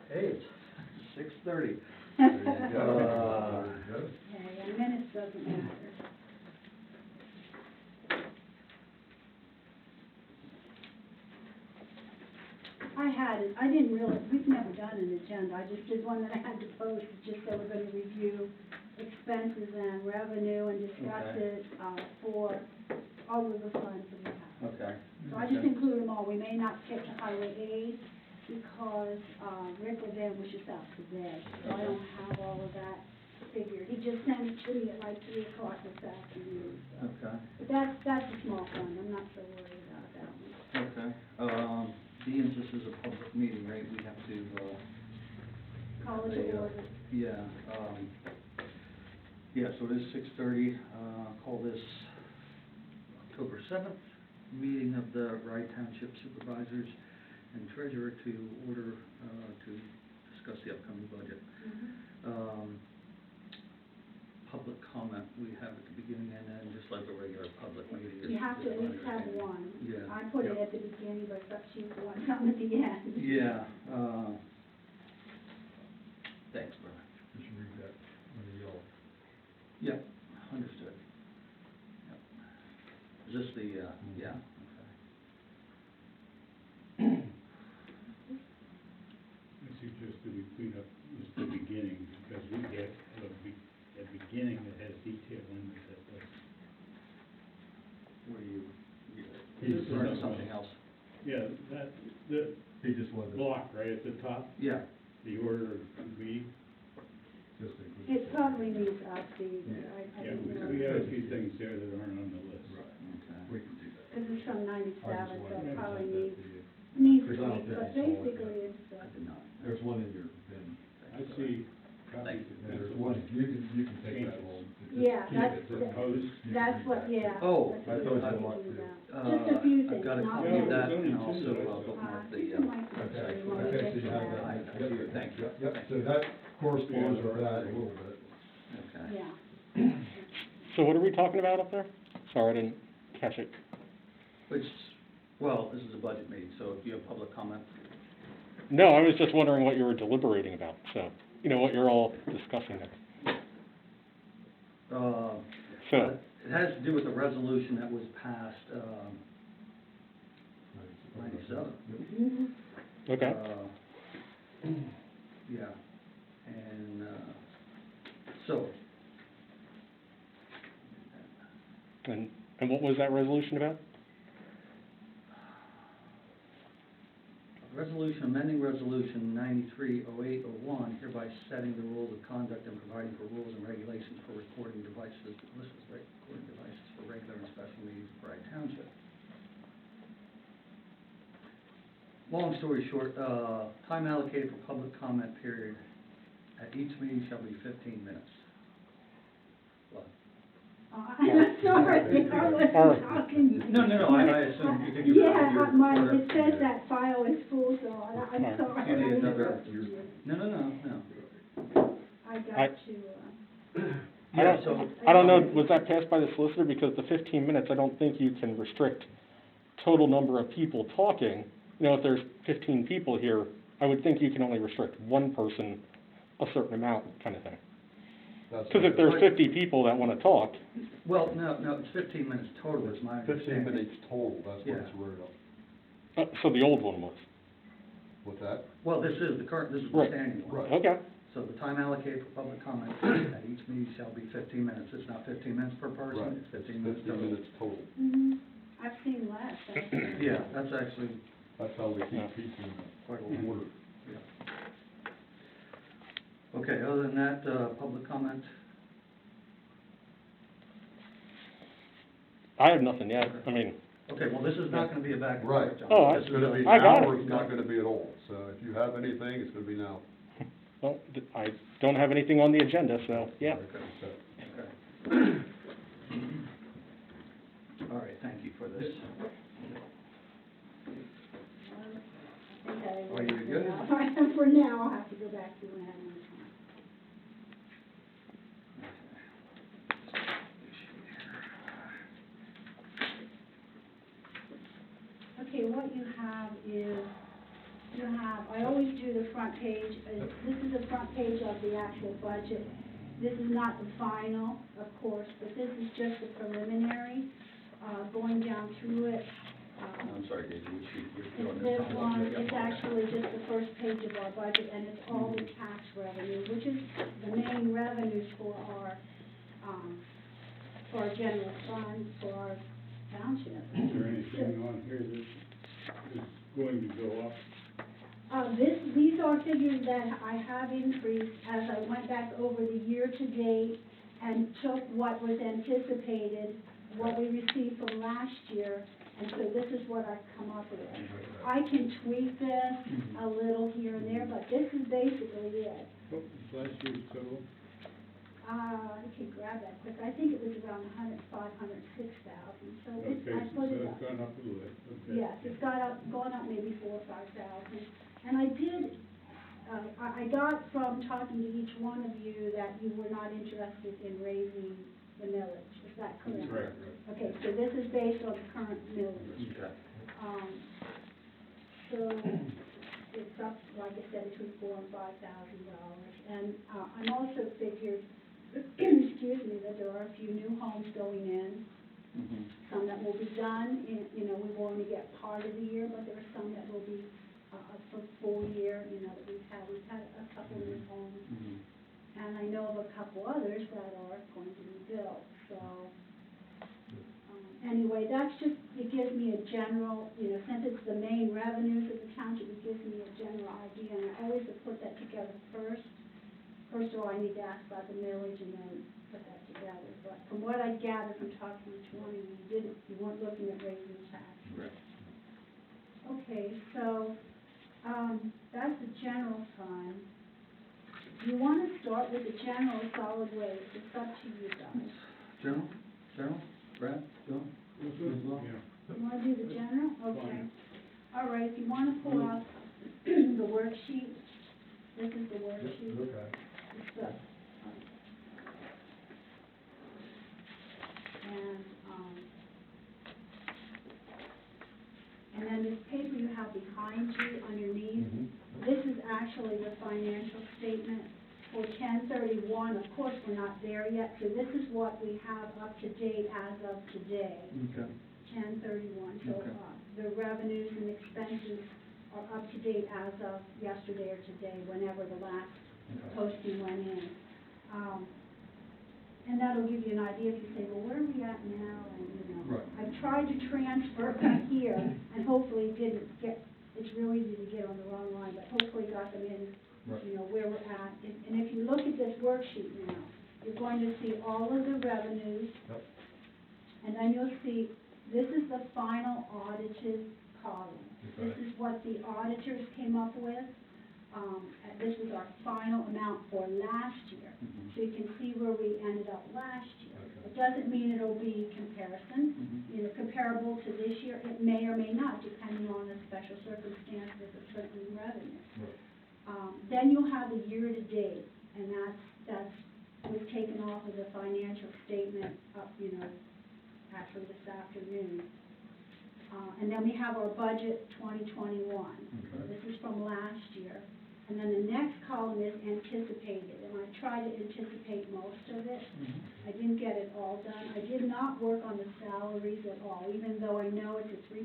Hey, it's 6:30. Yeah, minutes doesn't matter. I didn't realize, we've never done an agenda, I just did one that I had to post, just so we're gonna review expenses and revenue and discuss Okay. it, for all of the funds that we have. Okay. So I just included them all. We may not get to Highway 8 because, Rick Levin was just out today, so I don't have all of that figured. He just sent it to me at like 3 o'clock this afternoon, so. Okay. But that's a small fund, I'm not so worried about that one. Okay. Being this is a public meeting, right, we have to, Call it they, to order. yeah, yeah, so it is 6:30, call this October 7th, meeting of the Rye Township Supervisors and Treasurer to order, to discuss the upcoming budget. Public comment we have at the beginning and then just like a regular public meeting. You have to at least have one. Yeah. I put it at the beginning, but it's up to you if you want to come at the end. Yeah, thanks, Brian. You should read that when you yell. Yeah, understood. Yep. Is this the, yeah, okay. I suggested we clean up just the beginning, because we get a beginning that has detail in it that does. Were you, He's learning something else? Yeah, that, the He just wanted to. block right at the top, Yeah, the order of meeting. Just include. It probably needs updating. I Yeah, don't know. we have a few things there that aren't on the list. Right, okay. we can do that. Because it's from I just 97, so wanted it to probably present that needs to you. tweaks, but basically it's, I did not. There's one in your bin, I see Thank copies you. and of there's pencil. one, you can take that home. Just Yeah, keep that's- it, just Proposed. you can that's read what, that. yeah. Oh, that's I what thought we you can liked do it. now. Just a few things, I've got a not copy of many. that Yeah, and it's also only two, bookmark the, You might be Okay, able to okay, get so you to have that. that. I do, thank you. Yep, so that corresponds with that a little bit. Okay. Yeah. So what are we talking about up there? Sorry, I didn't catch it. Which, well, this is a budget meeting, so if you have public comment, No, I was just wondering what you were deliberating about, so, you know, what you're all discussing there. So, it has to do with the resolution that was passed, 97. Mhm. okay. Yeah, and, so. And what was that resolution about? Resolution, amending resolution 930801, hereby setting the rules of conduct and providing for rules and regulations for recording devices, this is recording devices for regular and special meetings of Bragg Township. Long story short, time allocated for public comment period at each meeting shall be 15 minutes. What? I'm sorry, I wasn't talking. No, I assume you think you Yeah, your mine, order. it says that file is full, so I'm Alright. sorry. You need I another- interrupted you. No. I got I- to, Yeah, so. I don't know, was that passed by the solicitor? Because the 15 minutes, I don't think you can restrict total number of people talking. You know, if there's 15 people here, I would think you can only restrict one person a certain amount, kind of thing. Because if there's 50 people that want to talk, Well, no, it's 15 minutes total is my 15 understanding. minutes total, that's what Yeah. it's worded up. so the old one was. What's that? Well, this is the current, this is the Right. standing one. Right. Okay, So the time allocated for public comment at each meeting shall be 15 minutes. It's not 15 minutes per Right, person, it's 15 minutes 15 total. minutes total. I've seen less. That's- Yeah, that's actually That's how we Yeah. keep people in quite a lot. order. Yeah. Okay, other than that, public comment? I have nothing yet. I mean, Okay, well, this is not gonna be a back and Right. forth, John. Oh, I- This It's is gonna a- be, I got now it. it's not gonna be at all, so if you have anything, it's gonna be now. well, I don't have anything on the agenda, so, yeah. Okay, so. Okay. All right, thank you for this. Are you good? For now, I'll have to go back to when I have more time. Okay, what you have is, you have I always do the front page. This is the front page of the actual budget. This is not the final, of course, but this is just the preliminary, going down through it. I'm sorry, Daisy, which sheet you're It's on this this? one, it's actually just the first page of our budget, and it's all the tax revenue, which is the main revenues for our general fund, for our township. Is there anything on here that is going to go up? These are figures that I have increased as I went back over the year-to-date and took what was anticipated, what we received from last year, and so this is what I've come up with. I can tweak this a little here and there, but this is basically it. What was last year's total? I can grab that quick. I think it was around 106,000, so it's, Okay, I so put it it's up. gone up a little bit, okay. Yes, it's gone up maybe 4,000 or 5,000. And I did, I got from talking to each one of you that you were not interested in raising the millage. Is that correct? Correct. Okay, so this is based on the current millage. Okay. So it's up, like I said, between $4,000 and $5,000. And I'm also figured, excuse me, that there are a few new homes going in. Some that will be done in, we will only get part of the year, but there are some that will be for full year, that we've had a couple new homes. And I know of a couple others that are going to be built, so. Anyway, that's just, it gives me a general, since it's the main revenues of the township, it gives me a general idea, and I always have put that together first. First of all, I need to ask about the millage and then put that together, but from what I gathered from talking to each one of you, you weren't looking at raising the tax. Correct. Okay, so, that's the general fund. You want to start with the general solid waste, it's up to you guys. General, Brad, Bill? Yeah. You want to do the general? Okay. Fine. All right, if you want to pull out the worksheet, this is the worksheet. Okay. It's the, and then this paper you have behind you underneath, this is actually the financial statement for 10/31. Of course, we're not there yet, so this is what we have up to date as of today, Okay. 10/31. So Okay. the revenues and expenses are up to date as of yesterday or today, whenever the last posting went in. And that'll give you an idea if you say, well, where are we at now? And, Right. I've tried to transfer back here, and hopefully didn't get, it's really easy to get on the wrong line, but hopefully got them in, Right. where we're at. And if you look at this worksheet now, you're going to see all of the revenues. Yep. And then you'll see, this is the final audited column. This Okay. is what the auditors came up with. And this was our final amount for last year. So you can see where we ended up last year. Okay. It doesn't mean it'll be comparison, comparable to this year. It may or may not, depending on the special circumstances of certain revenue. Right. Then you'll have the year-to-date, and that's was taken off of the financial statement up, actually this afternoon. And then we have our budget 2021. Okay. This is from last year. And then the next column is anticipated, and I tried to anticipate most of it. I didn't get it all done. I did not work on the salaries at all, even though I know it's a 3%.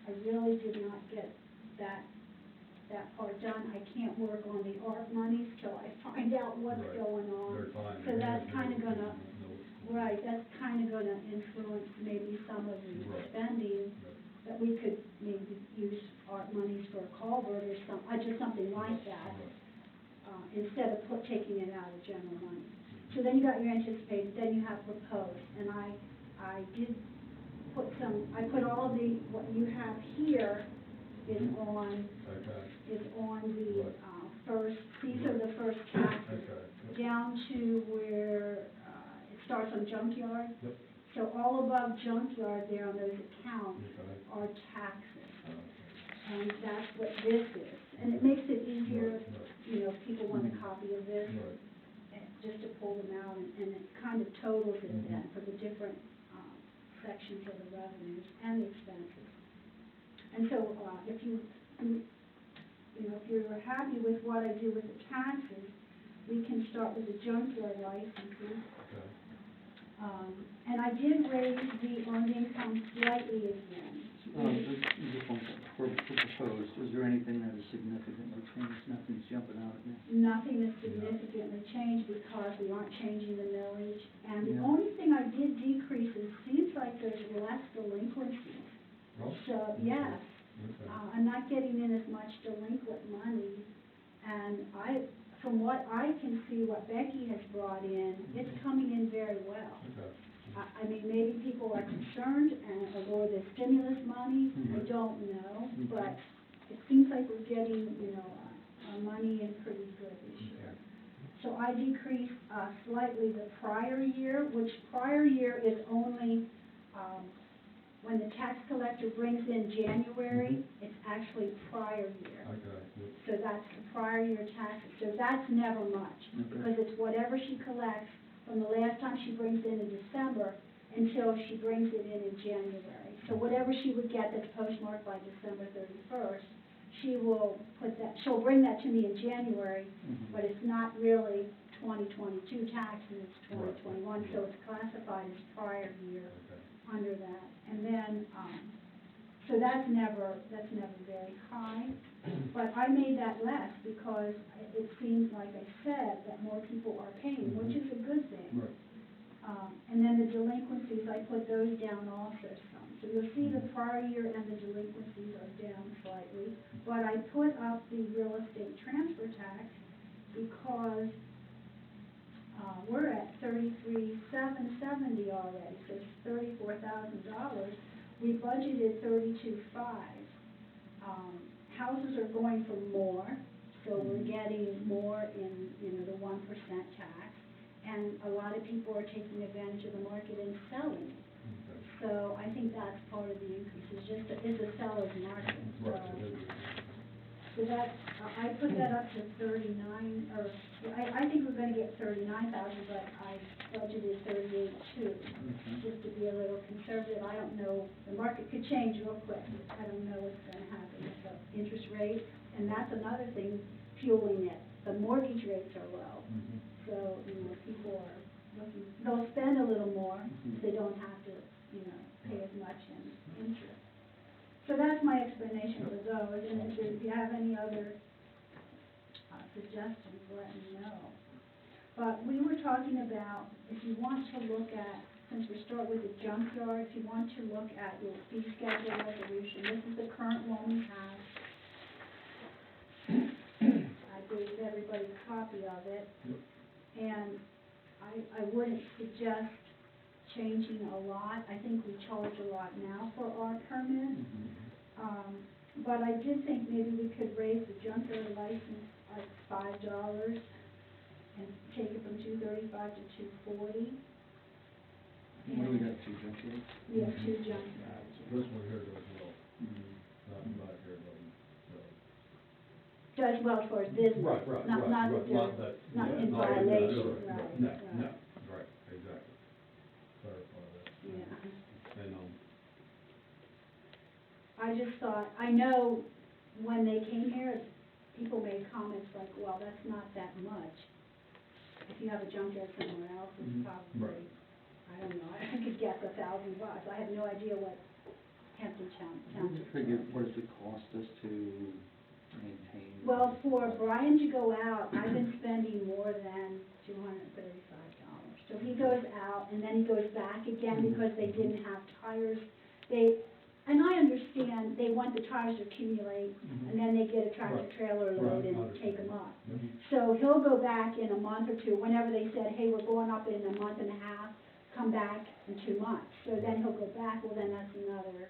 I really did not get that part done. I can't work on the ARP monies till I find out what's Right. going on. They're fine. So that's kind of gonna, No. right, that's kind of gonna influence maybe some of the Right. spending, that we could maybe use ARP monies for a culvert or just something like that, instead of taking it out of general money. So then you got your anticipated, then you have proposed, and I did put I put all of the, what you have here is on, Okay. the, Right. first, these are the first taxes, Okay. down to where, it starts on junkyard. Yep. So all above junkyard there on those accounts Okay. are taxes, and that's what this is. And it makes it easier, Right, right. if people want a copy of this, Right. just to pull them out, and it kind of totals it then for the different, sections of the revenues and the expenses. And so, if you you know, if you're happy with what I do with the taxes, we can start with the junkyard licenses. Okay. And I did raise the earned income slightly again. Just one thing, for proposed, is there anything that is significantly changed? Nothing's jumping out at me? Nothing has significantly changed because we aren't changing the millage. And the Yeah. only thing I did decrease is, seems like there's less delinquencies. Well, So, yes, okay. I'm not getting in as much delinquent money. And from what I can see, what Becky has brought in, it's coming in very well. Okay. I mean, maybe people are concerned or the stimulus money, I Mhm. don't know, Mhm. but it seems like we're getting, you know, our money in pretty good this year. So I decreased slightly the prior year, which prior year is only, when the tax collector brings in January, it's actually prior year. Okay, good. So that's the prior year taxes, so that's never much, Okay. because it's whatever she collects from the last time she brings in December until she brings it in January. So whatever she would get that's postmarked by December 31st, she will put that, she'll bring that to me in January, Mhm. but it's not really 2022 taxes, it's 2021, so it's classified as prior year Okay. under that. And then, so that's never very high, but I made that less because it seems, like I said, that more people are paying, which is a good thing. Right. And then the delinquencies, I put those down also some. So you'll see the prior year and the delinquencies are down slightly, but I put up the real estate transfer tax because we're at $33,770 already, so it's $34,000. We budgeted $32,500. Houses are going for more, so we're getting more in, you know, the 1% tax. And a lot of people are taking advantage of the market and selling. Okay. So I think that's part of the increase, is a seller's market. Right, it is. So that's, I put that up to 39, or, I think we're gonna get 39,000, but I budgeted 38,200, Okay. just to be a little conservative. I don't know, the market could change real quick. I don't know what's gonna happen with the interest rate, and that's another thing fueling it. The mortgage rates are low, Mhm. so, you know, people are looking, they'll spend a little more if they don't have to, you know, pay as much in interest. So that's my explanation for those, and if you have any other suggestions, let me know. But we were talking about, if you want to look at, since we start with the junkyard, if you want to look at your fee schedule resolution, this is the current one we have. I gave everybody a copy of it. Yep. And I wouldn't suggest changing a lot. I think we charge a lot now for our permits. But I did think maybe we could raise the junkyard license like $5 and take it from $235 to $240. What do we got, 2 junkyards? We have 2 junkyards. This one here does well, Mhm. not here doesn't, so. Does well as far as business. Right, right, Not right, that right, they're not that, not yeah, in not that, violation, right, right, no, right. no, right, exactly. Clarify that. Yeah. And, I just thought, I know when they came here, people made comments like, well, that's not that much. If you have a junkyard somewhere else, it's Mhm. probably, Right. I don't know, I could guess $1,000. I have no idea what Hampton Township. Figure, what does it cost us to maintain? Well, for Brian to go out, I've been spending more than $235. So he goes out and then he goes back again Mhm. because they didn't have tires. And I understand, they want the tires to accumulate Mhm. and then they get a tractor Right. trailer Right, load and understand. take them up. Mhm. So he'll go back in a month or two, whenever they said, hey, we're going up in a month and a half, come back in 2 months. So then he'll go back, well, then that's another,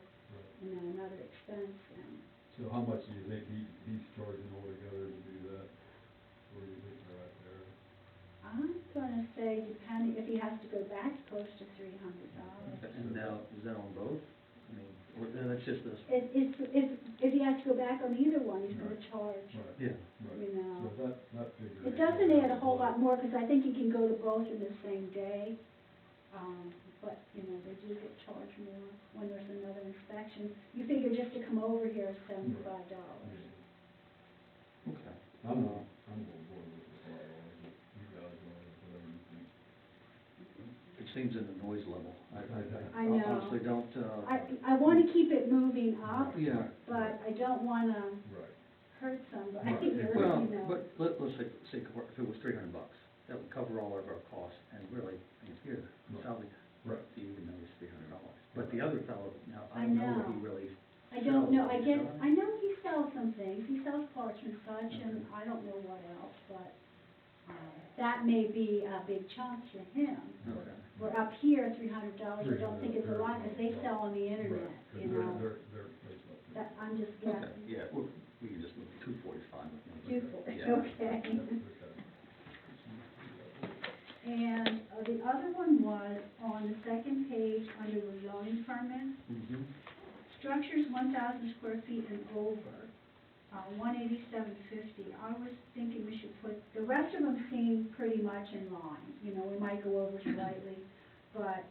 you know, another expense then. So how much do you think he's charging altogether to do that? What do you think they're at there? I'm gonna say, depending, if he has to go back, close to $300. And now, is that on both? I mean, that's just this, If he has to go back on either one, he's gonna Right. charge, Right, yeah. right. you know. So that figure. It doesn't add a whole lot more, because I think you can go to both in the same day. But, you know, they do get charged more when there's another inspection. You figure just to come over here is $75. I'm on board with the bylaw, but you guys know whatever you think. It seems in the noise level. I know. honestly don't, I wanna keep it moving up, yeah. but I don't wanna Right. hurt somebody, Right. Well, you know. but let's say if it was $300, that would cover all of our costs, and really, I mean, here, Right. probably, Right. you even know it's $300. But the other fellow, now, I I don't know what know. he really I don't know, sells. I know he sells some things, he sells parts and such, and I don't know what else, but, that may be a big chunk to him. Okay. We're up here, $300, I don't think it's a lot, because they sell on the internet, Right, 'cause you know. they're based up there. That, I'm just Okay, guessing. yeah, well, we can just move to 245. Okay. Yeah. Okay. And the other one was on the second page, under the zoning permit, Mhm. structures 1,000 square feet and over, 187.50. I was thinking we should put, the rest of them seem pretty much in line, you know, we might go over slightly, but,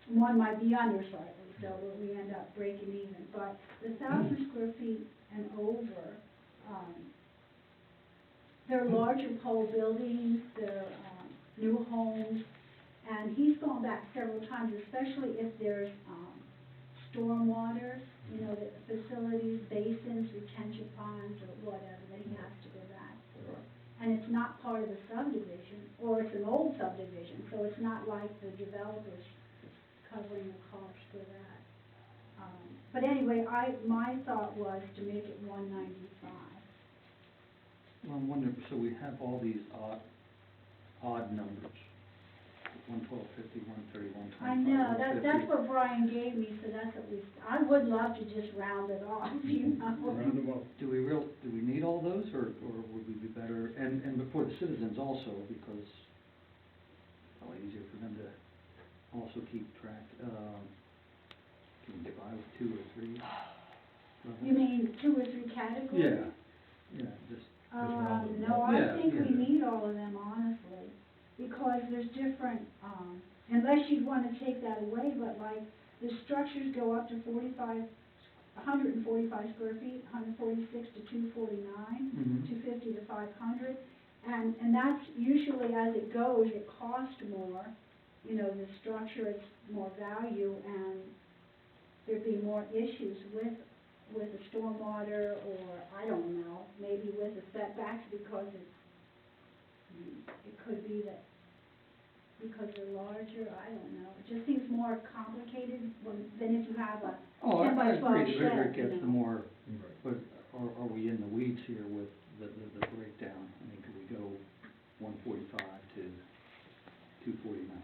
one might be under slightly, so we end up breaking even, but the 1,000 square feet and over, they're larger pole buildings, they're, new homes, and he's gone back several times, especially if there's, stormwater, you know, the facilities, basins, retention ponds, or whatever, then he has to go back for. And it's not part of the subdivision, or it's an old subdivision, so it's not like the developers covering the cost for that. But anyway, my thought was to make it 195. Well, I'm wondering, so we have all these odd numbers, 112.50, 130, 125, I know, that's 150. what Brian gave me, so that's at least, I would love to just round it off, you know? Round them up. Do we need all those, or would we be better, and before the citizens also, because it's probably easier for them to also keep track, can we get by with 2 or 3? You mean 2 or 3 categories? Yeah, just, No, I Yeah, think we yeah. need all of them, honestly, because there's different, unless you'd wanna take that away, but like, the structures go up to 145 square feet, 146 to 249, Mhm. 250 to 500, and that's usually as it goes, it costs more, you know, the structure, it's more value, and there'd be more issues with the stormwater, or, I don't know, maybe with the setbacks, because it could be that, because they're larger, I don't know, it just seems more complicated than if you have a 10 by 12 agree, the bigger shed, it gets, you the know. more, Right. but are we in the weeds here with the breakdown? I mean, could we go 145 to 249?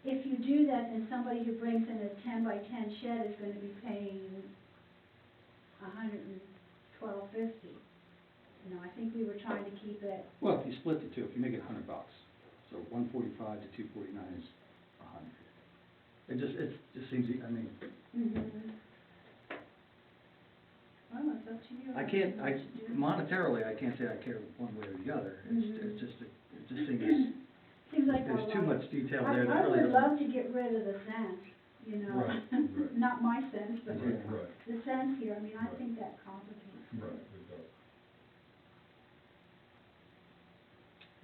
If you do that, then somebody who brings in a 10 by 10 shed is gonna be paying $112.50. You know, I think we were trying to keep it, Well, if you split the two, if you make it $100, so 145 to 249 is 100. It just seems, I mean, well, it's up to you. I can't, what to do. monetarily, I can't say I care one way or the other. It just seems, Seems like a there's too lot. much detail I there that really would doesn't. love to get rid of the cents, you know, Right, right. not my cents, but Right, right, the cents here, I mean, I Right. think that complicates. right, it does.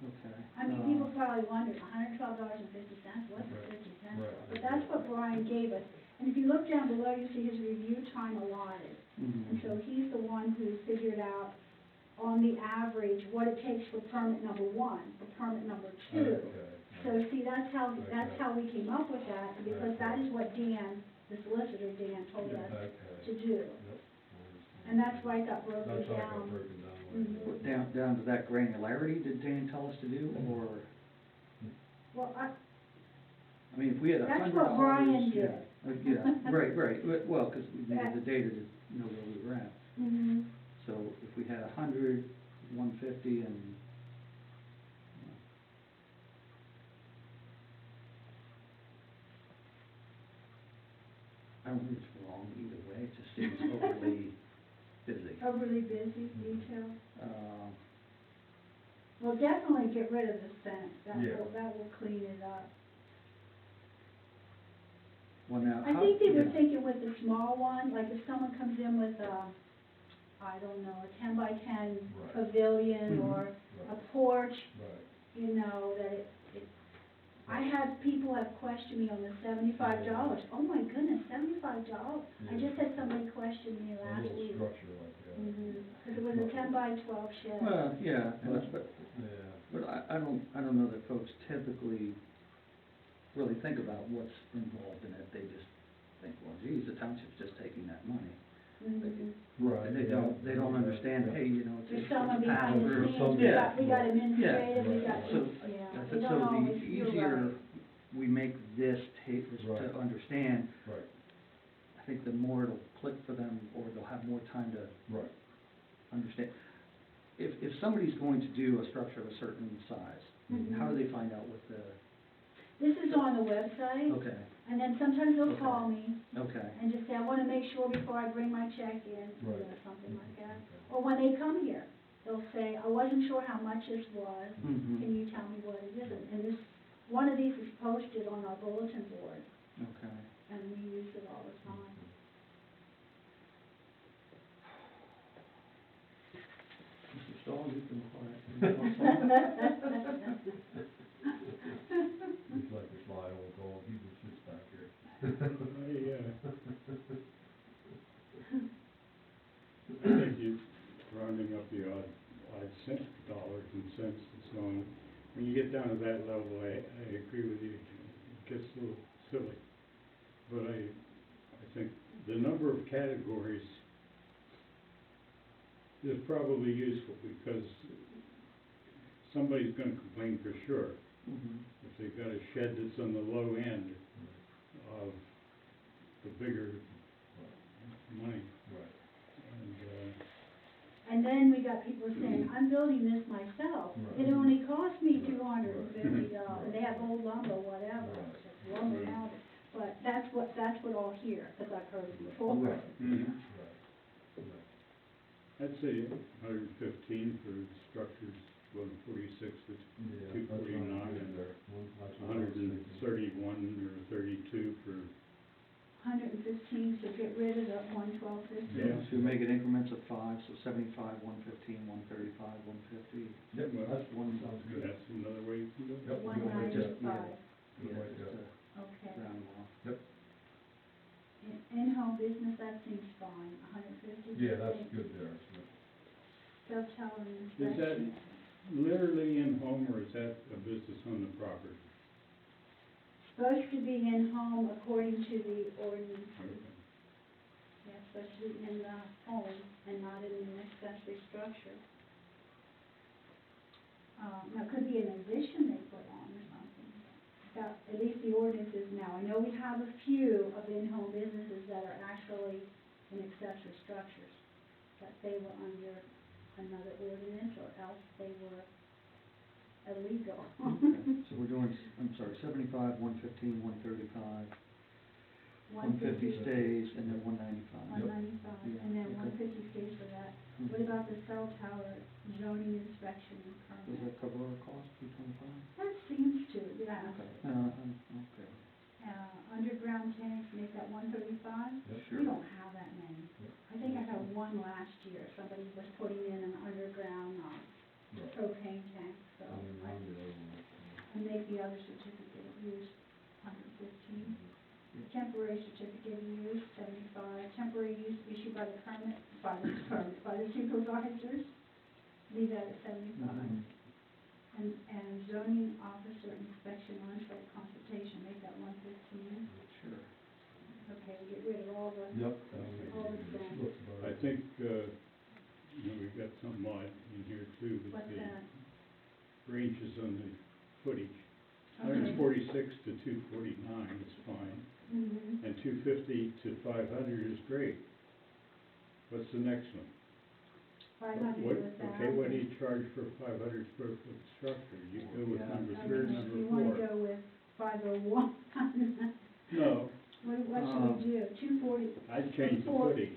Okay. I mean, people probably wonder, $112.50, what's the Right. 50 cents? Right. But that's what Brian gave us. And if you look down below, you see his review time allotted. Mhm. And so he's the one who figured out on the average what it takes for permit number 1, for permit number 2. Okay. So see, that's how we came up with that, because that is what Dan, the solicitor Dan, told us Okay. to do. Yep. And that's why it got broken That's how it got down. broken down. Mhm. What, down to that granularity, did Dan tell us to do, or, Well, I mean, if we had $100. That's what Brian did. Yeah, right, well, because we needed the data to know where we were at. mhm. So if we had 100, 150, and, I don't think it's wrong either way, it just seems overly busy. Overly busy, detailed. Uh, Well, definitely get rid of the cents, that Yeah. will clean it up. Well, now, I how- think they were yeah. thinking with the small one, like if someone comes in with I don't know, a 10 by 10 Right. pavilion Mhm. or a Right. porch, Right. you know, that it, I had people have questioned me on the $75. Oh my goodness, $75? I just had somebody question me A last little week. structure like that. Cause it was a 10 by 12 shed. Well, yeah, but Yeah. But I don't know that folks typically really think about what's involved in it. They just think, well, geez, the township's just taking that money. Mhm. Right. And they don't understand, hey, you know, it's There's it's a someone behind the paddle or scenes, something. we got administrative, we got, So, yeah, I we said, don't so always, the you're easier right. we make this tape is Right. to understand, Right, I think the more it'll click for them, or they'll have more time to right. understand. If somebody's going to do a structure of a certain size, how do they find out what the, This is on the website, okay, and then sometimes they'll Okay. call me okay, and just say, I wanna make sure before I bring my check in, you know, Right. something like that. Okay. Or when they come here, they'll say, I wasn't sure how much this was, mhm, can you tell me what it is? And this, one of these is posted on our bulletin board, okay. and we use it all the time. Mr. Stahl, you can He's like a sly old dog, he just sits back here. I think you, rounding up the odd cent, dollars and cents and so on, when you get down to that level, I agree with you, it gets a little silly. But I think the number of categories is probably useful, because somebody's gonna complain for sure. Mhm. If they've got a shed that's on the low end of the bigger money, Right. and, And then we got people saying, I'm building this myself, Right. it only cost me Right. $250, Right. they have old lumber, whatever, Right. it's lumber now, but that's what all here, because I've heard it before. Right. Mhm. Right. Right. I'd say 115 for structures, 146 to Yeah, 249, and there. That's what I was thinking. 131 or 32 for, 115 to get rid of the 112.50. Yeah. So you make it increments of 5, so 75, 115, 135, 150. Yep, Well, that's one, sounds good. that's another way you can do it. Yep. 195, Good Yeah, like just that. okay. to round them off. Yep, In-home business, that seems fine, 150. yeah, that's good there, so. Self-tower Is that inspection. literally in-home, or is that a business on the property? Supposed to be in-home according to the ordinance. Okay. Yeah, especially in the home and not in an accessory structure. Now, it could be an addition they put on or something. That, at least the ordinance is now. I know we have a few of in-home businesses that are actually in accessory structures, but they were under another ordinance, or else they were illegal. Okay, so we're doing, I'm sorry, 75, 115, 135, 150 stays, and then 195. 195, Yeah, and then okay. 150 stays for that. Mhm. What about the cell tower zoning inspection and Does permit? that cover our cost, 225? That seems to, yeah. Okay. Underground tanks, make that 135? Yep. We don't have that many. Yep. I think I had one last year, somebody was putting in an underground Right. propane tank, so And then I, round the other one up, yeah. and make the other certificate of use 115. Mhm. Temporary certificate of use, 75, temporary use issued by the by the supervisors, leave that at 75. Mhm. And zoning officer inspection on-site consultation, make that 115. Sure. Okay, we get rid of all the, Yep. All the same. Looks about I right. think, we've got something odd in here too, that what's the that? ranges on the footage. Okay. 146 to 249 is fine, Mm-hmm. and 250 to 500 is great. What's the next one? 500 What- to 1,000. Okay, what do you charge for 500 square foot structure? You go with Yeah. number I 3 or mean, number you 4? wanna go with 501. No, What should we do, 240? I'd change the Four. footage.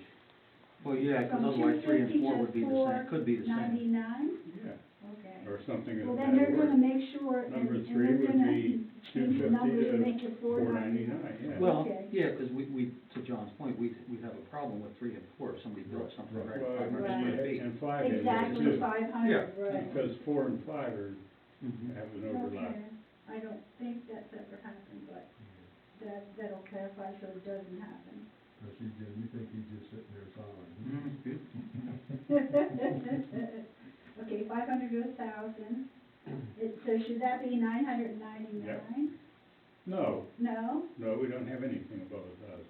Well, yeah, because From otherwise 3 and 250 4 to would be the same, could be the same. 499? Yeah. Okay. or something of Well, that then they're gonna order. make sure, and Number and three they're would gonna be change the numbers and make 250 it to 499, 499. yeah. Well, Okay. yeah, because we, to John's point, we have a problem with 3 and 4, if somebody built something right Well, at 500 Right. square feet. and five is there Exactly, too. 500, Yeah. right. Because 4 and 5 are, Mhm. have an overlap. Okay, I don't think that's ever happened, but that'll clarify so it doesn't happen. Now, see, Jim, you think he's just sitting there silent? Mhm, good. Okay, 500 to 1,000. So should that be 999? No, No? no, we don't have anything above 1,000.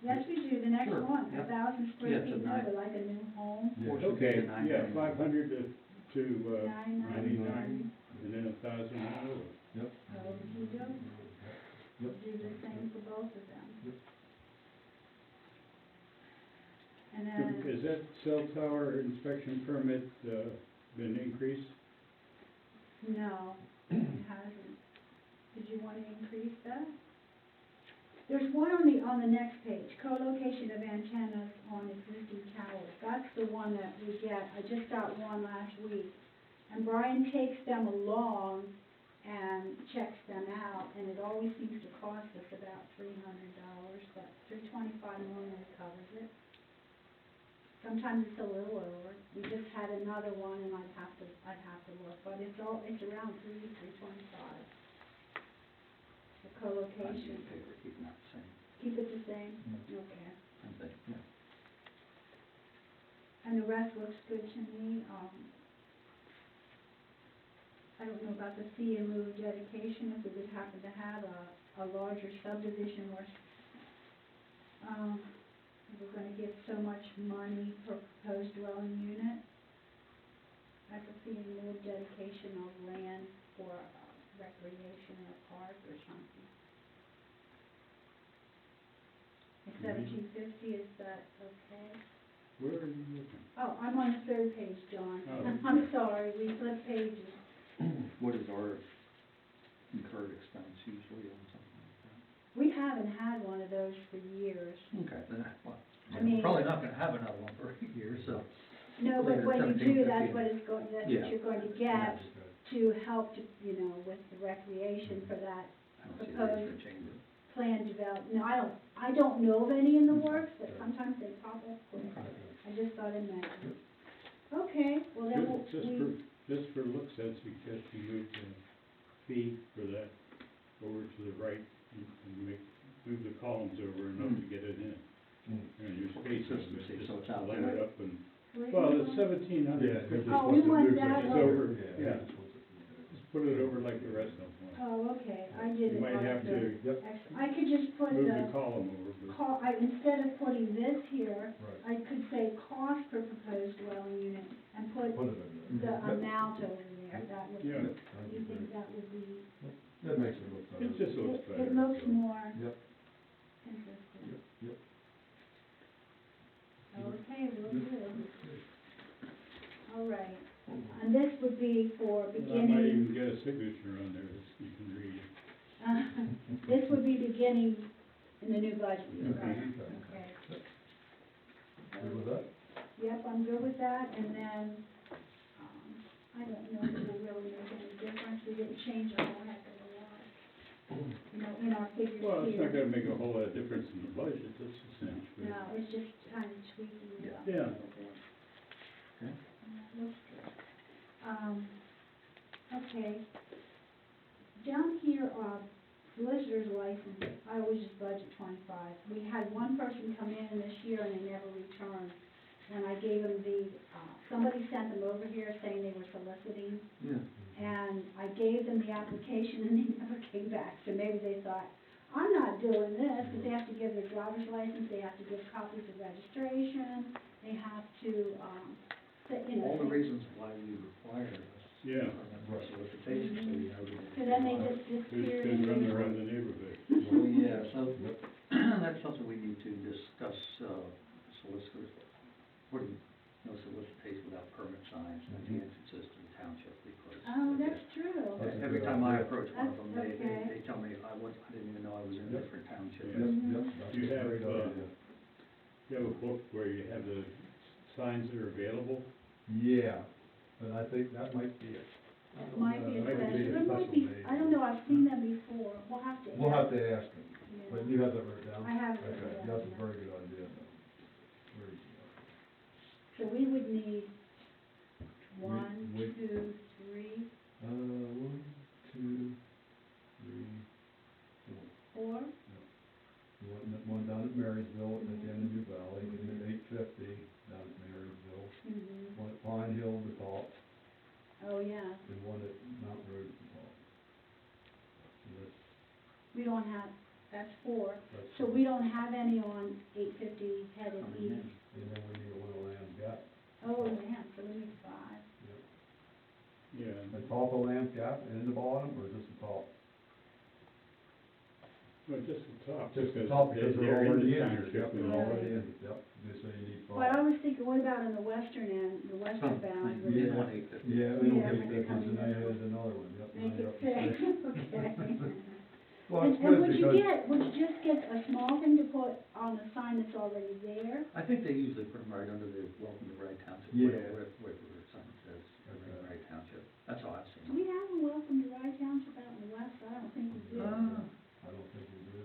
Yes, we do, the next Sure, one, yeah. 1,000 Yeah, square it's a feet, nine. no, like a new home. Yeah. Or should Okay, be a yeah, 999. 500 to 99, 999. and then 1,000 and over. Yep. Okey-doke. Yep. Do the same for both of them. Yep. And then, Is that cell tower inspection permit, been increased? no, it hasn't. Did you want to increase that? There's one on the next page, co-location of antennas on existing towers. That's the one that we get, I just got one last week. And Brian takes them along and checks them out, and it always seems to cost us about $300, but $325 normally covers it. Sometimes it's a little over. We just had another one, and I'd have to look, but it's around $325. The I'd be co-location. in favor of keeping that the same. Keep it the same? Okay. I think, yeah. And the rest looks good to me. I don't know about the fee in lieu of dedication, if we would happen to have a larger subdivision where, we're gonna give so much money per proposed dwelling unit. As a fee in lieu of dedication of land for recreation or park or something. $17.50, is that okay? Where are you looking? Oh, I'm on the third page, John. Oh. I'm sorry, we flipped pages. What is our incurred expense usually on something like that? We haven't had one of those for years. Okay, then, well, I mean- we're probably not gonna have another one for a year, so. No, but when you do, that's what it's going, that's what Yeah. you're going to get to help to, with the recreation for that I don't see the reason to change it. plan development. No, I don't know of any in the works, but sometimes they pop up quick. I just thought I'd mention. Okay, well then we'll, Just for looks, I'd suggest you move the fee for that over to the right and move the columns over enough to get it in. And your spacing, Consistency, so it's just out line it there. up and, where well, you it's want- 1,700. Oh, we want that It's one. over, yeah, just put it over like the rest of them. Oh, okay, I You didn't might like have to I could just put move the the column over, but, instead of putting this here, Right. I could say cost per proposed dwelling unit and put Put it in there. the amount over there. That would, yeah, you think that would be, That makes it look better. it just looks better. it looks more Yep, consistent. yep. Okay, we'll do. All right, and this would be for I might beginning, even get a signature on there that you can read. this would be beginning in the new budget, year, Okay. right? Okay. Good with that? Yep, I'm good with that, and then, I don't know if it will really make any difference, we didn't change a whole heck of a lot. In our figures here. Well, it's not gonna make a whole lot of difference in the budget, that's a cinch, but. No, it's just kind of tweaking it up a Yeah. little bit. Okay. And that looks good. Okay. Down here, solicitor's license, I always just budget 25. We had one person come in this year and they never returned. When I gave them somebody sent them over here saying they were soliciting, Yeah. and I gave them the application and they never came back. So maybe they thought, I'm not doing this, because they have to give their driver's license, they have to give copies of registration, they have to, All the reasons why we require this. Yeah. Solicitation, so you know. So then they just disappear. Who's been running around the neighborhood? Well, yeah, so that's something we need to discuss, solicitors. No solicitation without permit signs and the entrances to the township, because. Oh, that's true. Every time I approach one of them, That's okay. they tell me I didn't even know I was in a Yep. different township. Yep, yep, that's You a have, great idea. You have a book where you have the signs that are available? Yeah, but I think that might be it. That might be a Might be special, a there might special be, meeting. I don't know, I've seen them before, we'll have to. We'll have to ask them, Yeah. but you have that written down? I have it written Okay, down, that's a yeah. very good idea, though. Very good. So we would need one, we- two, three, 1, 2, 3, 4. four, One down at Marysville, at the end of New Valley, and then 850 down at Marysville. mm-hmm, One at Pine Hill at the top, oh, yeah. and one at Mount Road at the top. So We don't have, that's four, that's, so we don't have any on 850 headed Coming in. east. and then we need one at Lamb's Gap. Oh, man, so we need five. Yep. Yeah, The top of Lamb's Gap and the bottom, or just the top? well, just the top. Just the top, because they're already in here, township, yep, you they're know. already in, yep, just so you need But I 5. was thinking, what about on the western end, the western bound? We need Yeah. one 850. Yeah, we don't Yeah, get when that, they because come then in. there's another one, yep. Make now it you're up to six, 6. okay. Well, And it's good would you because, would you just get a small thing to put on the sign that's already there? I think they usually put them right under the Welcome to Wright Township, Yeah. where the sign says, Wright Township. That's all I've Do seen. we have a welcome to Rye Township out in the west? I don't think we do. I don't think we do.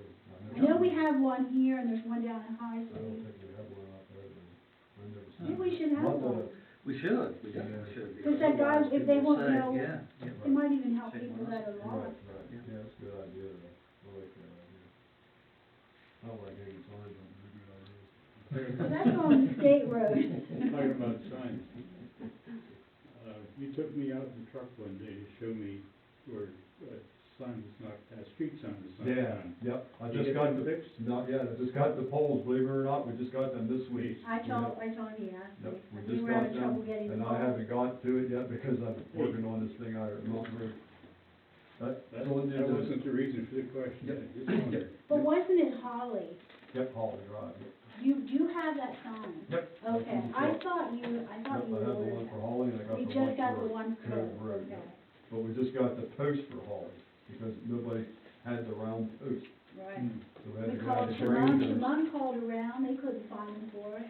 I know we have one here and there's one down in High I don't Street. think we have one out there, but I've never seen. Maybe we it. should have Not that one. I- We should, we definitely should. Because that guy, otherwise if they people won't say, know, Yeah, It might even help Same people one. that are Right, lost. right, Yeah. yeah, that's a good idea, though. I like that idea. I don't like hanging signs on, they're good ideas. So that's on the state road. Talking about signs. You took me out in the truck one day to show me where sign was knocked down, street sign was knocked Yeah, down. yep, I You just get got them the, fixed? not yet, I just got the poles, believe it or not, we just got them this week. I told him, he asked Yep, me. we We just were got having trouble them, getting the and I poles. haven't got to it yet because I'm working on this thing out at Mountain Road. That all it is that is- wasn't the reason for the question, Yep. I just wondered. But wasn't it Holly? Yep, Holly Drive, yep. Do you have that sign? Yep. Okay, I thought you Yep, I have the ordered one for that. Holly, and I got You the just got the one one for for, Cove Road, okay, yep. But we just got the post for Holly, because nobody had the round post, right. so we had We to go called to Shamon, Granger. Shamon called around, they couldn't find them for us,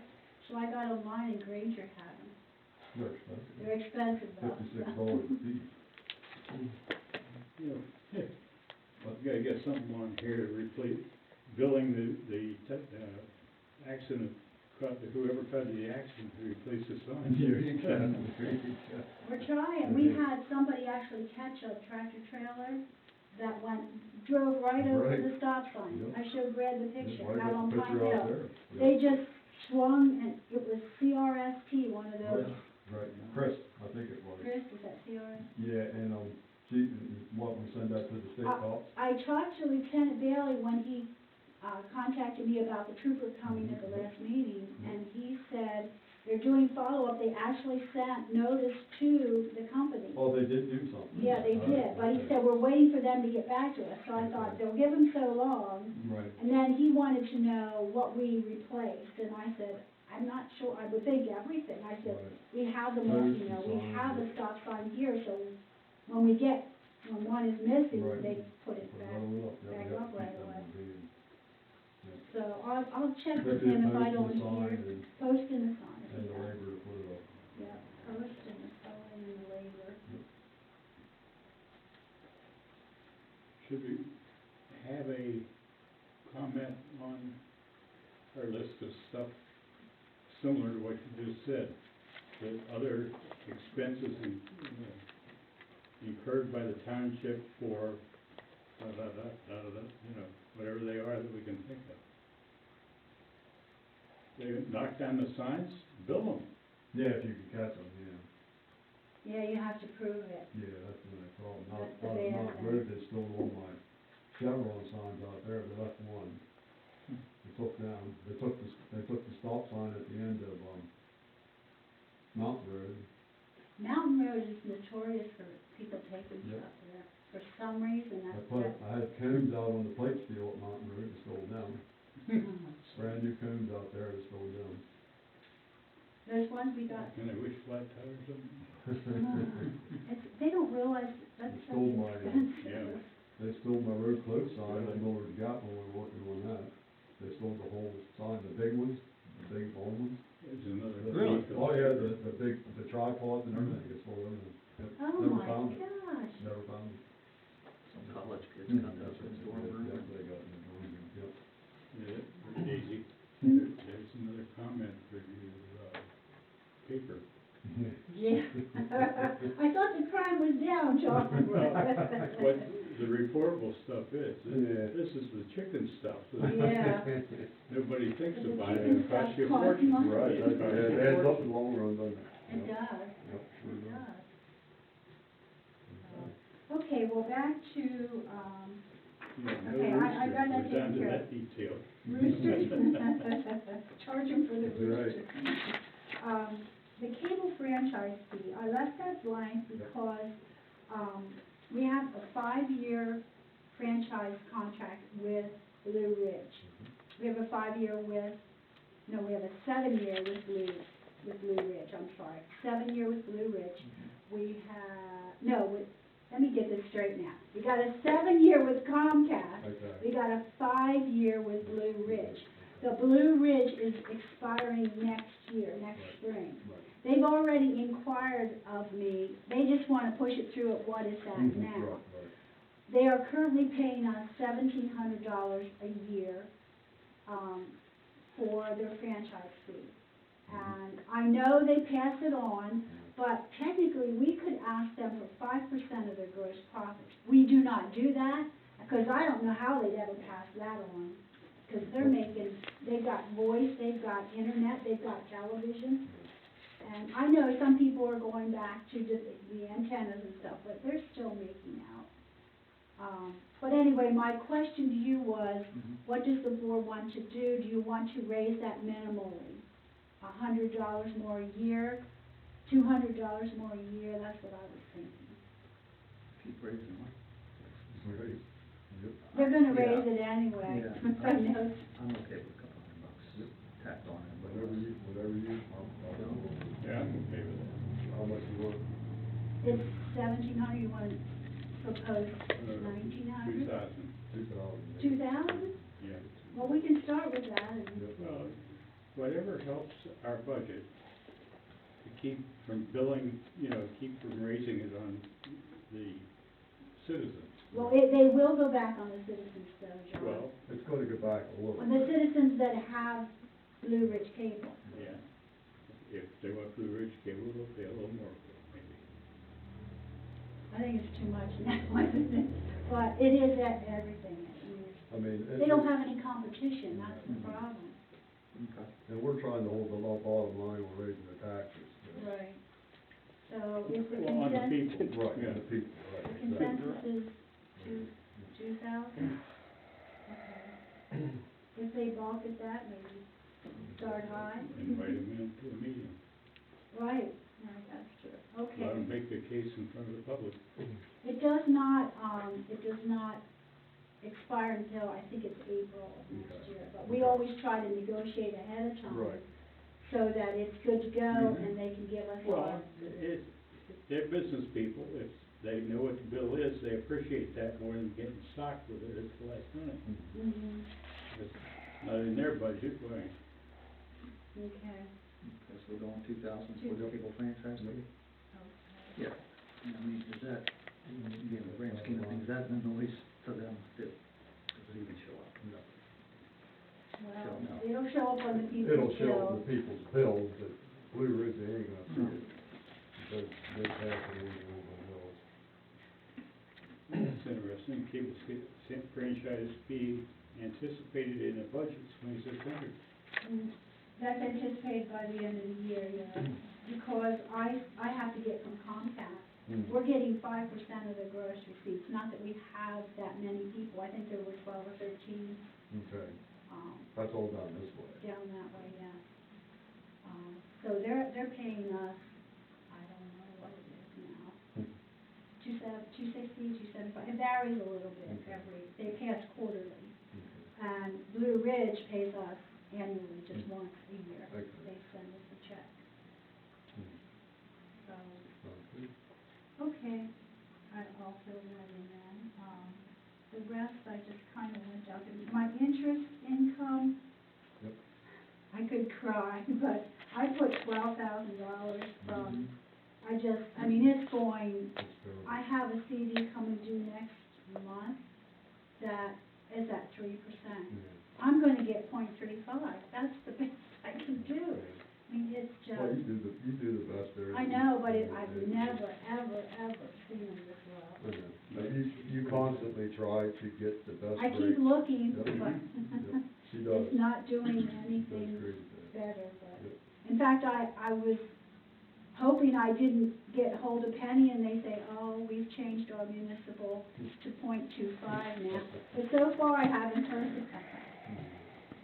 so I got online and Granger had them. They're expensive, They're expensive though. $56 a piece. You know, well, you gotta get something on here to replace, billing the accident, whoever caused the accident to replace the sign. There you go. There you go. We're trying, we had somebody actually catch a tractor trailer that drove right over Right. the stop sign. Yep. I showed Brad the picture, Right, out got on the Pine picture out Hill. there. Yep. They just swung and it was CRST, one of those. Right, Chris, I think it was. Chris, is that CRST? Yeah, and, what, we send that to the state cops? I talked to Lieutenant Bailey when he, contacted me about the trooper coming at the last meeting, and he said they're doing follow-up, they actually sent notice to the company. Oh, they did do something? Yeah, they did, but he said, we're waiting for them to get back to us, so I thought, they'll give them so long, Right, and then he wanted to know what we replaced, and I said, I'm not sure, I would think everything, I said, right. we have them, Those you know, two we signs, have a yeah. stop sign here, so when one is missing, Right. they put it Put back. another one up, yeah, back we have up to right keep them away. moving. So I'll check But with the him if I post and don't the sign hear, and, post in the sign. and the labor to put it up. Yeah, post and the sign and the labor. Should we have a comment on our list of stuff similar to what you just said? That other expenses incurred by the township for whatever they are that we can think of. They knock down the signs, bill them. Yeah, if you can catch them, yeah. Yeah, you have to prove it. Yeah, that's the only problem. Not, That's the not, bad not thing. road, they stole one of my Chevron signs out there, they left one. They took the stop sign at the end of, Mountain Road. Mountain Road is notorious for people taking Yep. stuff there. For some reason, I had combs out on the plate steel at Mountain Road, they stole them. Brand new combs out there, they stole them. There's ones we got, And I wish flat tires on they don't realize that's They so stole my, expensive. yeah. They stole my road close sign at Lower Gap when we were working on that. They stole the whole sign, the big ones, the big old ones. There's another. Really? Oh, yeah, the big, the tripods and everything, they stole everything. Yep, Oh never my found it. God. Yeah. I thought the crime was down, John. Well, what the reportable stuff is, Yeah. this is the chicken stuff. Yeah. Nobody thinks The about it, chicken it costs you a stuff costs fortune. money. Right, It costs you a it adds up fortune. in the long run, doesn't it? It Yep. does, Yep, sure it does. does. Okay, well, back to, Yeah, no Okay, I got that roosters, we're down taken to care that of. detail. roosters. Charge them for the That's right. roosters. The cable franchise fee, I left that blank because, we have a 5-year franchise contract with Blue Ridge. We have a 5-year with, no, we have a 7-year with Blue Ridge, I'm sorry. 7-year with Blue Ridge. We have, no, let me get this straight now. We got a 7-year with Comcast. Okay. We got a 5-year with Blue Ridge. The Blue Ridge is expiring next year, next spring. Right. They've already inquired of me, they just wanna push it through at what it's at Mhm, now. right, right. They are currently paying us $1,700 a year, for their franchise fee. And I know they pass it on, but technically, we could ask them for 5% of their gross profits. We do not do that, because I don't know how they'd ever pass that on. Because they've got voice, they've got internet, they've got television. And I know some people are going back to just the antennas and stuff, but they're still making out. But anyway, my question to you was, what does the board want to do? Do you want to raise that minimally? $100 more a year, $200 more a year, that's what I was thinking. Keep raising it. Right. Yep. They're gonna Yeah. raise it anyway. Yeah. I know. I'm okay with a couple $100 tacked on it. Whatever you, I'll go. Yeah, I'm okay with that. How much you want? It's 1,700, you want to propose 1,900? 2,000. 2,000? Yeah. Well, we can start with that and. Yep. Well, whatever helps our budget to keep from billing, keep from raising it on the citizens. Well, they will go back on the citizens though, John. Well, It's gonna go back a little. On the citizens that have Blue Ridge cable. yeah, if they want Blue Ridge cable, they'll pay a little more, maybe. I think it's too much now, isn't it? But it is at everything. I mean, They don't have any competition, that's the problem. Okay. and we're trying to hold the low bottom line, we're raising the taxes. Right. So if the Well, on the consensus, people, Right, yeah. the people, the right. consensus is 2,000? Okay. If they balk at that, maybe start high? Invite them into a meeting, Right, right, that's true. Okay. let them make their case in front of the public. It does not expire until, I think it's April of next Okay. year, but we always try to negotiate ahead of time. Right. So that it's good to go Mhm. and they can give us Well, they're business people, if they know what the bill is, they appreciate that more than getting socked with it at the last minute. Mhm. If it's not in their budget, why? Okay, Okay, so we're going 2,000 for the cable franchise fee? okay. Yeah. I mean, is that, in the grand scheme of things, that's a noise to them too, because it can show up. Well, no. it'll show up on the people's It'll show bill. the people's bills, but Blue Ridge, they ain't gonna see it. Because they pass it on to everyone else. It's interesting, cable franchise fee anticipated in the budget is 2,600. Mm, That's anticipated by the end of the year, yeah, because I have to get from Comcast. We're getting 5% of the gross receipts, not that we have that many people, I think there were 12 or 13, Okay, that's all done this way. down that way, yeah. So they're paying us, I don't know what it is now, 260, 275, it varies a little bit they pay us quarterly. And Blue Ridge pays us annually, just once a year, Okay. they send us a check, so, Okay. okay, I'll fill that in then. The rest, I just kind of went down to, my interest income, Yep. I could cry, but I put $12,000 from, I mean, it's going, That's fair. I have a CD coming due next month that is at 3%. I'm gonna get 0.35, that's the best I can do. I mean, it's just. Well, you do the best there is. I know, but but I've never, ever, ever seen them this low. Okay. Now, you constantly try to get the best I rate. keep looking, Yep. but Yep, she does. it's not doing That's anything great. better, but, Yep. in fact, I was hoping I didn't get hold of Penny and they say, oh, we've changed our municipal to .25 now. But so far, I haven't heard of that.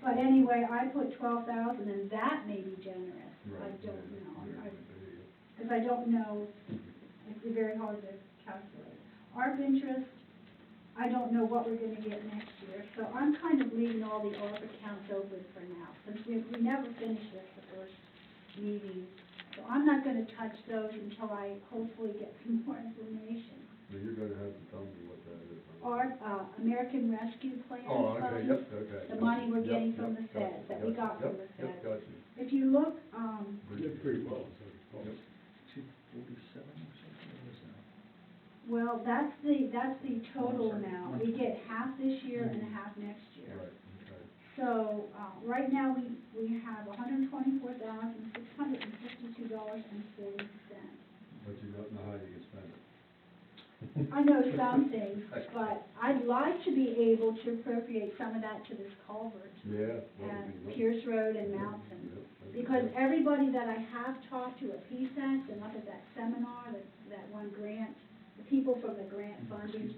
But anyway, I put 12,000 and that may be generous. I Right, don't yeah, know, yeah, there you go. because I don't know, it's very hard to calculate. ARP interest, I don't know what we're gonna get next year, so I'm kind of leaving all the ARP accounts open for now, since we never finished this the first meeting. So I'm not gonna touch those until I hopefully get some more information. Well, you're gonna have to tell me what that is. ARP, American Rescue Plan Oh, okay, funds, yep, okay. the money we're Yep, getting yep, from the gotcha, Fed, that we got from the Yep, Fed. gotcha. If you look, We did pretty well, so. Yep. 247 or something, what is that? well, that's the total sorry, amount. We get half this year and half next year. Right, okay. So, right now, we have $124,652.40. But you don't know how you can spend it. I know some things, but I'd like to be able to appropriate some of that to this culvert Yeah. that would at be nice. Pierce Road and Mountain. Yep, that'd be Because good. everybody that I have talked to at PSAS and up at that seminar, that one grant, the people from the grant funding,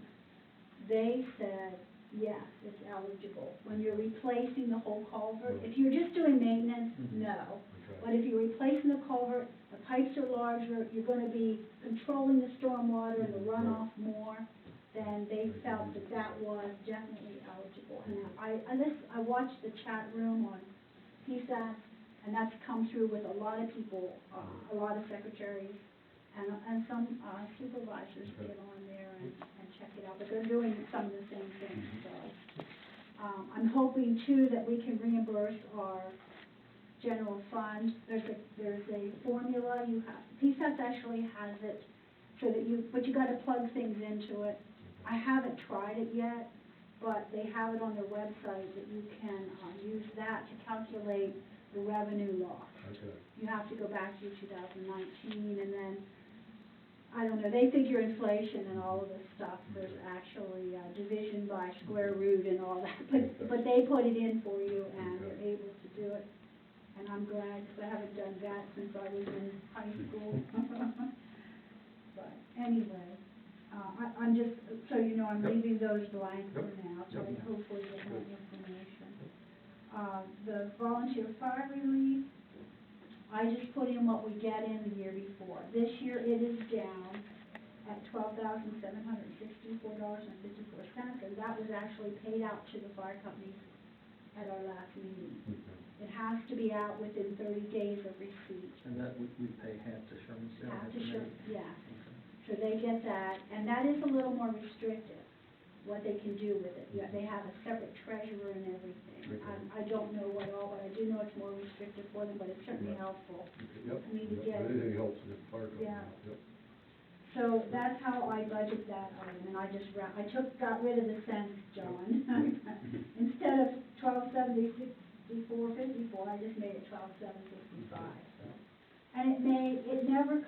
they said, yes, it's eligible. When you're replacing the whole culvert, if you're just doing maintenance, no. But Okay. if you're replacing the culvert, the pipes are larger, you're gonna be controlling the stormwater and the runoff more, then they felt that that was definitely eligible. And I watched the chat room on PSAS, and that's come through with a lot of people, a lot of secretaries, and some supervisors Okay. get on there and check it out, but they're doing some of the same things, so. I'm hoping too that we can reimburse our general fund. There's a formula you have, PSAS actually has it, so that but you gotta plug things into it. I haven't tried it yet, but they have it on their website that you can, use that to calculate the revenue loss. Okay. You have to go back to 2019, and then, I don't know, they figure inflation and all of this stuff. There's actually division by square root and all that, but they put it in for you, and you're able to do it. And I'm glad, because I haven't done that since I was in high school. But anyway, I'm just, so you know, I'm Yep. leaving those blank for Yep. now, so Yep. hopefully get more information. The volunteer fire relief, I just put in what we get in the year before. This year it is down at $12,764.54, and that was actually paid out to the fire companies at our last meeting. Okay. It has to be out within 30 days of receipt. And that we pay half to Sherman's. Have to show, yeah, Okay. so they get that, and that is a little more restrictive, what they can do with it. Yeah, they have a separate treasurer and everything. Okay. I don't know what all, but I do know it's more restrictive for them, but it's certainly Right. helpful. Yep. I mean, to Yep. get- Anything helps with the fire company. Yeah. Yep. So that's how I budget that item, and I just got rid of the cents, John. Instead of 12/74/54, I just made it 12/7/65, so. And it never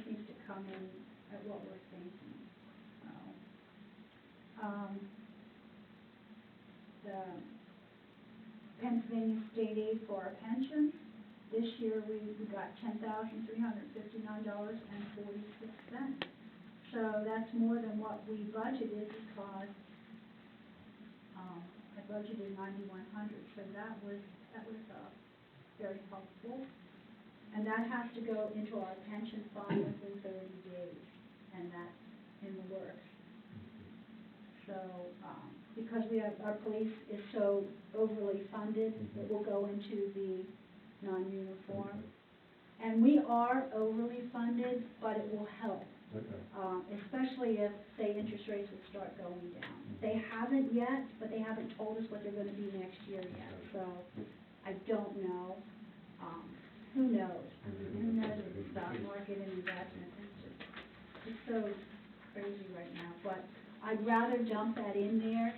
seems to come in at what we're thinking, so. The Pennsylvania state aid for our pensions, this year we got $10,359.46. So that's more than what we budgeted because, I budgeted 9,100, so that was very helpful. And that has to go into our pension fund within 30 days, and that's in the works. So, because our police is so overly funded, it will go into the non-uniform. And we are overly funded, but it will help, Okay. especially if, say, interest rates would start going down. They haven't yet, but they haven't told us what they're gonna be next year yet, so I don't know. Who knows? I mean, who knows with the stock market and investment, it's so crazy right now, but I'd rather dump that in there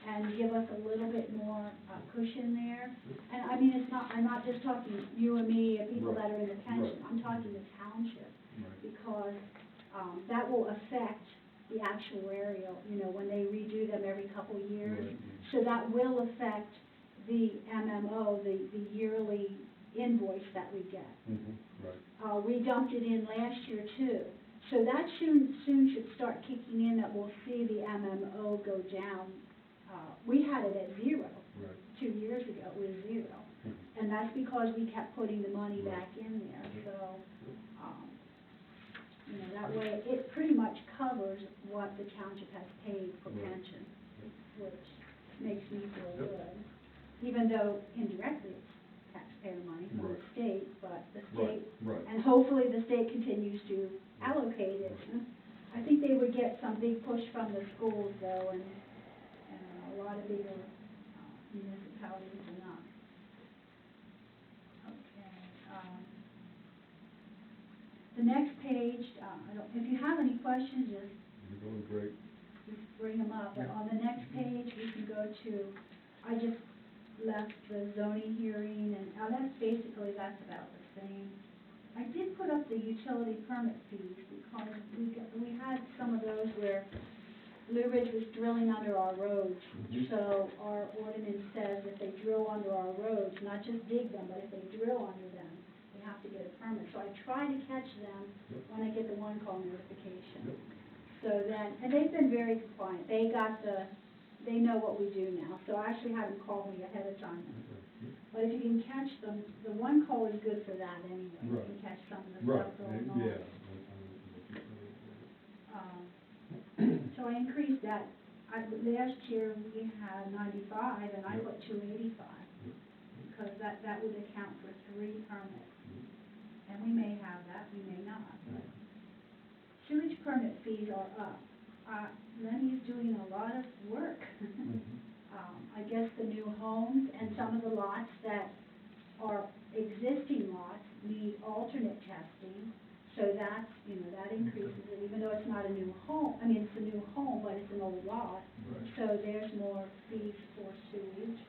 and give us a little bit more cushion there. And I mean, I'm not just talking you and me, and people that are in the pension, I'm talking this township, Right. because, that will affect the actuarial, when they redo them every couple of years. Right. So that will affect the MMO, the yearly invoice that we get. Right. We dumped it in last year too. So that soon should start kicking in, that we'll see the MMO go down. We had it at 0. Right. 2 years ago, it was 0. And that's because we kept putting the money back in there, so, that way, it pretty much covers what the township has paid for Right. pension, which makes me feel Yep. good. Even though indirectly it's taxpayer money from the Right. state, but the Right, state, right. and hopefully the state continues to allocate it. I think they would get some big push from the schools though, and a lot of bigger municipalities are not. Okay, the next page, if you have any questions, You're doing great. just bring them up. But on the next page, we can go to, I just left the zoning hearing, and that's about the same. I did put up the utility permit fees, because we had some of those where Blue Ridge was drilling under our roads. Mhm. So our ordinance says if they drill under our roads, not just dig them, but if they drill under them, they have to get a permit. So I try to catch them Yep. when I get the one call notification. Yep. So then, and they've been very compliant. They know what we do now, so I actually had them call me ahead of time. Okay. But if you can catch them, the one call is good for that anyway. You Right. can catch some of the Right, stuff going on. yeah. So I increased that. Last year we had 95 and I Yep. put 285, Yep. because that would account for 3 permits. And we may have that, we may not. Sewage permit fees are up. Lenny's doing a lot of work. I guess the new homes and some of the lots that are existing lots need alternate testing. So that's, that increases it, even though it's not a new home, it's a new home, but it's an old lot. Right. So there's more fees for sewage.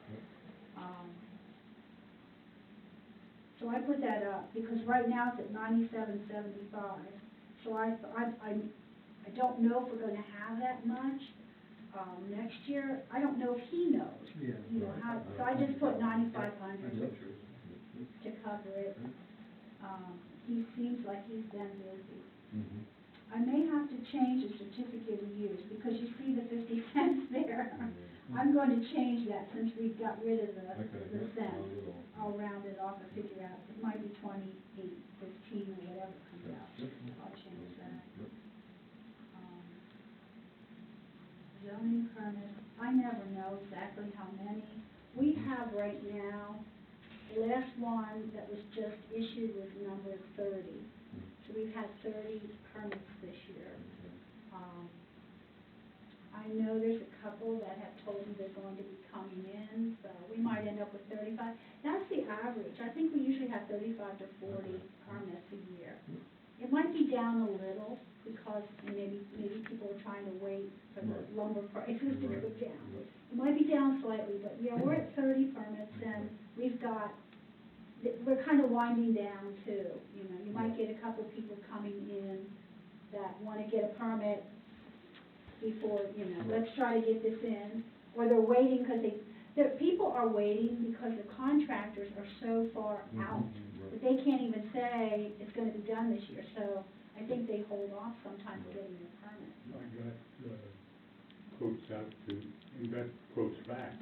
So I put that up, because right now it's at $97.75. So I don't know if we're gonna have that much, next year. I don't know if he knows. Yeah. How, so I just put 9,500 Yep. to cover it. He seems like he's been busy. Mhm. I may have to change the certificate of use, because you see the 50 cents there. I'm going to change that since we got rid of the Okay, cents. round it off. I'll round it off and figure out, it might be 28.15 or whatever comes out. I'll change that. Yep. Zoning permits, I never know exactly how many. We have right now, the last one that was just issued was number 30. So we've had 30 permits this year. I know there's a couple that have told me they're going to be coming in, so we might end up with 35. That's the average. I think we usually have 35 to 40 permits a year. It might be down a little, because maybe people are trying to wait for the Right. lumber prices to go Right. down. Right. It might be down slightly, but we're at 30 permits, and we're kind of winding down too. You might get a couple people coming in that want to get a permit before, let's try to get this in, or they're waiting because people are waiting because the contractors are so far out that they can't even say it's going to be done this year. So I think they hold off sometimes getting the permit. I got, quotes out to, and got quotes back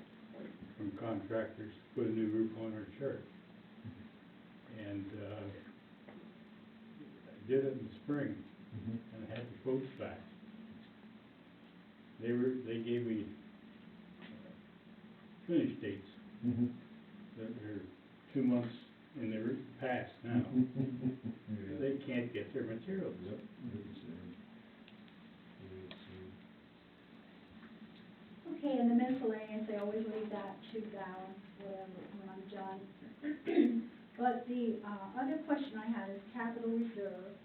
from contractors to put a new roof on our church. And, I did it in the spring, and I had the quotes back. They gave me finish dates, that are 2 months, and they're past now. They can't get their materials. Yep. Okay, and the miscellaneous, they always leave that 2,000, whatever, when I'm done. But the other question I had is capital reserve.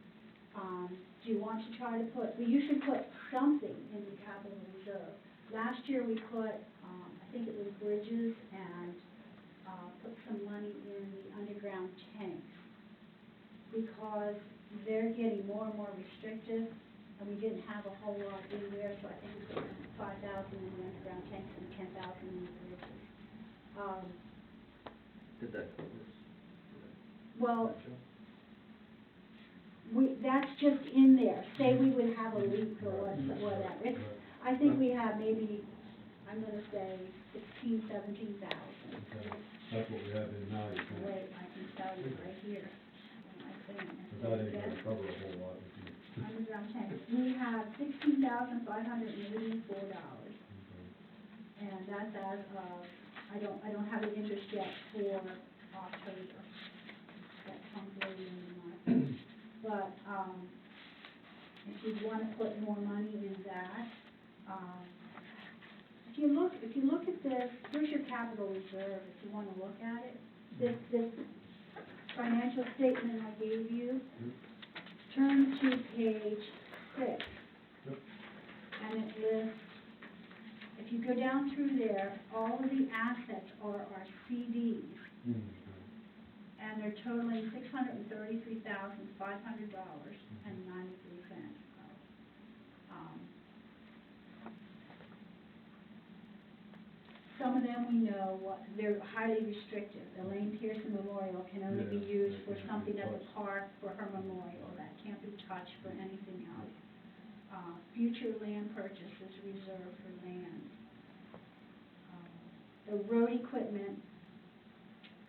Do you want to try to we usually put something in the capital reserve. Last year we put, I think it was bridges, and put some money in the underground tanks. Because they're getting more and more restrictive, and we didn't have a whole lot in there, so I think we put 5,000 in the underground tanks and 10,000 in the bridges. Did that cover this? Well, that's just in there, say we would have a leak or whatever, it's, I think we have maybe, I'm gonna say 16, 17,000. Okay, that's what we have in now, you're saying. Wait, I can tell you right here, on my thing. But that ain't gonna cover a whole lot if you. Underground tanks, we have $16,584, Okay. and that's as of, I don't have the interest yet for October. That comes later in the month. But, if you wanna put more money in that, if you look at this, here's your capital reserve, if you wanna look at it. This financial statement I gave you, turn to page 6. Yep. And it lists, if you go down through there, all of the assets are our CDs, and they're totaling $633,500.93. Some of them we know, they're highly restricted. The Lane Pearson Memorial can only be Yeah, used for that can't something be at the touched. park for her memorial. That can't be touched for anything else. Future land purchases reserved for land. The road equipment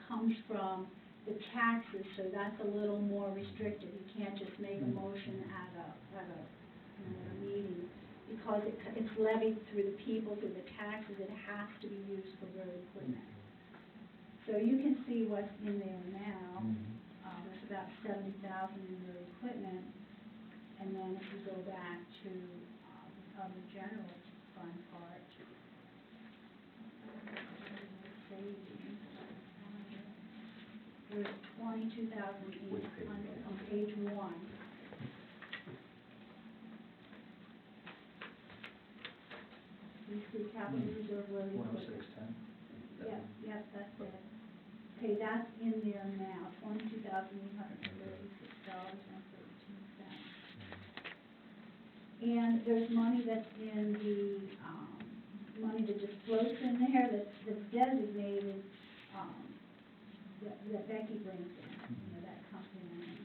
comes from the taxes, so that's a little more restricted. You can't just make a motion at a meeting, because it's levied through the people, through the taxes, it has to be used for road equipment. So you can see what's in there now. There's about 70,000 in road equipment, and then if you go back to, the general fund part, there's 22,800 on page 1. You see capital reserve road equipment. 10610? Yep, that's it. Okay, that's in there now, $22,836.13. And there's money that's in the, money that just floats in there, that's designated, that Becky brings in, that company,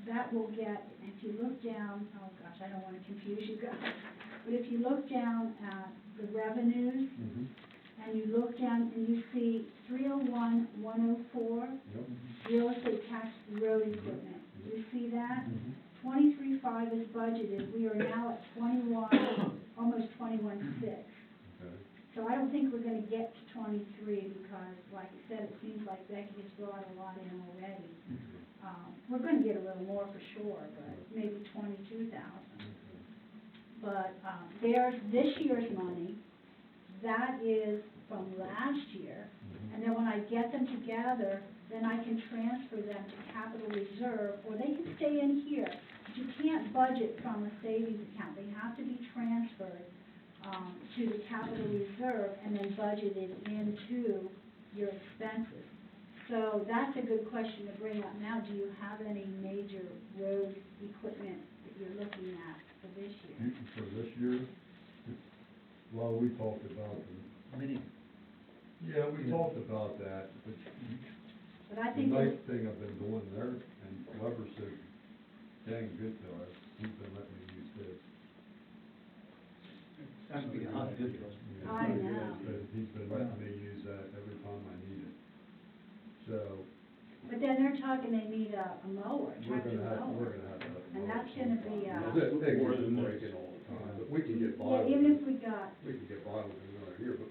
that will get, if you look down, oh gosh, I don't wanna confuse you guys, but if you look down at the revenues, and you look down and you see 301-104, Yep. real estate tax road equipment, you see that? 23.5 is budgeted, we are now at 21, almost 21.6. Okay. So I don't think we're gonna get to 23, because like I said, it seems like Becky has brought a lot in already. We're gonna get a little more for sure, but maybe 22,000. But, there's this year's money, that is from last year, and then when I get them together, then I can transfer them to capital reserve, or they can stay in here. But you can't budget from a savings account, they have to be transferred, to the capital reserve and then budgeted into your expenses. So that's a good question to bring up now. Do you have any major road equipment that you're looking at for this year? For this year, well, we talked about Many. yeah, we talked about that, but But I the think nice thing I've been doing there, and Weber's so dang good to us, he's been letting me use his. Must be hot, good. Yeah, I pretty good, know. but he's been letting me use that every time I need it. So, But then they're talking they need a mower, a we're tractor gonna have mower. to. And that's gonna be, That thing More is than this. breaking all the time, but we can get by Yeah, with even it. if we got, We can get by with it another year, but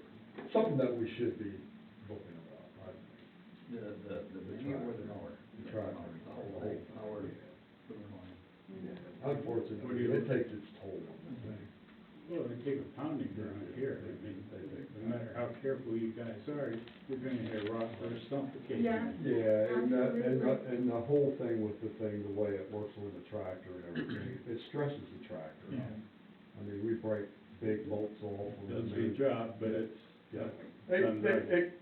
something that we should be looking about, I think. The year or the hour? The tractor. Hour. Unfortunately, it takes its toll on the thing. Well, they take a pounding around here, I mean, no matter how careful you guys are, you're gonna hit a rock or a stump occasionally. Yeah. Yeah, and the whole thing with the thing, the way it works with the tractor and everything, it stresses the tractor. Yeah. I mean, we break big bolts off. Does a good job, but it's, Yeah. done right.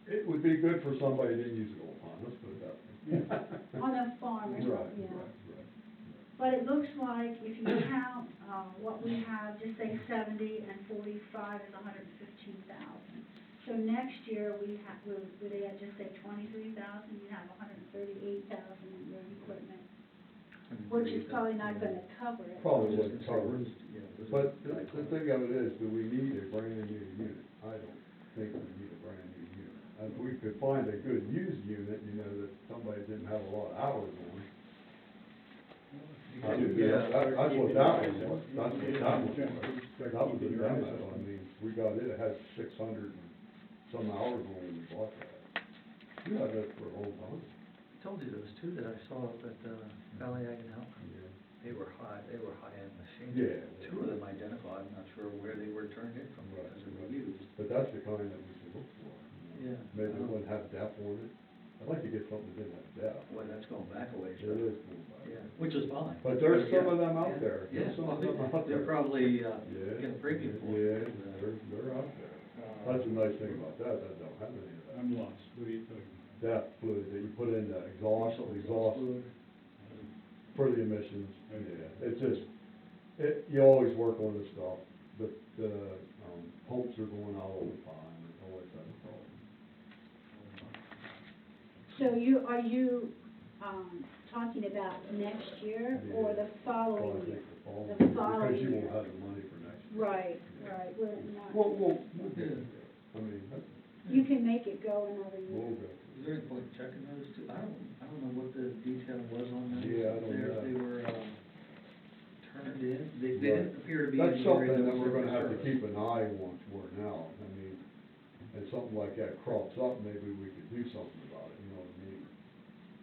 It would be good for somebody that uses it all the time, let's put it that way. on a farm or Right, something, right, yeah. right. But it looks like if you count, what we have, just say 70 and 45 is 115,000. So next year, we have, would they had just say 23,000, you'd have 138,000 in your equipment, which is probably not gonna cover it. Probably wouldn't cover it. Yeah, those But are the thing of it is, do we need a brand new unit? I don't think we need a brand new unit. If we could find a good used unit, you know, that somebody didn't have a lot of hours on. That's what that was. That's what that was. That was the demo. I mean, we got it, it had 600 and some hours on when we bought that. We had that for a long time. I told you those two that I saw up at, Valley Ag and Health. They were high-end machines. Yeah. Two of them identical, I'm not sure where they were turned in from, Right, because they were right. used. But that's the kind that we should look for. Yeah. Maybe it wouldn't have depth on it. I'd like to get something that didn't have depth. Boy, that's going back a ways. It is cool back Yeah, there. which is fine. But there's some of them Yeah, out there. Yeah, There's some well, of them out they're there. probably, Yeah. get a premium for Yeah, it. they're out there. That's the nice thing about that, that don't have any of that. I'm lost, what are you talking about? Depth fluid that you put in the exhaust fluid. for the emissions. Yeah, it's just, you always work on the stuff. The pumps are going out all the time, it's always that problem. So are you, talking about next year or the following year? The Because following you won't year. have the money for next year. Right, right, we're not, We'll do it. I mean, you can make it go another we'll year. go. Is there any point in checking those two? I don't know what the detail was on those. Yeah, I don't If know. they were, turned in, they didn't appear to be. That's in the area something that was we're gonna have to service. keep an eye on for now. I mean, and something like that crops up, maybe we could do something about it, you know what I mean?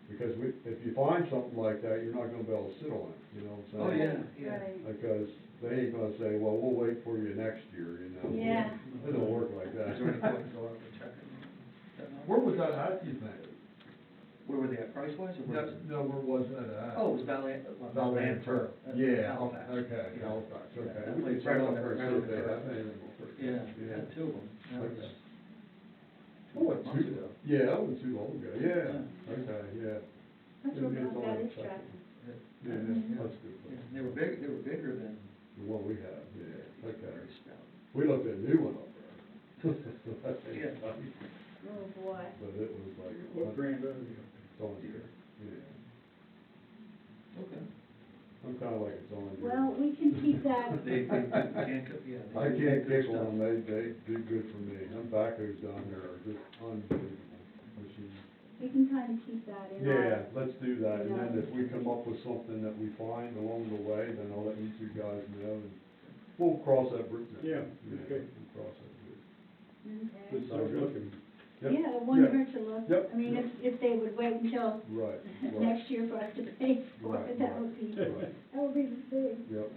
Because if you find something like that, you're not gonna be able to sit on it, you know what I'm Oh, saying? yeah, yeah. Right. Because they ain't gonna say, well, we'll wait for you next year, you know? Yeah. It don't work like that. Is there any point in going up and checking that number? Where was that at, you think? Where were they at, price-wise, or where? No, where was that at? Oh, it was Valley, Valantur. Valantur. Yeah, Halifax. okay, Yeah. Halifax, Yeah, okay. that We place can check right up on there, the see if they road. have anything. Yeah, had two of them. That was Okay. two months ago. Yeah, that wasn't too long ago, yeah, Yeah. okay, yeah. That's Yeah, what, it's all that is acceptable. tracking. Yeah, Yeah. that's good. Yeah, they were bigger than. The one we have, yeah, okay. Very stout. We looked at a new one up there. Yeah. Oh, boy. But it was like, What brand are they? it's on here, yeah. Okay. I'm kinda like it's on here. Well, we can keep that, They can't, yeah. I they can't do good kick on stuff. them, they do good for me. Them backhoes down there are just unbelievable machines. we can kind of keep that in our. Yeah, let's do that, and then if we come up with something that we find along the way, then I'll let you two guys know, and we'll cross that bridge. then. Yeah, okay. We'll cross that bridge. Okay. Let's start looking. Yep, Yeah, it wouldn't yep, hurt to look. Yep, I mean, yep. if they would wait until Right, right, next year for us to pay for Right, it, that right, would be, right. that would be the thing, Yep.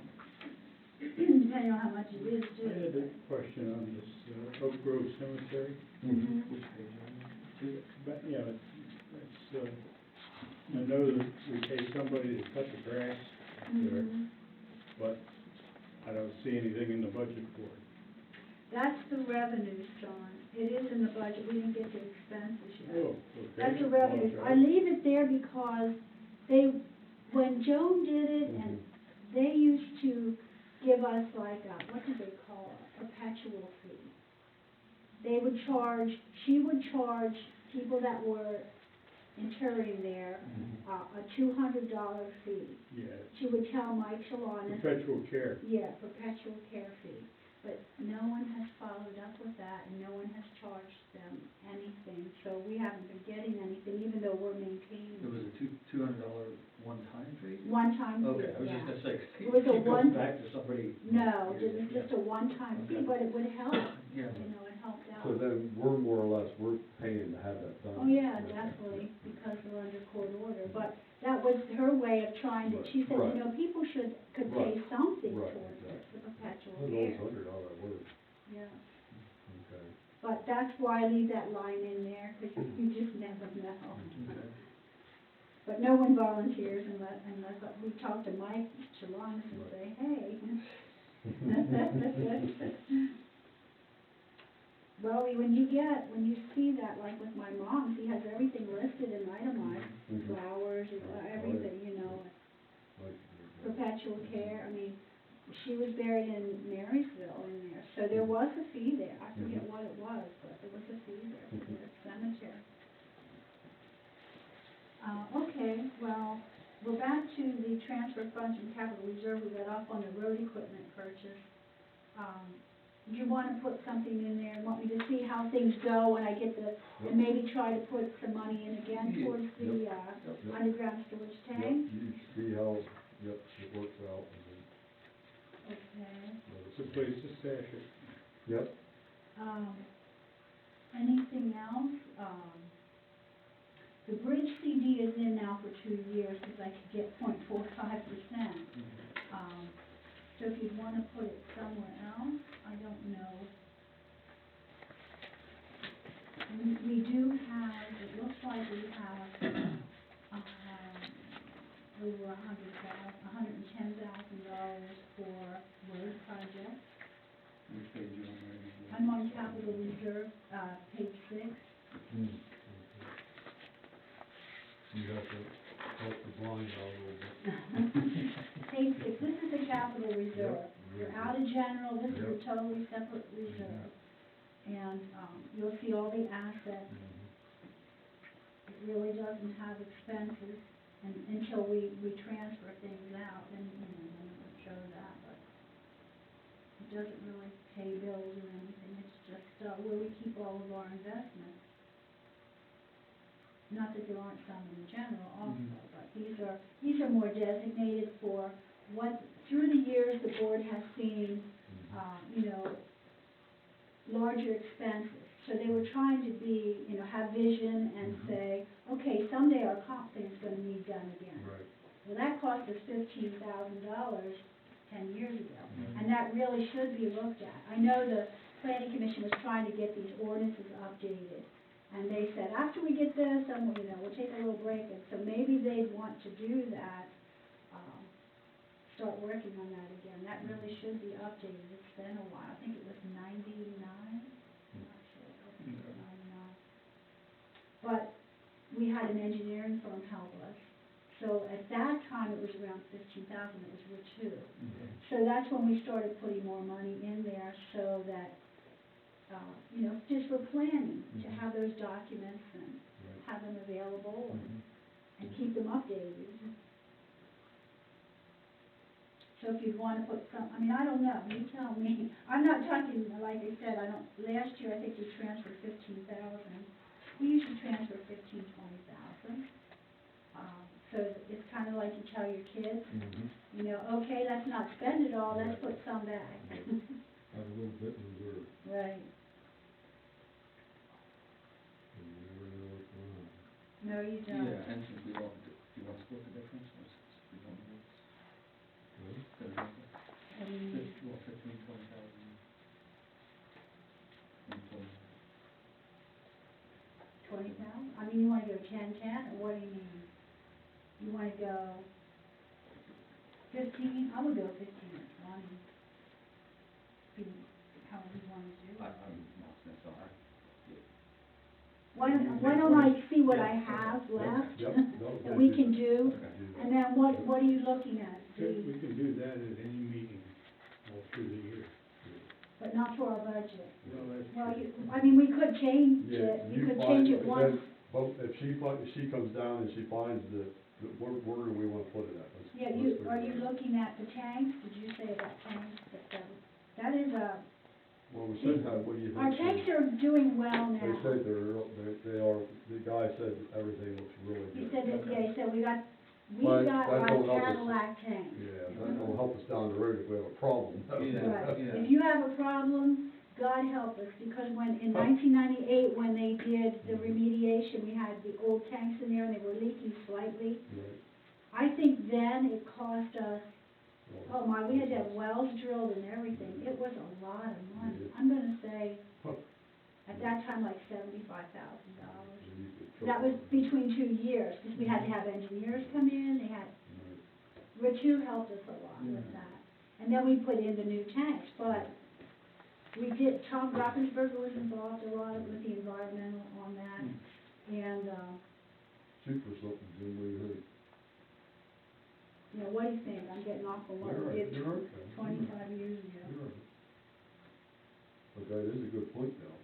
depending on how much it is I had too. a question on this Oak Grove Cemetery, Mhm. Which page are you on? Two? but, yeah, it's, I know that we pay somebody to cut the grass there, Mhm. but I don't see anything in the budget for it. That's the revenues, John. It is in the budget, we didn't get the expenses yet. Oh, okay. That's the revenues. I leave it there because when Joan did it, and they used to give us like a, what do they call it, a perpetual fee. She would charge people that were interring there, a $200 fee. Yeah, She would tell Mike Shalana, perpetual care. yeah, perpetual care fee. But no one has followed up with that, and no one has charged them anything, so we haven't been getting anything, even though we're maintaining. It was a $200 one-time fee? One-time fee, Okay, I was just yeah. gonna say, It was a it one- goes back to somebody. No, it was just a one-time fee, Okay. but it would help, Yeah. you know, it helped out. So then, we're more or less, we're paying to have that done. Oh, yeah, definitely, because we're under court order, but that was her way of trying to, she said, Right. you know, people could pay Right. something Right, towards it, exactly. the perpetual That's care, always $100 worth, yeah. okay. But that's why I leave that line in there, because you just never know. Okay. But no one volunteers unless we talk to Mike Chalamas and say, hey. Well, when you see that, like with my mom, she has everything listed and itemized, Mhm. flowers, and everything, you know, Like, perpetual care, I mean, she was buried in Marysville in there, so there was a fee there, I forget what it was, but there was a fee there for the cemetery. Okay, well, we're back to the transfer funds from capital reserve, we got off on the road equipment purchase. Do you wanna put something in there, and want me to see how things go when I get and maybe try to put some money in again Yeah, towards the, yep. underground storage Yep, tank? you see how, it works out, and then, Okay. It's a place to stash it. yep. Anything else? The bridge CD is in now for 2 years, because I could get 0.45%. So if you'd wanna put it somewhere else, I don't know. We do have, it looks like we have, over $110,000 for road projects. Which page you on there? I'm on capital reserve, page 6. You have to help the blind out a little bit. Page 6, this is the capital reserve. Yep. You're out of general, this is a Yep. totally separate reserve. And, you'll see all the assets. It really doesn't have expenses, and until we transfer things out, then, then it would show that, but it doesn't really pay bills or anything, it's just, where we keep all of our investments. Not that there aren't some in general also, but these are more designated for what, through the years, the board has seen, larger expenses. So they were trying to be, have vision and say, okay, someday our comp thing's gonna need done again. Right. Well, that cost us $15,000 10 years ago, and that really should be looked at. I know the planning commission was trying to get these ordinances updated, and they said, after we get this, we'll take a little break, and so maybe they'd want to do that, start working on that again. That really should be updated. It's been a while. I think it was 99. I'm not sure. I think it was 99. But we had an engineering firm help us. So at that time, it was around 15,000. It was with 2. So that's when we started putting more money in there, so that, just for planning, to have those documents and have them available and keep them updated. So if you'd want to put I don't know, you tell me. I'm not talking, like I said, last year I think we transferred 15,000. We usually transfer 15,000, 20,000. So it's kind of like you tell your kids, okay, let's not spend it all, let's put some back. Have a little bit in reserve, Right. and you never know what's going on. No, you don't. Yeah, and since we want, do you want to split the difference, or since we don't do Right? I mean, 15, 20,000. And 20,000? I mean, you want to go 10, or what do you mean? You want to go 15? I would go 15 or 20. However you want to do it. I'm not necessarily, Why don't I see what I have left Yep, that we can do? okay. And then what are you looking at? We can do that at any meeting all through the year. But not for our budget. Well, that's Well, true. we could change Yeah, it, you we could find, change it once. but if she comes down and she finds where do we want to put it at? Let's- Yeah, let's are figure you it out. looking at the tanks? Did you say about tanks? That is Well, we should have, what do you think? our tanks are doing well now. They said they are, the guy said everything looks really He good. said that, yeah, he said we've got But like that don't help us. Cadillac tanks. Yeah, that will help us down the road if we have a problem. Yeah. Right. Yeah. If you have a problem, God help us, because in 1998, when they did the remediation, we had the old tanks in there and they were leaking slightly. Right. I think then it cost us, Well, oh my, we had to have wells drilled and everything. It was a lot of money. Yeah. I'm gonna say, Huh. at that time, like $75,000. you could That was trouble- between 2 years, because we had to have engineers come in, Right. Ritu helped us a lot with that. And then we put in the new tanks, but We did, Tom Rockensberger was involved a lot with the environmental on that, and, Shoot for something, Jim, what do you think? you know, what do you think? I'm getting awful low. You're right, It's you're okay. 25 years ago. You're right. But that is a good point now.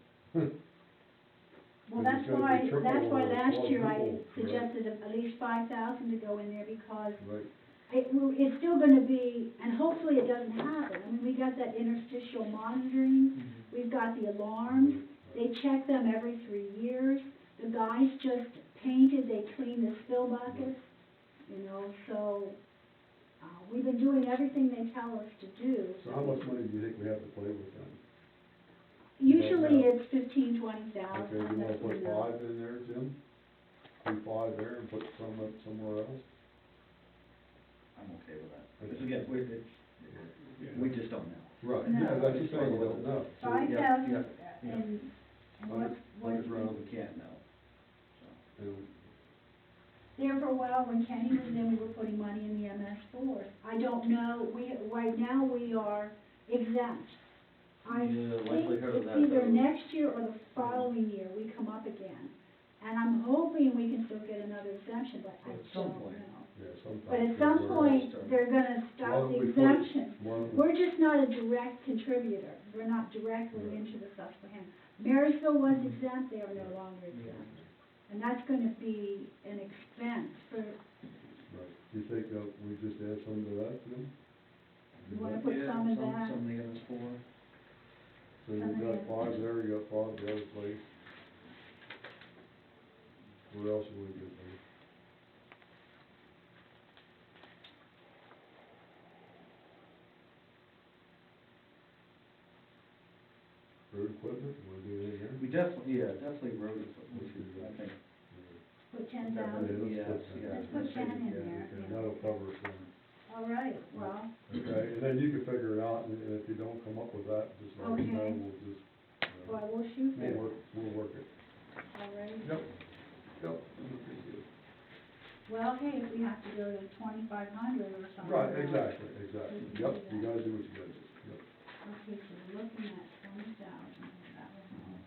Well, Because that's it's gonna why, be triple that's why or last year I quadruple, right. suggested at least 5,000 to go in there because Right, it's still gonna be, and hopefully it doesn't happen. I mean, we got that interstitial monitoring, we've got the alarms, they check them every 3 years. The guys just painted, they cleaned the spill buckets, you know, so, we've been doing everything they tell us to do. so how much money do you think we have to play with then? Usually it's 15, 20,000. Okay, you wanna that's put enough. 5 in there, Jim? Do 5 there and put some up somewhere else? I'm okay with that. Because again, we just don't know. Right, No. yeah, that's the thing, we don't know. So, 5,000 yeah. and Budget round, we can't know, so. and there for a while, when Kenny was in, we were putting money in the MS4. I don't know, right now we are exempt. I Yeah, think likelihood of it's that, either though. next year or the following year, we come up again. And I'm hoping we can still get another exemption, but I At some don't point. know. yeah, sometimes. But at some point, they're gonna Why stop don't the we put- exemption. why don't we- We're just not a direct contributor. We're not directly Right. into the Susquehanna. Marysville was exempt, they are no longer exempt. And that's gonna be an expense for, Right, do you think that we just add some to that, Jim? you wanna put some in that? Some of the others for. So you got 5 there, you got 5 the other place. Where else are we good, Dave? Road equipment, wanna do anything there? We definitely road equipment, we should, I think. Put 10,000? Let's Yes, put 10. yeah. Let's put 10 in there. And yeah. that'll cover us then. All right, well, Okay, and then you can figure it out, and if you don't come up with that, just let us know, Okay. we'll just, well, we'll shoot for it. we'll work it. All right. Yep, yep, okay, good. Well, hey, if we have to go to 2,500 or something. Right, exactly, exactly, We can yep, do you that. gotta do what you gotta do, yep. Okay, so we're looking at 20,000, that was all.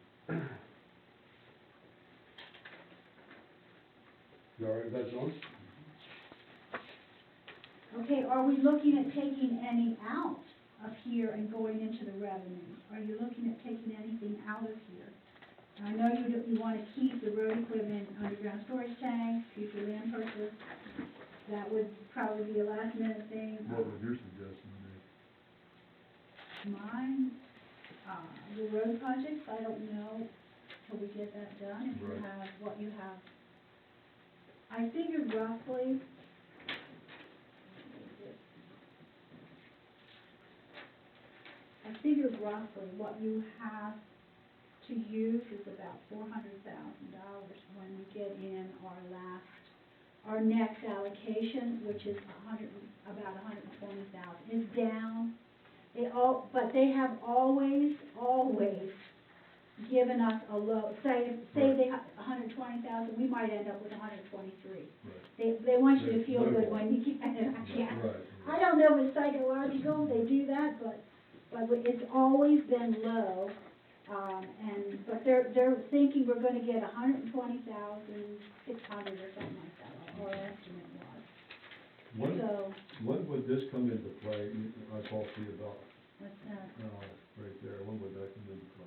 You all right with that, John? Okay, are we looking at taking any out of here and going into the revenue? Are you looking at taking anything out of here? I know you want to keep the road equipment, underground storage tanks, future land purchase. That would probably be a last minute thing. What would your suggestion be? Mine, the road projects, I don't know till we get that done, if you Right. have what you have. I figured roughly, what you have to use is about $400,000 when we get in our next allocation, which is about 120,000. It's down. But they have always given us a low, say they have 120,000, we might end up with 123. Right. They want you to They- feel good they- when you get it, I guess. Right, I don't know if it's psychological, they do that, but it's always been low. But they're thinking we're gonna get 120,600 or something like that, our estimate was. So, When would this come into play, I talked to you about, what's that? right there, when would that come into play?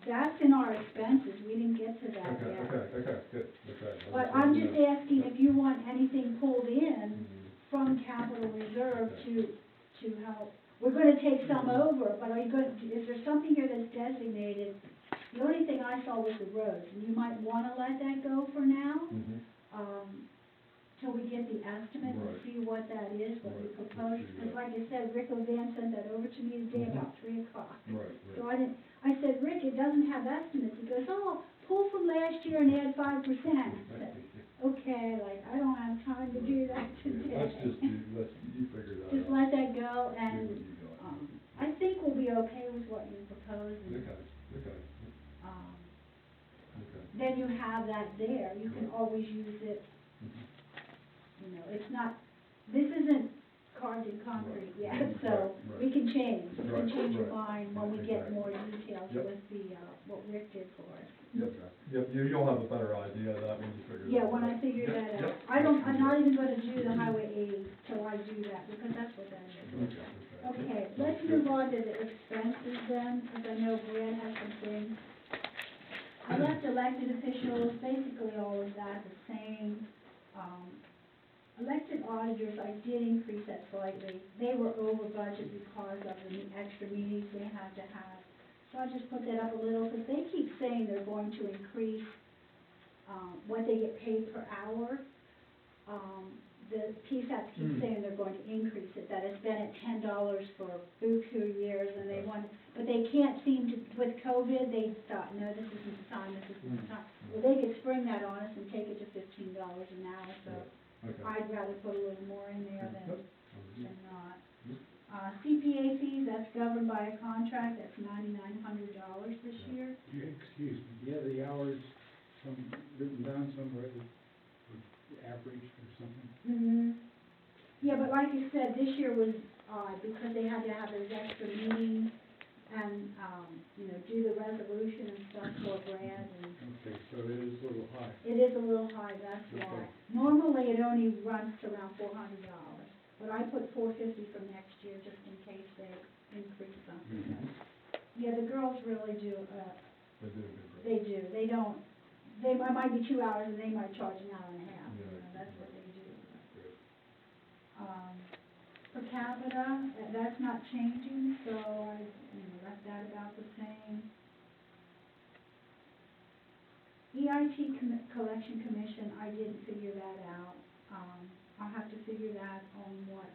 That's in our expenses, we didn't get to that Okay, yet. okay, good, okay. But I'm just asking if you want anything pulled in Mhm. from capital reserve to help. We're gonna take some over, but is there something here that's designated? The only thing I saw was the roads, and you might wanna let that go for now, Mhm. till we get the estimate and Right. see what that is, what we Right. propose. Because like I said, Rick O'Van sent that over to me today Mhm. about 3 o'clock. Right, So right. I said, Rick, it doesn't have estimates. He goes, oh, pull from last year and add 5%. I said, okay, like, I don't have time to do that today. Let's you figure that out. Just let that go, See what and, you got. I think we'll be okay with what you propose. And, Okay, okay, um, okay. then you have that there. You can always use it. Mhm. You know, it's not, this isn't carved in concrete yet, Right, so right. we can change. We can Right, change your right. mind when we get Exactly. more details Yep. with the, what Rick did for us. Yep, you'll have a better idea of that when you figure it out. Yeah, when I figure Yep, that out. yep. I'm not even gonna do the highway aid till I do that, because that's what that is. Okay. Okay, let's move on to the expenses then, because I know Brad has some things. I left elected officials, basically all of that the same. Elected auditors, I did increase that slightly. They were over budget because of the extra meetings they had to have. So I just put that up a little, because they keep saying they're going to increase, what they get paid per hour. The PSAPs keep saying they're going to increase it, that it's been at $10 for buku years, and they want, but they can't seem to, with COVID, they thought, no, this isn't the time, this isn't the time. Well, they could spring that on us and take it to $15 an hour, so Okay. I'd rather put a little more in there Yep. than not. CPA fees, that's governed by a contract, that's $9,900 this year. Excuse me, yeah, the hours, some, written down somewhere, the average or something? Mm-hmm. Yeah, but like you said, this year was odd because they had to have those extra meetings and, do the resolution and stuff for Brad and Okay, so it is a little high. it is a little high, that's why. Okay. Normally, it only runs to around $400, but I put $450 for next year just in case they increase something. Yeah, the girls really do, They did a good job. they do, they don't, it might be 2 hours and they might charge an hour and a half, that's what they do. Per capita, that's not changing, so I, left that about the same. EIT Collection Commission, I didn't figure that out. I'll have to figure that on what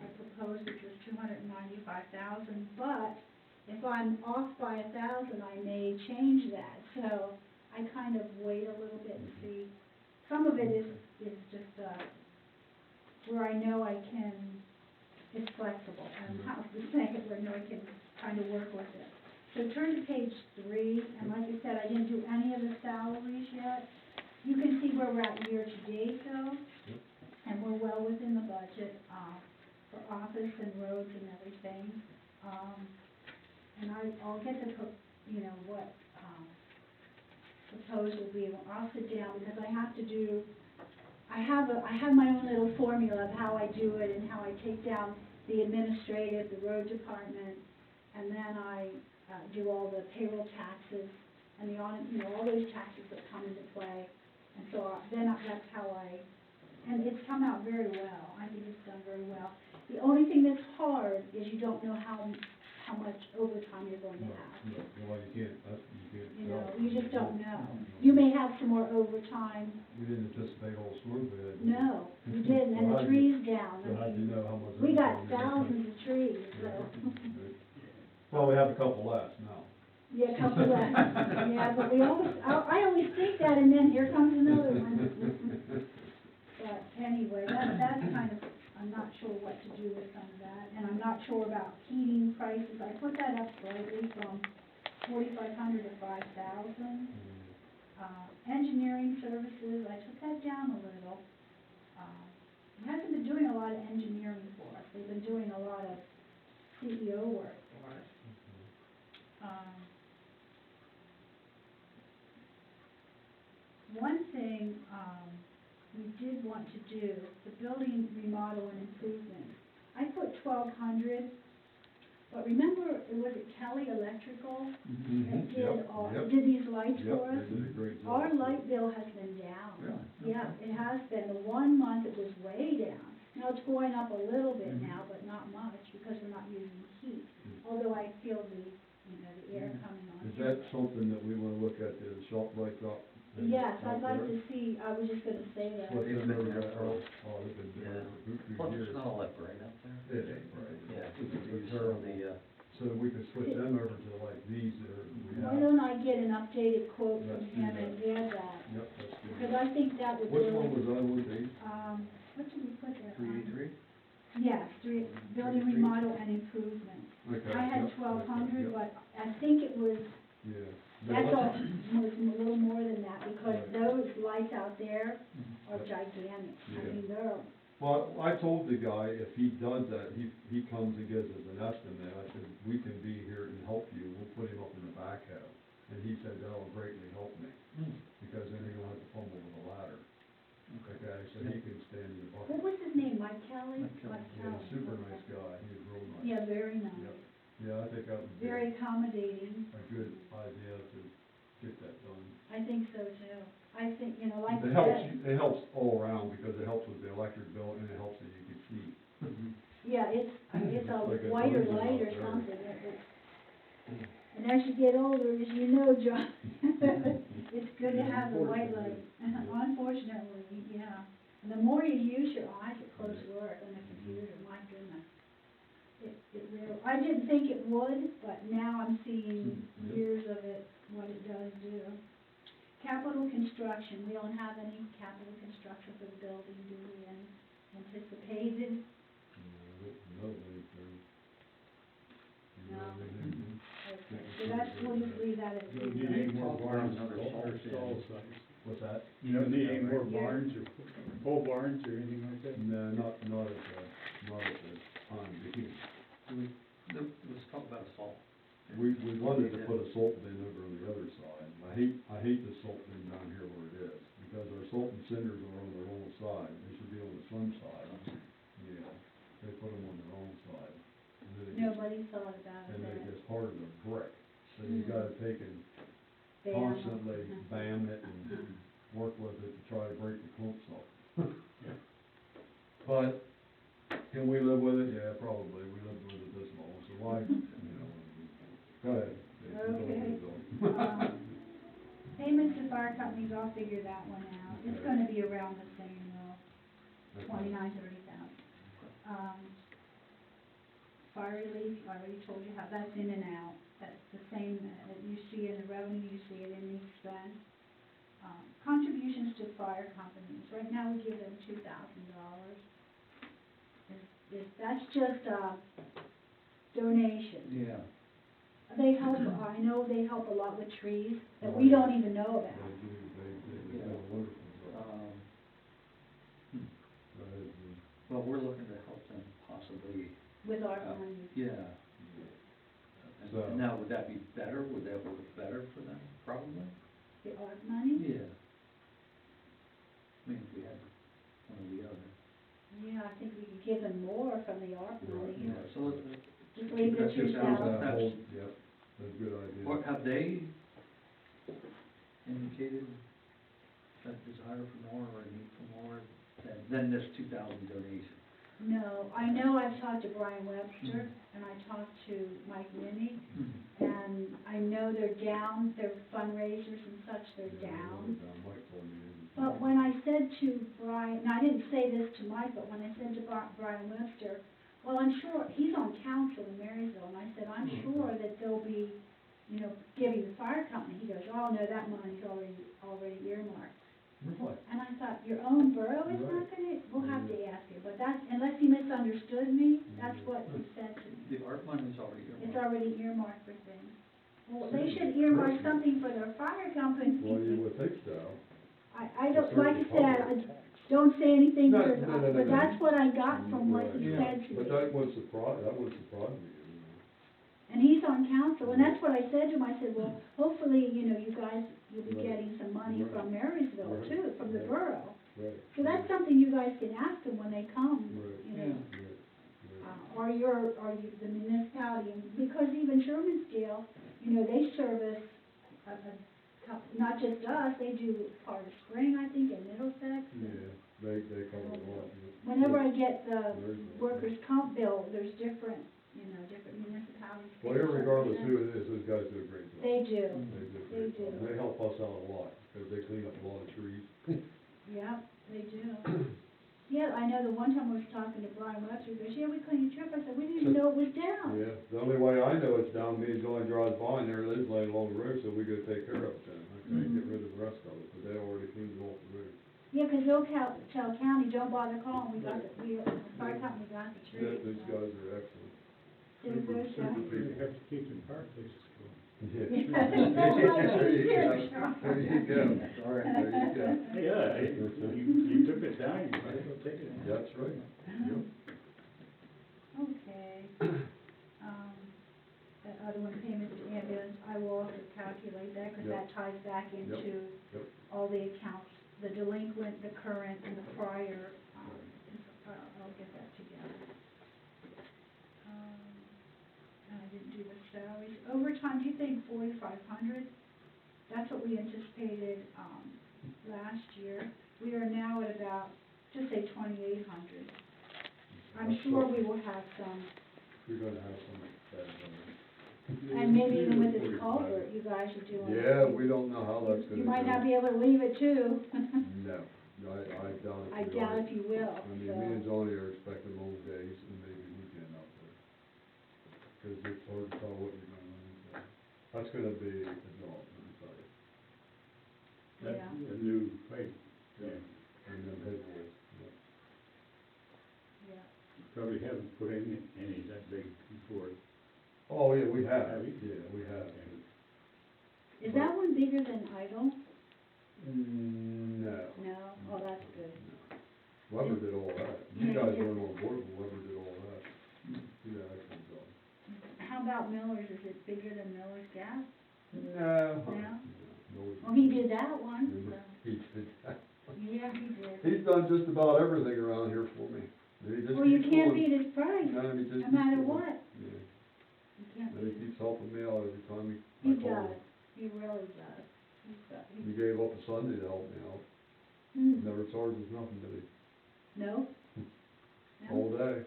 I proposed, which was $295,000, but if I'm off by 1,000, I may change that, so I kind of wait a little bit and see. Some of it is just, where I know I can, it's flexible, and how to say it, where I know I can kind of work with it. So turn to page 3, and like I said, I didn't do any of the salaries yet. You can see where we're at year to date though, and we're well within the budget, for office and roads and everything. And I'll get the, what, proposed will be, I'll sit down, because I have to do, I have my own little formula of how I do it and how I take down the administrative, the road department, and then I do all the payroll taxes and the audit, all those taxes that come into play. And so that's how and it's come out very well. I think it's done very well. The only thing that's hard is you don't know how much overtime you're going to have. Well, you can't tell. You just don't know. You may have some more overtime. We didn't anticipate all storms we had. No, you didn't, and the trees down. So how do you know how much? We got overtime thousands of trees, so. Well, we have a couple less now. Yeah, a couple left. Yeah, but I always think that, and then here comes another one. But anyway, that's kind of, I'm not sure what to do with some of that, and I'm not sure about heating prices. I put that up slightly from 4,500 to 5,000. Engineering services, I took that down a little. It hasn't been doing a lot of engineering for us. They've been doing a lot of CEO work for us. One thing, we did want to do, the building remodel and improvement. I put 1,200, but remember, was it Kelly Electrical that did these lights for us? They did a great job. Our light bill has been down. Really? Yeah, it has been. The 1 month it was way down. Now it's going up a little bit now, but not much because we're not using heat. Although I feel the air coming on. Is that something that we wanna look at, the shop lights up? and Yes, I'd out like there? to see, I was just gonna say that. What's They've the been number there of for- that? Oh, they've been there Yeah. for two Plus, years. it's not all that bright up there. It ain't right. Yeah. It's terrible. So we could switch them over to like these that are. Why don't I get an updated quote from Let's do him and that. add that? Yep, that's good. Because I think that would Which really. one was I with these? What did we put there? 383? Yes, building remodel and improvement. Okay. I had yep, 1,200, yep, but I think it was, Yeah. that's all, was a little more than that, because Right. those lights out there are Yep. gigantic. I Yeah. mean, Well, I told the guy if he does that, he comes and gives us an estimate, I said, we can be here and help you, we'll put him up in the back half. And he said, that'll greatly help me, because then he don't have to fumble with a ladder. Okay, so he can stand in the bucket. What was his name, Mike Kelly? Mike Kelly. Yeah, Kelly. super nice guy, he was real nice. Yeah, very nice. Yep. Yeah, I think that would be Very accommodating. a good idea to get that done. I think so too. I think, you know, like It you helps, said, it helps all around, because it helps with the electric bill, and it helps that you can see. yeah, it's a Like a whiter illusion light or out there. something. And as you get older, as you know, John, it's good to have the white light. Unfortunately, yeah. And the more you use your eyes at close work on the computer, my goodness. It really, I didn't think it would, but now I'm seeing years of it, what it does do. Capital construction, we don't have any capital construction for the building, do we, and anticipated? No. Okay, so that's, we'll just leave that as. You don't need any more barns, Another stall stall size. What's that? You don't need any more Yeah. barns or pole barns or anything like that? No, not at the time being. Let's talk about salt. We wanted to put a salt bin over on the other side. I hate the salt bin down here where it is, because our salt and cinders are on the wrong side, they should be on the sun side. Yeah, they put them on the wrong side. And then it gets, Nobody thought about and then it it. gets harder to brick, so you gotta take and Bam. constantly bam it and work with it to try to break the clumps off. But, can we live with it? Yeah, probably, we lived with it this long, so why, go ahead. Okay. Payments to fire companies, I'll figure that one out. It's gonna be around the same, Okay. 29, 30,000. Fire relief, I already told you how that's in and out. That's the same, you see in the revenue, you see it in the expense. Contributions to fire companies, right now we give them $2,000. That's just a donation. Yeah. They help, I know they help a lot with trees that we don't even know about. They do a wonderful job. Go ahead, Jim. Well, we're looking to help them possibly, With our money. yeah. So- And now, would that be better? Would that work better for them? Probably? The art money? Yeah. I mean, if we had one or the other. Yeah, I think we could give them more from the art money. Yeah, so let's, Just leave it at That's just That 2,000. whole, yep, that's a good idea. what, have they indicated a desire for more or a need for more than this 2,000 donation? No, I know I've talked to Brian Webster, and I talked to Mike Minnie, and I know they're down, their fundraisers and such, they're down. Mike told me. But when I said to Brian, and I didn't say this to Mike, but when I said to Brian Webster, well, I'm sure, he's on council in Marysville, and I said, I'm sure that they'll be, you know, giving the fire company. He goes, oh, no, that money's already earmarked. Really? And I thought, your own borough is not gonna, we'll have to ask him, but that's, unless he misunderstood me, that's what he said to me. The art money's already It's earmarked. already earmarked for things. Well, they should earmark something for their fire company. Well, you would think so. I don't, like I said, I don't say anything, No, because, no, no, but no. that's what I got from what he Right. said to me. But that would surprise me. And he's on council, and that's what I said to him, I said, well, hopefully, you know, you guys will be Right. getting some money Right. from Marysville Right. too, from the Right. borough. Right. So that's something you guys can ask them when they come, Right. you know, Right. or the municipality, and because even Shermansdale, you know, they service not just us, they do part of Spring, I think, and Middlesex. Yeah, they cover a lot. Whenever I get the Very good. workers' comp bill, there's different, you know, different municipalities. Well, irregardless who it is, those guys do a great job. They do, They do a they great job. do. And they help us out a lot, because they clean up a lot of trees. Yeah, they do. Yeah, I know the one time I was talking to Brian Webster, he goes, yeah, we cleaned your truck. I said, we didn't even know it was down. Yeah, the only way I know it's down, me and John drives by and there it is laying along the road, so we go take care of it then. Okay, get rid of the rest of it, but they already cleaned it off the road. Yeah, 'cause they'll tell county, don't bother calling, the fire company got the tree. Those guys are excellent. They're good, yeah. You have to keep some fireplaces going. Yeah. That's right, There you here, go. Sean. There you go. All right, there you go. Yeah, you took it down, you might as well take it. That's right, yep. Okay. That other one, payment to ambulance, I will also calculate that, because Yep. that ties back into Yep. all the accounts, the delinquent, the current, and the prior. I'll get that together. And I didn't do the salaries. Overtime, do you think 4,500? That's what we anticipated, last year. We are now at about, just say 2,800. I'm sure we will have some, You're gonna have some bad and maybe even with this culvert, you guys are doing. Yeah, we don't know how that's gonna You might go. not be able to leave it too. No, I doubt it. I doubt if you will, I mean, so. me and Johnny are expecting long days and maybe weekend out there. Cause it's hard to tell what you're gonna run into. That's gonna be a job, let me tell you. That's Yeah. a new pipe, yeah. And then head walls, yeah. Yeah. Probably haven't put in any that big before. Oh, yeah, we have, Have you? yeah, we have. Is that one bigger than Idle? No. No? Oh, that's good. No. Weber did all that. You guys weren't on board, but Weber did all that. Yeah, excellent job. How about Miller's? Is it bigger than Miller's Gas? No. No? Well, he did that one, so. He did that. Yeah, he did. He's done just about everything around here for me. He just Well, you keeps can't going. beat his price, No, he just no keeps matter going. what. Yeah, You can't and he beat it. keeps helping me out every time He I call does. him. He really does. He gave up a Sunday to help me out. Hmm. Never charges nothing, did he? No? All No? day.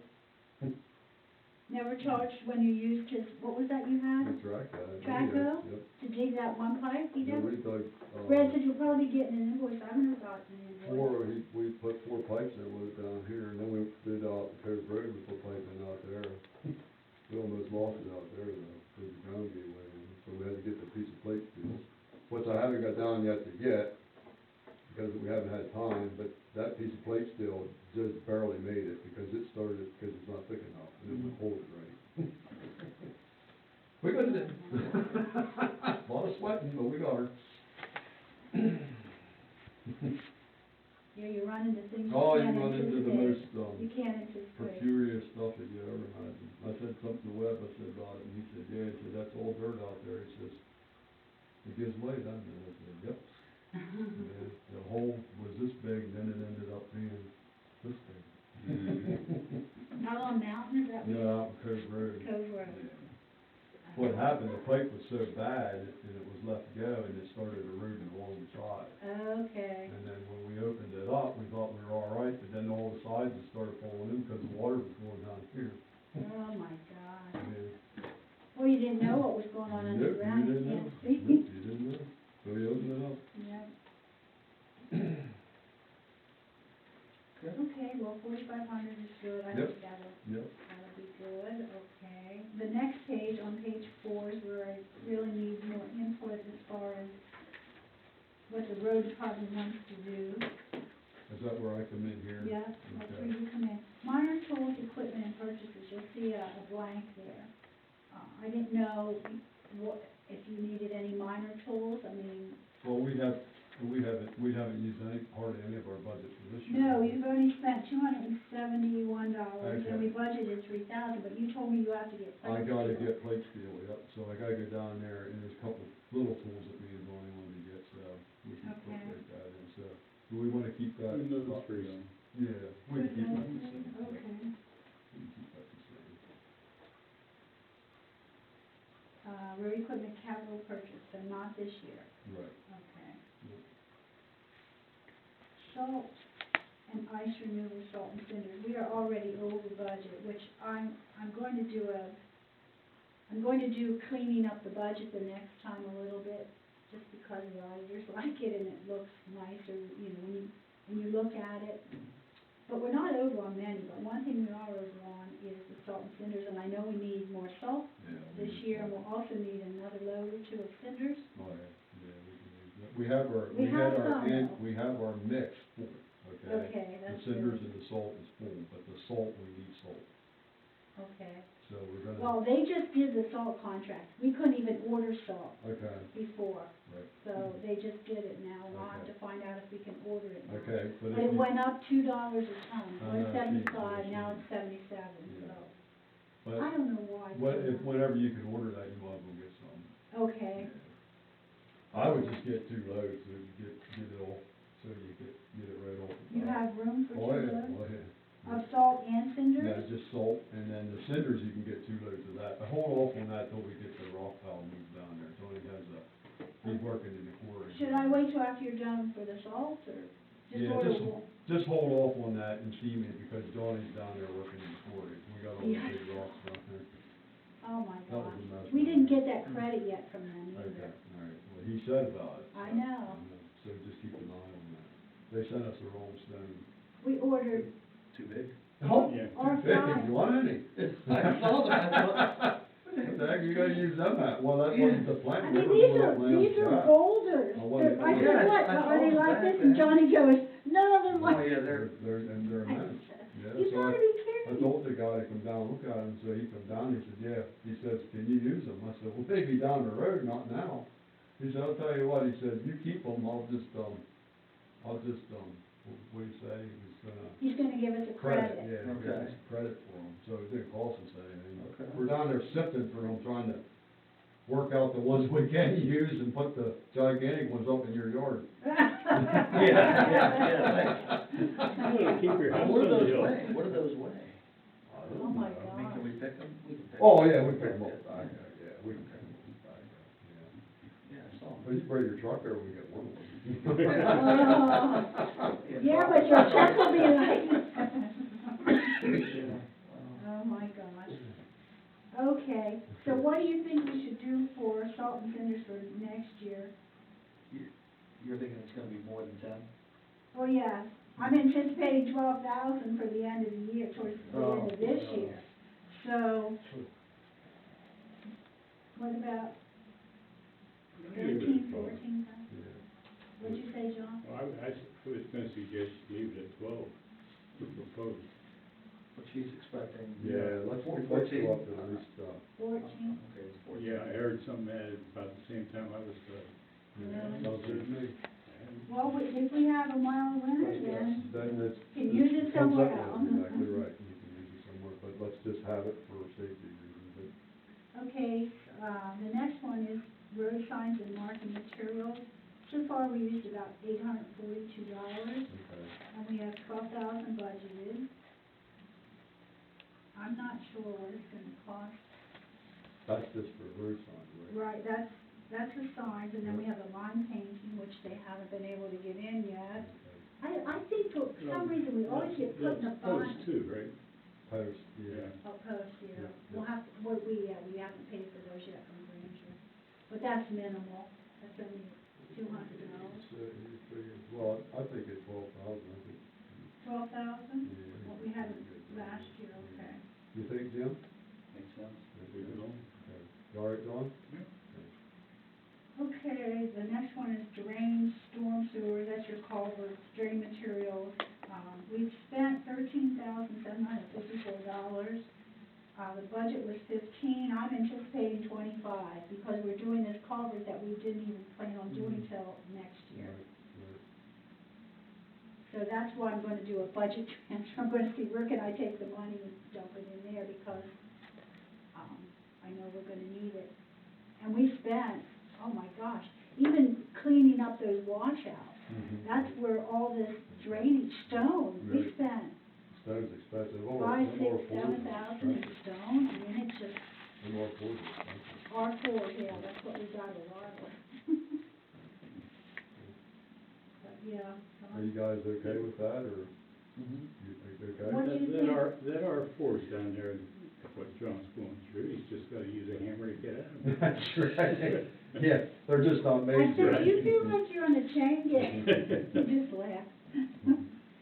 Never charged when you used his, what was that you had? We track that. Traco? Yep. To dig that one pipe, he Yeah, did? we dug, Brad said you'll probably be getting an invoice, I haven't gotten an invoice. we put 4 pipes in with it down here, and then we did out the Cove Road, we put pipe in out there. We almost lost it out there, though, because the ground gave way, so we had to get the piece of plate steel, which I haven't got down yet to get, because we haven't had time, but that piece of plate steel just barely made it, because it started, because it's not thick enough, and it wouldn't hold it right. We got it. A lot of sweating, but we got her. Yeah, you run into things you Oh, you can't run into the anticipate. most, You can't anticipate. precarious stuff that you ever imagine. I said something to Webb, I said about it, and he said, yeah, he said, that's all dirt out there, he says, it gives way, doesn't it? I said, yep. Yeah, the hole was this big, then it ended up being this big. Out on Mountain, is that what? Yeah, out in Cove Road. Cove Road. Yeah. What happened, the pipe was so bad, and it was left go, and it started eroding along the side. Okay. And then when we opened it up, we thought we were all right, but then all the sides started falling in because the water was going down here. Oh, my God. Yeah. Well, you didn't know what was going on Nope, underground, you you didn't can't know. see. Nope, you didn't know. So we opened it up. Yep. Okay, well, 4,500 is good, I Yep. think that'll Yep. be good, okay. The next page, on page 4, is where I really need more input as far as what the road department wants to do. Is that where I come in here? Yeah, that's where Okay. you come in. Minor tools, equipment, and purchases, you'll see a blank there. I didn't know if you needed any minor tools, I mean, Well, we haven't used hardly any of our budget for this year. no, you've only spent $271, and we Okay. budgeted 3,000, but you told me you have to get I plate gotta steel. get plate steel, yep, so I gotta go down there, and there's a couple little tools that me and Ronnie wanted to get, so we can Okay. incorporate that in, so. Do we wanna keep that? Who knows for you? Yeah, we can keep that the Okay. same. Okay. We can keep that the same. Road equipment capital purchase, so not this year, Right. okay. Yep. Salt and ice removal, salt and cinders, we are already over budget, which I'm going to do cleaning up the budget the next time a little bit, just because the auditors like it and it looks nicer, you know, when you look at it. But we're not over on many, but one thing we are over on is the salt and cinders, and I know we need more salt Yeah. this year, and we'll also need another load or two of cinders. Oh, yeah, yeah, we can use that. We have our, We have some, though. we have our mix full, okay? Okay, that's The cinders good. and the salt is full, but the salt, we need salt. Okay. So we're gonna, Well, they just did the salt contract. We couldn't even order salt okay, before, right, so they just did it now. We'll have Okay. to find out if we can order it now. okay, but But if it you, went up $2 a ton. It I was know, 75, geez, now yeah. it's 77, Yeah. so. but I don't know why. whenever you can order that, you might as well get some. Okay, I would just get 2 loads, so you get it all, so you get it right off the you top. have room for Oh, two yeah, loads? oh, yeah. Of salt and Yeah, cinders? just salt, and then the cinders, you can get 2 loads of that. But hold off on that till we get the rock pile moved down there. Tony has he's working in the quarry. Should I wait till after you're done for the salt, or just Yeah, order just- one? Just hold off on that and see me, because Johnny's down there working in the quarry. We got all the Yeah. big rocks down there. Oh, my That was a gosh. mess. We didn't get that credit yet from them Okay, either. all right. Well, he said about it. I know. So just keep an eye on that. They sent us the wrong stone. We ordered Too big? Oh, Yeah. our too big, five. you want any? I saw that. What the heck you gonna use them at? Well, that wasn't the plan. I We mean, were these gonna are, let Lance these are jack. boulders. I wonder- I said, Yes, what, I are they saw like that, this? And yeah. Johnny goes, no, they're Oh, like, yeah, they're, They're immense. Yeah, you so gotta I be kidding I me. told the guy to come down, and look at him, so he come down, he said, yeah. He says, can you use them? I said, well, maybe down the road, not now. He said, I'll tell you what, he said, you keep them, I'll just, what do you say? He's gonna He's gonna give us a credit, credit. yeah, give Okay. us credit for them, so it didn't cost us anything. Okay. We're down there sifting for them, trying to work out the ones we can use and put the gigantic ones up in your yard. yeah. You wanna keep your house What do on the those hill. weigh? What do those weigh? I don't Oh, my know. I mean, can God. we pick them? We can pick Oh, them. yeah, we pick them up, yeah, we can pick them up, yeah. Yeah, I saw Well, you bring your truck there, we get one of them. Oh, yeah, but your check will be like. them. Oh, my gosh. Okay, so what do you think we should do for salt and cinders for next year? You're thinking it's gonna be more than 10? Oh, yeah, I'm anticipating 12,000 for the end of the year, towards the end of this Oh. year. So, what about 13, 14,000? What'd you say, John? Well, I was gonna suggest leave it at 12, to propose. What she's expecting? Yeah, let's go 14? up to at least, 14? Okay, it's 14. Yeah, I heard something at about the same time I was, sounds good to me. Well, if we have a mild winter, then, Then it's. Can use it comes up somewhere with else. Exactly right, you can use it somewhere, but let's just have it for safety reasons. okay, the next one is road signs and marking materials. So far, we used about $842, Okay. and we have 12,000 budgeted. I'm not sure what it's gonna cost. That's just for road signs, right? Right, that's the signs, and then we have the line painting, which they haven't been able to get in yet. I think for some reason, we always get put in a Those bind. two, right? Post, yeah. Oh, post, yeah. Yeah, We'll have, we haven't paid for those yet from Granger. But that's minimal, that's only $200. So you figure, well, I think it's 12,000, I think. 12,000? Yeah. What we had last year, okay. You think, Jim? Makes sense. Leave it alone. Okay. You all right, John? Okay, the next one is drain, storm sewer, that's your culverts, drain materials. We've spent $13,754. The budget was 15, I'm anticipating 25, because we're doing this culvert that we didn't even plan on doing till next year. Right. So that's why I'm gonna do a budget transfer, I'm gonna see where can I take the money and dump it in there, because, I know we're gonna need it. And we spent, oh my gosh, even cleaning up those washouts, Mhm. that's where all this drainage stone, we Right. spent Stone's expensive. Oh, 5, them 6, R4s are 7,000 in expensive. stone, I mean, it's just Them R4s are expensive. R4, yeah, that's what we got at Arlen. But, yeah. so Are you guys okay with that, or Mm-hmm. you think okay? What do you think? That R4's down there, what John's going through, he's just gotta use a hammer to get at him. That's right. Yeah, they're just not made I to. said, you feel like you're on the chain gang. You just laugh.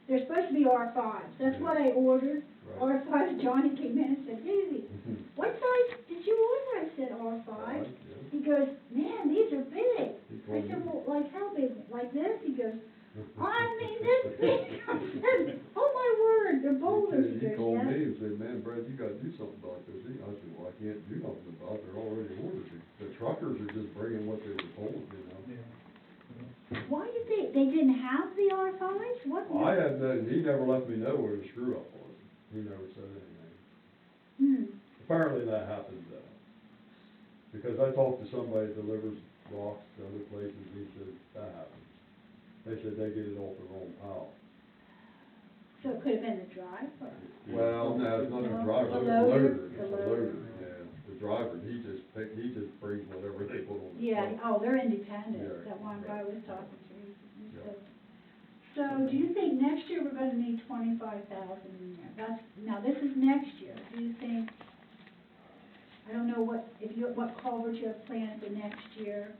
They're supposed to be R5s. That's what I ordered. Right. R5s, Johnny came in and said, Daisy, Mhm. what size did you order? I said, R5. Right, yeah. He goes, man, these are big. He I told said, me. well, like how big? Like this? He goes, I mean, this big. I said, oh my word, they're boulders. He He goes, called yes. me and said, man, Brad, you gotta do something about this. I said, well, I can't do nothing about it, they're already ordered. The truckers are just bringing what they were told, you know? Why did they didn't have the R5s? What? I had no, he never let me know where the screw up was. He never said anything. Hmm, Apparently that happens, because I talked to somebody that delivers rocks to other places, and he said, that happens. They said they get it off the wrong pile. so it could have been the driver. Well, no, it's not a No, driver, the it's a loader, loader, the it's a loader. loader, yeah. The driver, he just brings whatever they put on the Yeah, truck. oh, they're independent, Yeah, that one guy was talking to. He Yeah. said- So, do you think next year we're gonna need 25,000 in there? Now this is next year, do you think, I don't know what culvert you have planned for next year?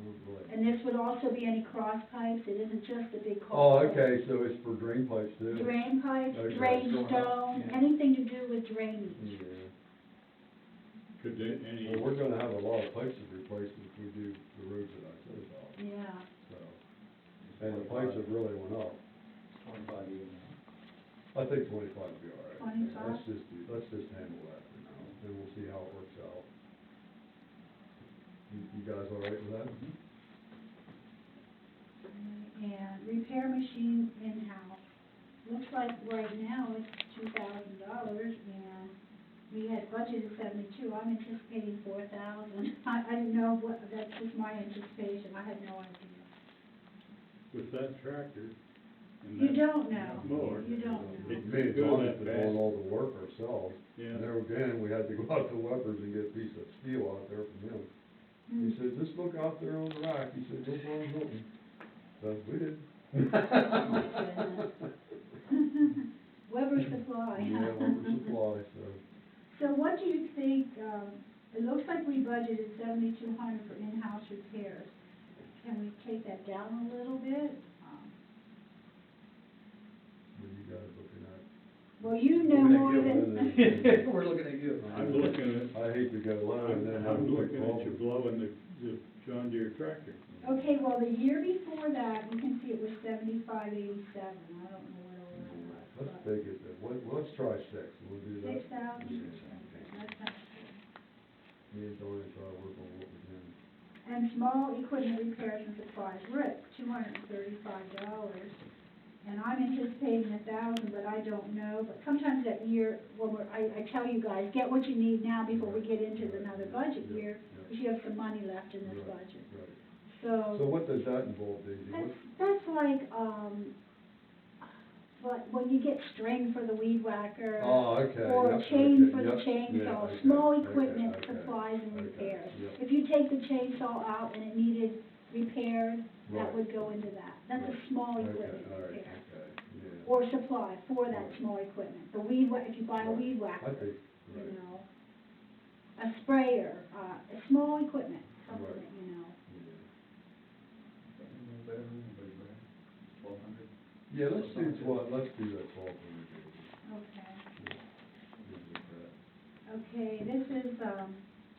Oh, boy. And this would also be any cross pipes, it isn't just the big Oh, culvert. okay, so it's for drain pipes too? Drain pipes, Okay. drain stone, Yeah. anything to do with drainage. Yeah. Could there, any, Well, we're gonna have a lot of pipes to replace if we do the roads that I said about, Yeah, so. And the pipes have really went up. 25 even. I think 25 will be all right. 25? Let's just handle that for now, and we'll see how it works out. You guys all right with that? and repair machine in-house. Looks like right now it's $2,000 and we had budgeted 72, I'm anticipating 4,000. I didn't know what, that's just my anticipation, I had no idea. with that tractor and You that don't know, mower, you don't know. it Me and could go John that have been doing fast. all the work ourselves. Yeah. And there again, we had to go out to Weber's and get a piece of steel out there from him. Hmm. He said, just look out there on the rack, he said, don't borrow nothing. So, we did. Weber Supply. Yeah, Weber Supply, so. So what do you think, it looks like we budgeted 7,200 for in-house repairs. Can we take that down a little bit? What are you guys looking at? Well, you know Looking at more you. than. We're looking at you. I'm looking at, I hate to go low and then have a I'm big looking at you problem. blowing the John Deere tractor. Okay, well, the year before that, you can see it was 7587. I don't know what all that was. Let's but take it, let's try 6, we'll do that. 6,000? Yeah. Okay, that's not good. Me and Tony try to work on what we can. And small equipment repairs and supplies, we're at $235. And I'm anticipating 1,000, but I don't know, but sometimes that year, when I tell you guys, get what you need now before we get into another budget year, because you have some money left in this Right, budget. right. So, So what does that involve, Daisy? that's like, when you get string for the weed whacker. Oh, okay, Or yep, chain okay, for the yep, chainsaw, yeah, okay, small okay, equipment, okay, supplies and okay, repairs. yep. If you take the chainsaw out and it needed repaired, that Right. would go into that. That's a small Okay, equipment all right, repair. okay, yeah. Or supply for that Right. small equipment. The weed if you buy a Right. weed I whacker, think, you right, know. A sprayer, a small equipment, something Right. that, you know. yeah. 1,200. Yeah, let's do that 1200. Okay. Yeah. Okay, this is,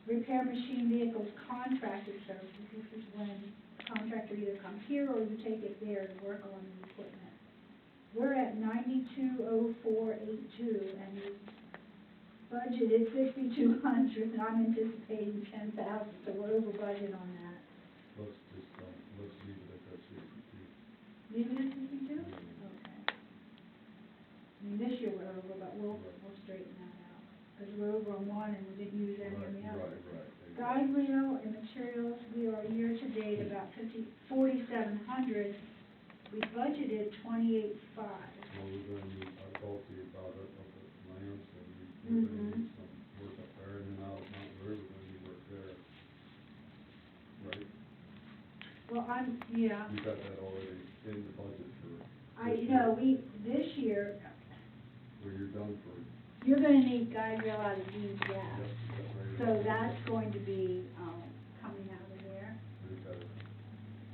repair machine vehicles contracted services. This is when contractor either comes here or you take it there to work on the equipment. We're at 920482 and you budgeted 6,200 and I'm anticipating 10,000, so we're over budget on that. Let's just, let's leave it at that 62. Leave it at 62? Okay. I mean, this year we're over, but we'll straighten that out. Because we're over on one and we didn't use any on the other. Right. Guide rail and materials, we are year to date about 4,700. We budgeted 28,500. Well, we're gonna need, I talked to you about it, up at Lance, and we're Mm-hmm. gonna need some work up there, and then out at Mountain River, we're gonna need work there. Right? Well, yeah, You got that already in the budget for this year, where you're done for, you're gonna need guide rail out of Dean's Gap. right So now. that's going to be, coming out of there. Okay.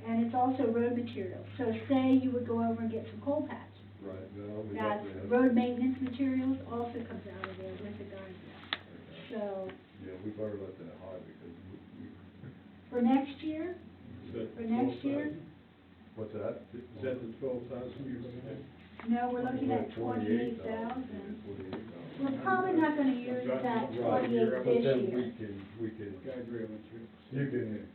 And it's also road materials. So say you would go over and get some coal patch. Right, no, we That's got that. road maintenance materials also comes out of there with the guide rail. Okay. So Yeah, we better let that high, because we, for next year, Is that For next year? 12,000? what's that? Is that the 12,000 you're looking at? no, we're looking at 28,000. 28,000. 28,000. We're probably not gonna use that Right, 28 but this then year. we can, Guide rail and strips. you can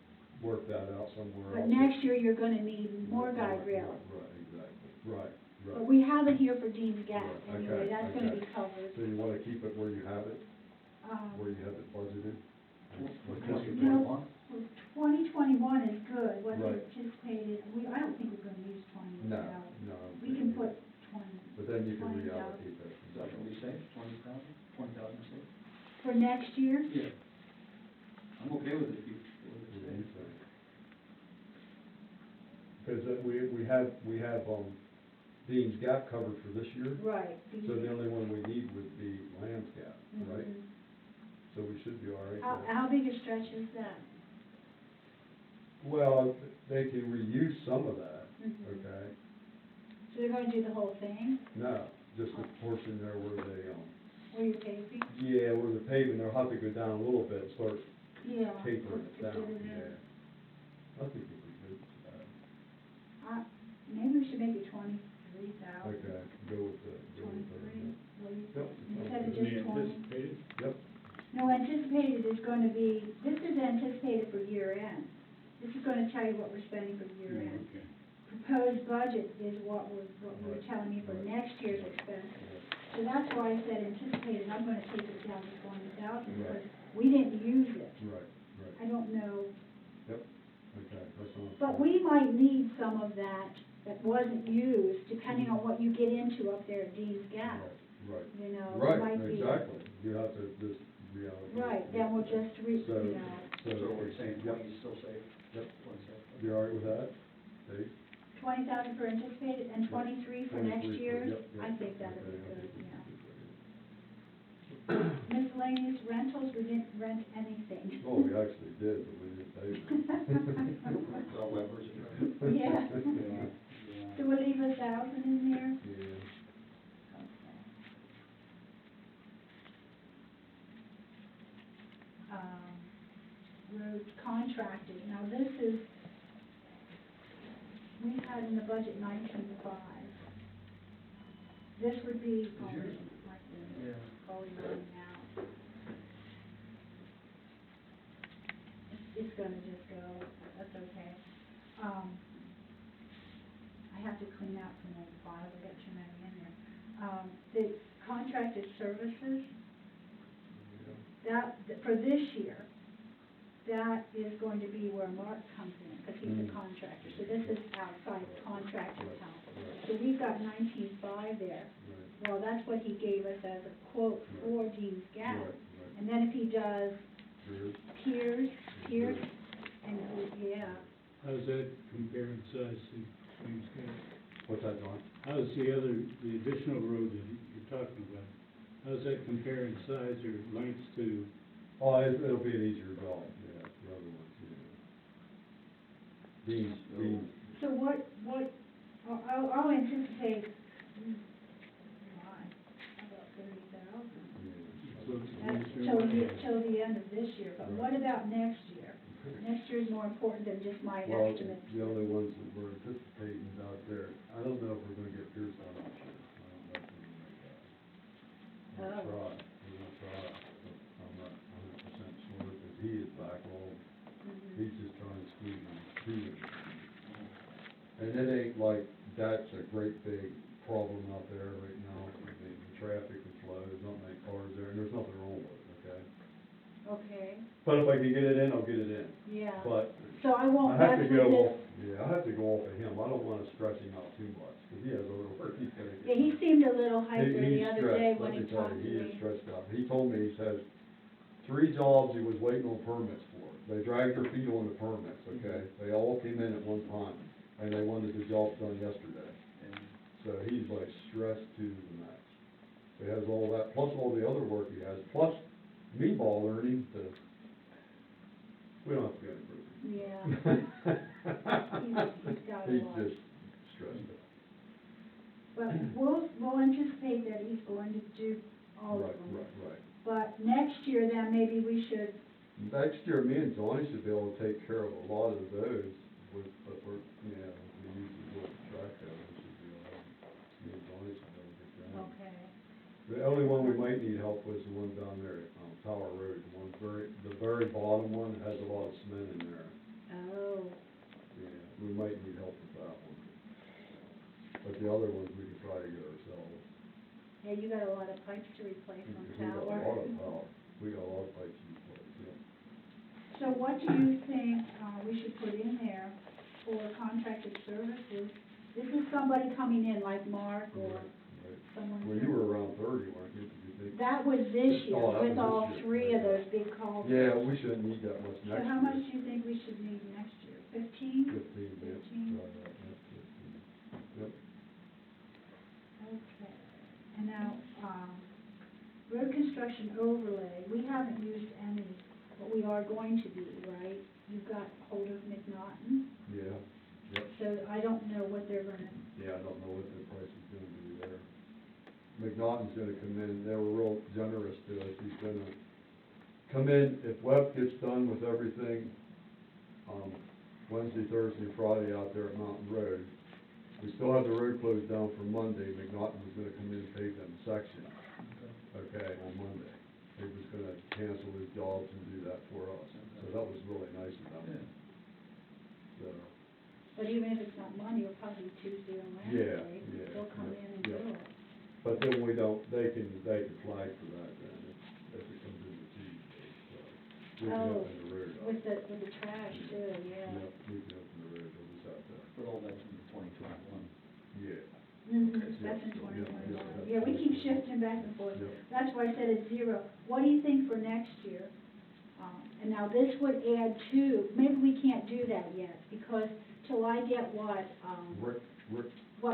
work that out somewhere else. But next year, you're gonna need more guide rails. Right, exactly, right, But right. we have it here for Dean's Gap, Right, anyway, okay, that's gonna okay. be covered. So you wanna keep it where you have it, where Um, you have it budgeted? What Just- you No. want? 2021 is good, what's Right. anticipated, I don't think we're gonna use 20 No, thousand. no. We can put 20. But then you can 20,000. reallocate that. Is that what we say, 20,000? 20,000 saved? For next year? Yeah. I'm okay with it if you. What do you think? Because we have, Dean's Gap covered for this year, Right. so the only one we need would be Lamb's Gap, right? Mhm. So we should be all right How, there. how big a stretch is that? Well, they can reuse some of that, Mhm. okay? So they're gonna do the whole thing, No, just a portion there where they, where you're paving? yeah, where the paving, they'll have to go down a little bit, start Yeah. tapering it to down, get it in. yeah. I think it'd be good, Maybe we should make it 23,000. okay, go with the, 23, well, Yep. instead of Any just 20. anticipated? Yep, No, anticipated is gonna be, this is anticipated for year end. This is gonna tell you what we're spending for year end. Okay. Proposed budget is what you were Right. telling me for Right. next year's expenses. So that's why I said anticipated, I'm gonna take it down to 20,000, because Right. we didn't use it. right, I don't know, yep, okay, that's not. but we might need some of that wasn't used, depending on what you get into up there at Dean's Gap. Right, You know, it right, might right, be. exactly, you have to just reallocate. Right, then we'll just So- you know, So we're saying Yep. 20 is still safe? Yep. 20 safe. You all right with that, Dave? 20,000 for anticipated and 23 for next 23 year? yep, yep. I think that would be Okay, I good, think we yeah. should do Miscellaneous rentals, we didn't rent anything. that. Oh, we actually did, but we didn't pay them. Well, Weber's. Yeah. Yeah. So we'll leave 1,000 in there? Yeah. Road contracted, now this is, we had in the budget 19.5. This would be, oh, yours- my goodness, Yeah. going on now. It's gonna just go, that's okay. I have to clean out some old files, I got too many in there. The contracted services, that, for this year, that is going to be where Mark comes in, because he's a contractor, so this is outside the contractor's house. So we've got 19.5 there. Right, Well, that's what he gave us as a quote for Dean's Gap. right, right. And then if he does Sure. Piers, and, yeah, How's that compare in size to Dean's Gap? What's that, John? How's the additional road that you're talking about? How's that compare in size or lengths to? Oh, it'll be an easier job, yeah, the other ones, yeah. Dean's, so what, I'll anticipate, about 30,000. So it's That's easier? till the end of this year, but what about next year? Next year is more important than just my Well, estimates. the only ones that we're anticipating is out there, I don't know if we're gonna get Pierce on this year. I don't know if we're gonna make that. We're gonna Oh. try, we're gonna try, but I'm not 100% sure, because he is back all, Mhm. he's just trying to squeeze them through it. And it ain't like, that's a great big problem out there right now, I mean, the traffic is slow, there's not many cars there, and there's nothing wrong with it, okay? Okay, But if I can get it in, I'll get it in, yeah, but so I won't I have mess to with go this. off, yeah, I have to go off of him, I don't wanna stress him out too much, cause he has a little work he's gotta get. Yeah, he seemed a little hyper He's the other day stressed, when let he me tell talked to you, he is me. stressed out. He told me, he says, 3 jobs he was waiting on permits for. They dragged their feet on the permits, okay? They all came in at one time, and they wanted the job done yesterday. So he's like stressed to the max. He has all that, plus all the other work he has, plus me bothering him to, we don't have to go any further. Yeah, he's got a He's lot. just stressed out. But we'll anticipate that he's going to do all of Right, them. right, right. But next year then, maybe we should, Next year, me and Johnny should be able to take care of a lot of those with, but we're, yeah, we use the little track there, we should be all right. Me and Johnny should be able to get that. okay, The only one we might need help was the one down there, Tower Road, the very bottom one has a lot of cement in there. Oh, Yeah, we might need help with that one. But the other ones we can try to get ourselves. yeah, you got a lot of pipes to replace on We got a Tower. lot of power, we got a lot of pipes in place, yeah. So what do you think, we should put in there for contracted services? This is somebody coming in like Mark or Right. someone. Well, you were around 30, weren't you? Did you think? That was this year, Oh, that with was all this year. three of those big calls. Yeah, we shouldn't need that much So next year. how much do you think we should need next year? 15? 15, yeah. 15? Try that, yeah, 15. Yep. Okay. And now, road construction overlay, we haven't used any, but we are going to be, right? You've got hold of McNaughton, Yeah, yep. so I don't know what they're gonna, Yeah, I don't know what their price is gonna be there. McNaughton's gonna come in, they were real generous to us, he's gonna come in, if Webb gets done with everything, Wednesday, Thursday, and Friday out there at Mountain Road, we still have the road closed down for Monday, McNaughton was gonna come in and pave them sections, okay, on Monday. He was gonna cancel his jobs and do that for us, so that was really nice of them. So, but even if it's not Monday, it'll probably be Tuesday or Yeah, Wednesday. yeah, They'll come yeah, in and do yeah. it. but then we don't, they can flag for that then, if it comes in the Tuesday, so. We can Oh, open the road up. with the trash too, yeah. Yep, we can open the road, we'll just have to, But all that's in 2021. yeah. Mhm, Okay, that's in yeah, 2021. yeah, Yeah, we keep shifting back and forth. Yep. That's why I said it's 0. What do you think for next year? And now this would add to, maybe we can't do that yet, because till I get what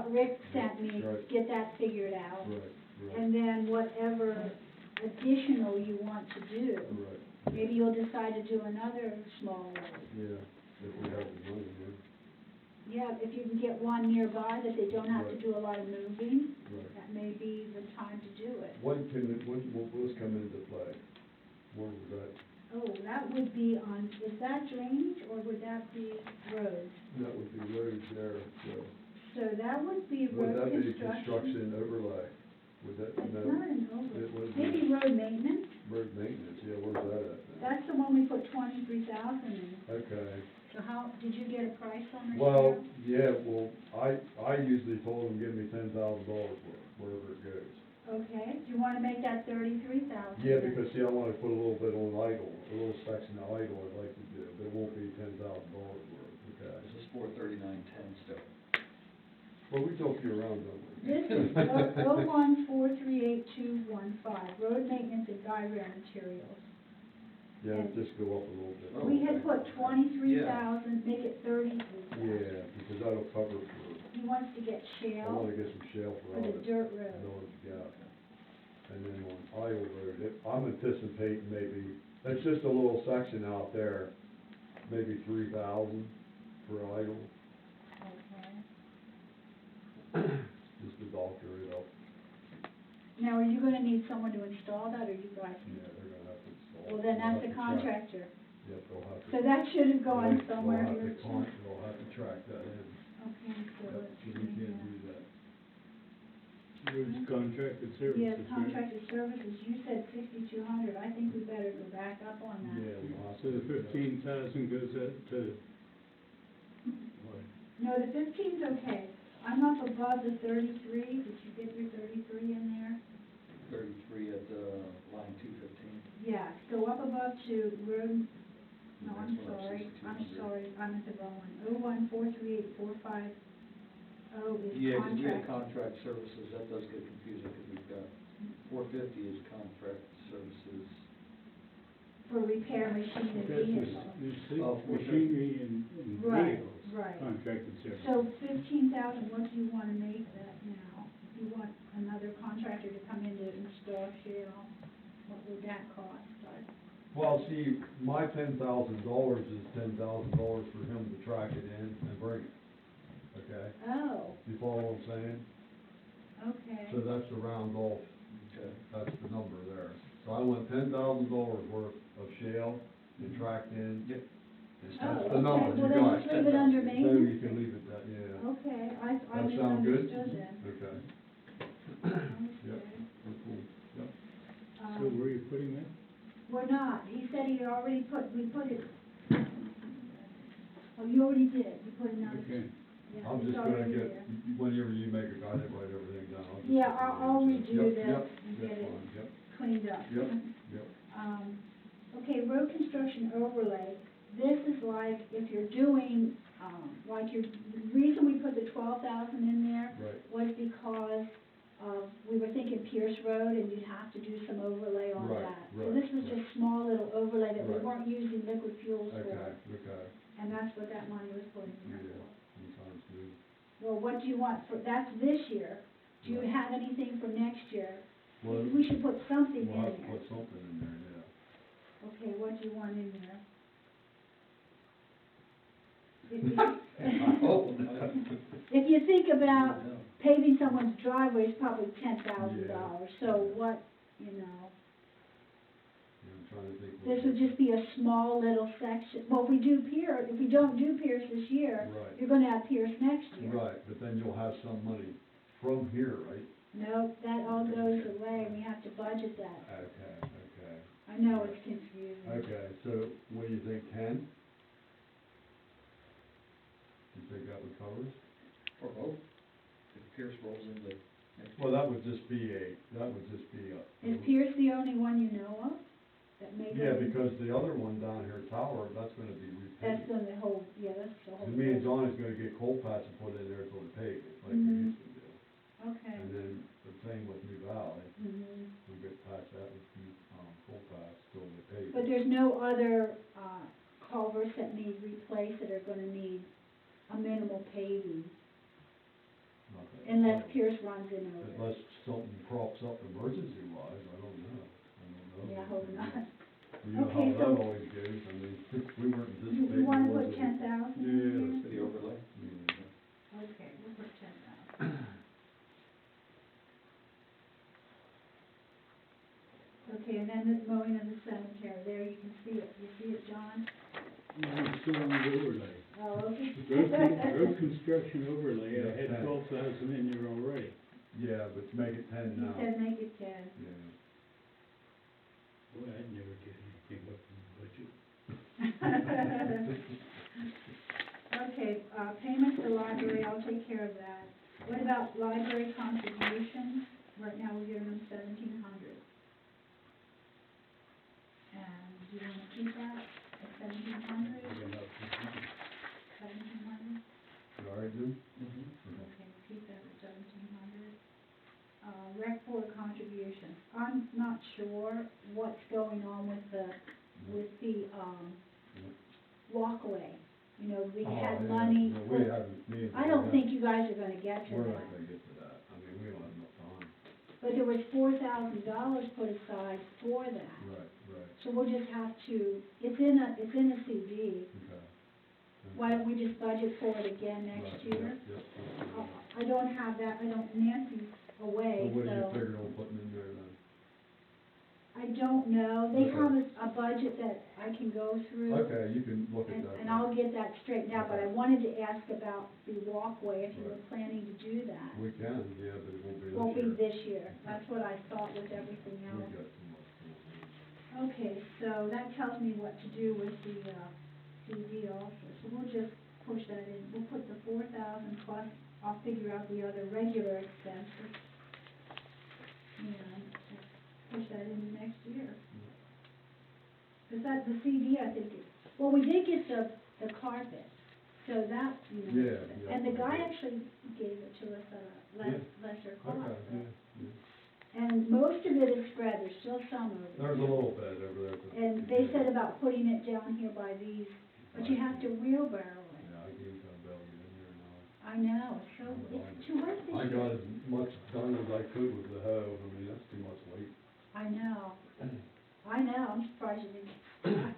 Rick sent me, Right. get that figured out. Right, right, And then whatever additional you want to do. right, Maybe you'll decide to do another small road. yeah, if we have the money, yeah, Yeah, if you can get one nearby that they don't have to Right. do a lot of moving, right. that may be the time to do it. When will this come into play? When was that? Oh, that would be on, is that drainage or would that be roads? That would be roads there, so. So that would be Would road that be construction. construction overlay? Would that, It's no, not an It overlay, would be. maybe road maintenance, road maintenance, yeah, where's that at then? that's the one we put 23,000 in. Okay, So how, did you get a price on it? well, yeah, well, I usually told them, give me $10,000 worth, wherever it goes. Okay, do you wanna make that 33,000? Yeah, because see, I wanna put a little bit on idle, a little section of idle I'd like to do, but it won't be $10,000 worth, okay? This is 43910 still. Well, we joke you around, don't we? This is 014388215, road maintenance and guy rail materials. Yeah, just go up a little bit. We had put 23,000, make it 33,000. Yeah, because that'll cover for, He wants to get I shale wanna get some shale for for all the this. dirt road. North Gap. And then on Iowa Road, I'm anticipating maybe, it's just a little section out there, maybe 3,000 for Iowa, Okay. just to doctor it up. Now, are you gonna need someone to install that, or you guys? Yeah, they're gonna have to install. Well, then They'll that's have a to track- contractor. Yep, they'll have to. So that should have gone they'll somewhere have here to too. They'll have to track that in. Okay, so Yep, let's so see. we can't here. do that. Where's contracted services? Yes, right? contracted services, you said 6,200, I think we better go back up on that. Yeah, we'll have So to. the 15,000 goes up to, what? No, the 15's okay. I'm up above the 33, did you get your 33 in there? 33 at line 215. Yeah, go up above to road, no, I'm Next one up, sorry, 6200. I'm at the wrong one. 0143845, is Yeah, 'cause we have contract. contract services, that does get confusing, because we've got 450 is contract services. For repair machine and That's vehicle. Oh, machinery and Right, vehicles, right. contracted services. So 15,000, what do you wanna make that now? You want another contractor to come in to install shale? What would that cost us? Well, see, my $10,000 is $10,000 for him to track it in and bring it, okay? Oh, You follow what I'm saying? okay. So that's the round off, Okay. that's the number there. So I want $10,000 worth of shale and tracked in. Yep. That's Oh, the number okay, you well then got. just leave it under So you maintenance. can leave it that, yeah. Okay, I That sound good? misunderstood then. Okay. Okay. Yep, that's cool. putting that? We're not, he said he already we put it, oh, you already did, you put another, Okay. yeah, I'm it's just gonna already get, there. whenever you make a guide, write everything down, I'll just. Yeah, get the I'll names. redo Yep, this yep, and that's get it fine, Yep, cleaned up. yep, yep. Okay, road construction overlay, this is like, if you're doing, the reason we put the 12,000 in there Right. was because, we were thinking Pierce Road, and you'd have to do some overlay on Right, that. So right, this was right. just small little overlay that we Right. weren't using liquid fuels Okay, for, okay, and that's what that money was put in there yeah, for. sounds good. Well, what do you want for, that's this year, do you Right. have anything for next year? Well, We should put something in we'll have to there. put something in there, yeah. Okay, what do you want in there? If Oh. you, if you think about paving someone's driveway, it's probably $10,000, so what, you know, Yeah, I'm trying to think. what this would we- just be a small little section, well, if we don't do Pierce this year, Right. you're gonna have Pierce next year. Right, but then you'll have some money from here, right? No, that all goes away, and we have to budget that. Okay, okay. I know it's confusing. Okay, so what do you think, 10? You think that would cover us? For both, if Pierce rolls into next Well, year. that would just be a. Is Pierce the only one you know of that may go? Yeah, because the other one down here, Tower, that's gonna be That's repainted. the whole, yeah, that's the whole. And me and Johnny's gonna get coal patch and put in there till the pave it, like we Mhm. used to do. Okay. And then the same with New Valley, Mhm. we get past that with the, coal patch till the pave. But there's no other, culverts that need replaced that are gonna need a minimal paving, unless Pierce runs into it. Unless something crops up emergency wise, I don't know. Yeah, I hope not. You know Okay, how so- that always goes, I mean, we weren't anticipating. You wanna was put it? 10,000 Yeah, in For here? the overlay? Yeah. Okay, we'll put 10,000. Okay, and then the mowing of the cemetery, there you can see it, you see it, John? I'm still on the overlay. Oh, okay. Road construction overlay, I had Yeah. 12,000 in there already. Yeah, but make it 10 He now. said make it 10. Yeah. Boy, I'd never get anything up in the budget. Okay, payments to library, I'll take care of that. What about library contributions? Right now, we're giving them 1,700. And do you wanna keep that at 1,700? Again, up to- 1,700? You all right, Jim? Mm-hmm. Okay, keep that at 1,700. Rec board contribution, I'm not sure what's going on with the, walkway. You know, we Oh, had yeah, money, no, we haven't, me and I Jim don't haven't- think you guys are gonna get to We're that. not gonna get to that, I mean, we don't have enough time. But there was $4,000 put aside for that. Right, right, So we'll just have to, it's in a CD. okay. Why don't we just budget for it again next Right, year? Yep, yep. I don't have that, Nancy's away, So what do you so figure on putting in there then? I don't know. They Okay. have a budget that I can go through. Okay, you can look at that. And I'll get that straightened out, but I wanted to ask about the walkway, if you were Right. planning to do that. We can, yeah, but it won't be this year. Won't be this year, that's what I thought with everything We else. got too much going on. Okay, so that tells me what to do with the, CD also, so we'll just push that in, we'll put the 4,000 plus, I'll figure out the other regular expenses. And push that into next year. Cause that, the CD, I think, well, we did get the carpet, so that, you know. Yeah, yeah. And the guy actually gave it to us at a lesser cost. Okay, so. yeah. And most of it is spread, there's still some over there. There's a little bit over there. but- And they said about putting it down here by these, but you have to wheelbarrow it. Yeah, I can't tell Bill get in there now. I know, so it's too much this I year. got as much done as I could with the hoe, I mean, that's too much weight. I know, I'm surprised you didn't.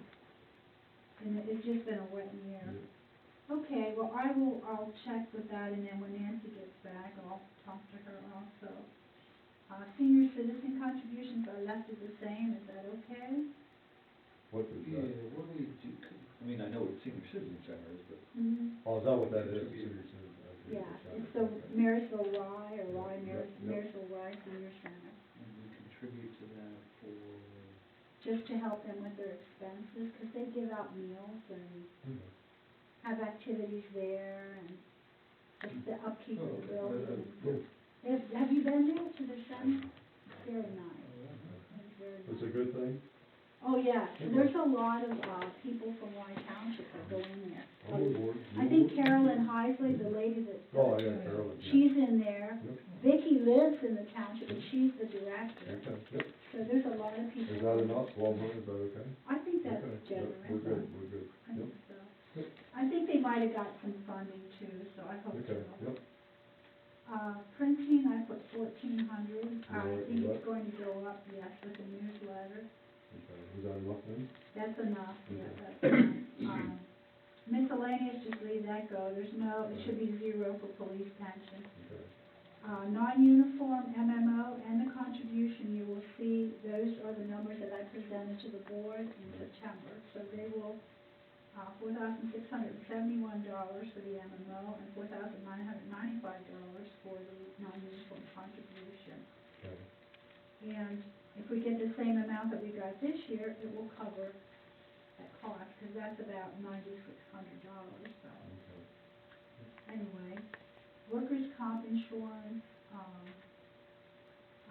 And it's just been a wet year. Yeah. Okay, well, I'll check with that, and then when Nancy gets back, I'll talk to her also. Senior citizen contributions are left as the same, is that okay? What is Yeah, that? what do we do? I mean, I know what senior citizen center is, but Mm-hmm. Oh, is that what that is? Yeah, it's the Marysville Rye, or Rye, Yep, yep. Marysville Rye Senior Center. and we contribute to that for just to help them with their expenses, because they give out meals and have activities there, and just the upkeep of the building. Have you been there to their center? Very nice. It's very It's a nice. good thing? Oh, yeah, and there's a lot of, people from White Township that go in there. I'm on board. I think Carolyn Heisley, the lady that. Oh, yeah, Carolyn, yeah. She's in there. Yep. Vicki lives in the township, and she's the director. Okay, yep. So there's a lot of people. Is that enough, 1,200, is that okay? I think that's Okay, yep, generous. we're good, we're good, I yep, think so. I think they might have got some funding too, so I hope okay, so. yep. Printing, I put 1,400. I Right, think it's right. going to go up, yes, with the newsletter. Okay, is that enough then? That's enough, yeah, Okay. that's fine. Miscellaneous, just leave that go. There's no, it should be 0 for police pension. Okay, Non-uniform MMO and the contribution, you will see, those are the numbers that I presented to the board in September. So they will, $4,671 for the MMO and $4,995 for the non-uniform contribution. okay, And if we get the same amount that we got this year, it will cover that cost, because that's about $9,600, so. okay. Anyway, workers' comp insurance,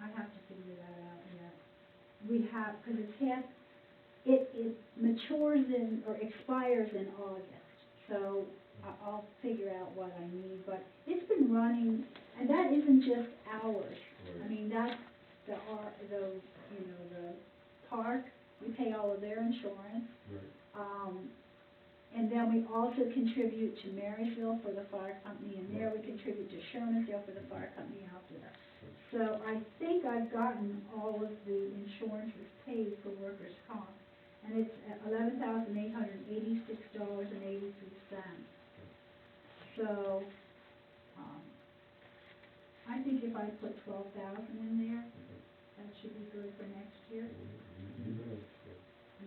I have to figure that out yet. We have, because it matures in, or expires in August, so I'll figure out what I need, but it's been running, and that isn't just ours. I Right. mean, that's the park, we pay all of their insurance. Right. And then we also contribute to Marysville for the fire company in there, we contribute to Shermansdale for the fire company out there. So I think I've gotten all of the insurances paid for workers' comp, and it's at $11,886.83. So, I think if I put 12,000 in there, that should be good for next year.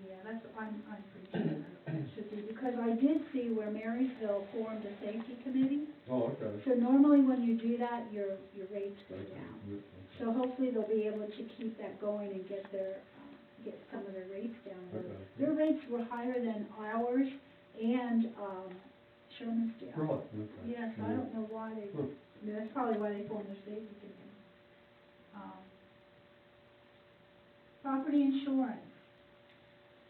Yeah, that's, I'm pretty sure that should be, because I did see where Marysville formed a safety committee. Oh, okay. So normally when you do that, your rates go Okay, down. good, So hopefully they'll be able to keep that going and get get some of their rates down. Okay. Their rates were higher than ours and, Shermansdale. Really? Okay. Yes, I don't know why they, Huh. that's probably why they formed their safety committee. Property insurance,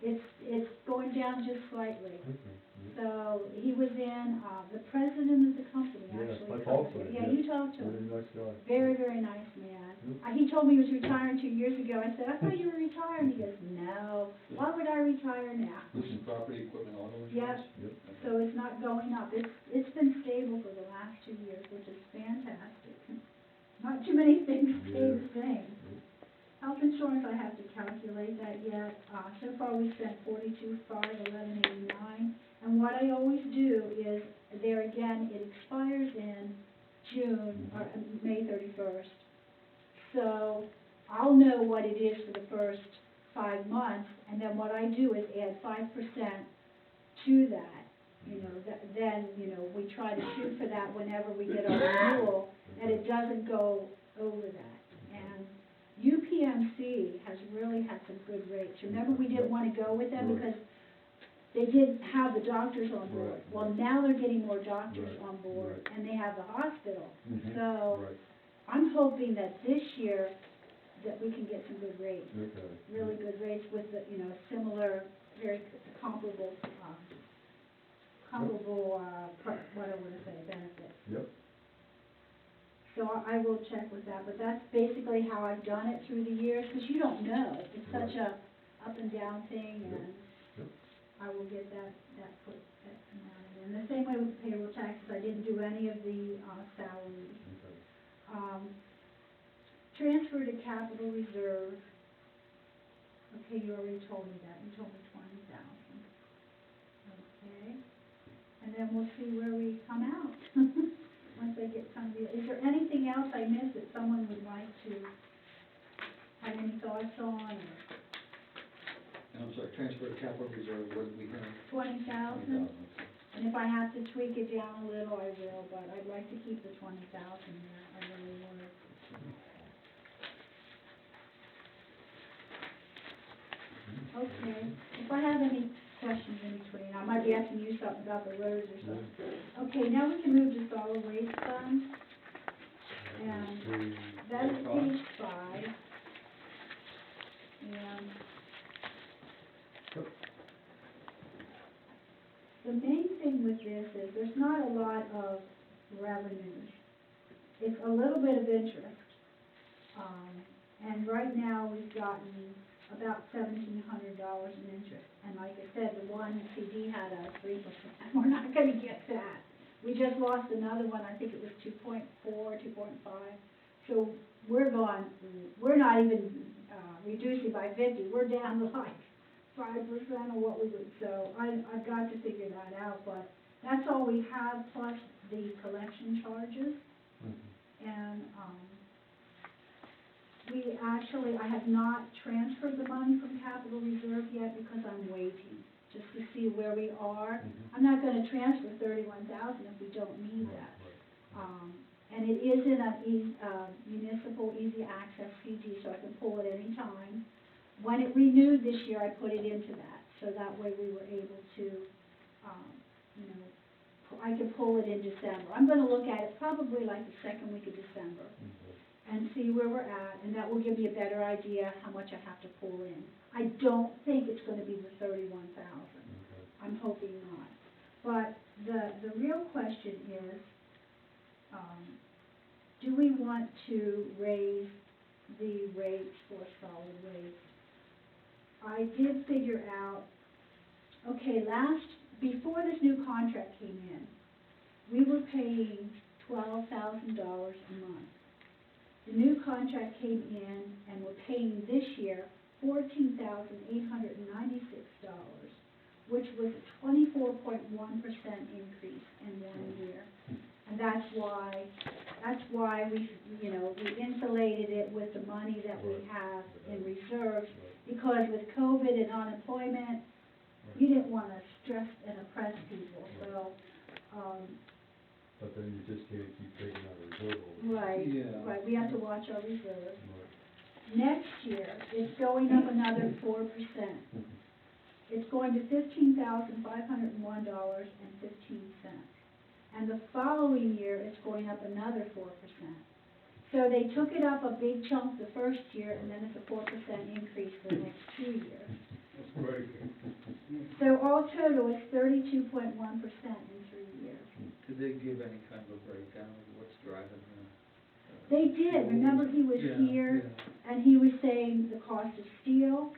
it's going down just slightly. Okay. So he was in, the president of the company Yes, actually. I talked to him, Yeah, yes. you talked to Very him. nice guy. Very, very nice man. Yep. He told me he was retiring 2 years ago. I said, I thought you were retiring. He goes, no, why would I retire now? This is property, equipment, auto Yes, insurance? Yep. so it's not going up. It's been stable for the last 2 years, which is fantastic. Not too many things stay the same. Health insurance, I have to calculate that yet. So far, we spent $42,511.89. And what I always do is, there again, it expires in June, or May 31st. So I'll know what it is for the first 5 months, and then what I do is add 5% to that. Then, we try to shoot for that whenever we get our renewal, and it doesn't go over that. And UPMC has really had some good rates. Remember, we didn't want to go with them Right. because they didn't have the doctors on board. Right. Well, now they're getting more doctors Right. on board, Right. and they have the hospital. Mhm. So Right, I'm hoping that this year, that we can get some good rates, okay. really good rates with the, similar, very comparable, what I want to say, benefits. Yep, So I will check with that, but that's basically how I've done it through the years, because you don't know. It's such a up and down thing, Yep. and Yep. I will get that amount in. And the same way with payroll taxes, I didn't do any of the salaries. okay. Transfer to capital reserve. Okay, you already told me that. You told me 20,000. Okay. And then we'll see where we come out. Once I get some of the, is there anything else I missed that someone would like to have any thoughts on? And I'm sorry, transfer to capital reserve, what did we have? 20,000? And if I have to tweak it down a little, I will, but I'd like to keep the 20,000 there. I really would. Okay, if I have any questions in between, I might be asking you something about the roads or something. Okay, now we can move to solid waste fund, and that is page 5. And the main thing with this is there's not a lot of revenues. It's a little bit of interest. And right now we've gotten about $1,700 in interest. And like I said, the one CD had a 3%. We're not gonna get that. We just lost another one, I think it was 2.4, 2.5. So we're not even, reducing by 50, we're down to like 5% of what we would, so I've got to figure that out, but that's all we have, plus the collection charges. And, I have not transferred the money from capital reserve yet because I'm waiting, just to see where we are. I'm not gonna transfer 31,000 if we don't need that. And it is in a municipal easy access CD, so I can pull it any time. When it renewed this year, I put it into that, so that way we were able to, I could pull it in December. I'm gonna look at it probably like the second week of December and see where we're at, and that will give me a better idea how much I have to pull in. I don't think it's gonna be the 31,000. I'm hoping not. But the real question is, do we want to raise the rates for solid waste? I did figure out, okay, before this new contract came in, we were paying $12,000 a month. The new contract came in and we're paying this year $14,896, which was a 24.1% increase in 1 year. And that's why we insulated it with the money that we have in reserves, because with COVID and unemployment, you didn't want to stress and oppress people, so, But then you just can't keep taking out a reserve over. right, Yeah. right, we have to watch our reserves. Next year, it's going up another 4%. It's going to $15,501.15. And the following year, it's going up another 4%. So they took it up a big chunk the first year, and then it's a 4% increase for the next 2 years. That's great. So all total, it's 32.1% in 3 years. Did they give any kind of a breakdown of what's driving They did, remember he was here, and he was saying the cost of steel.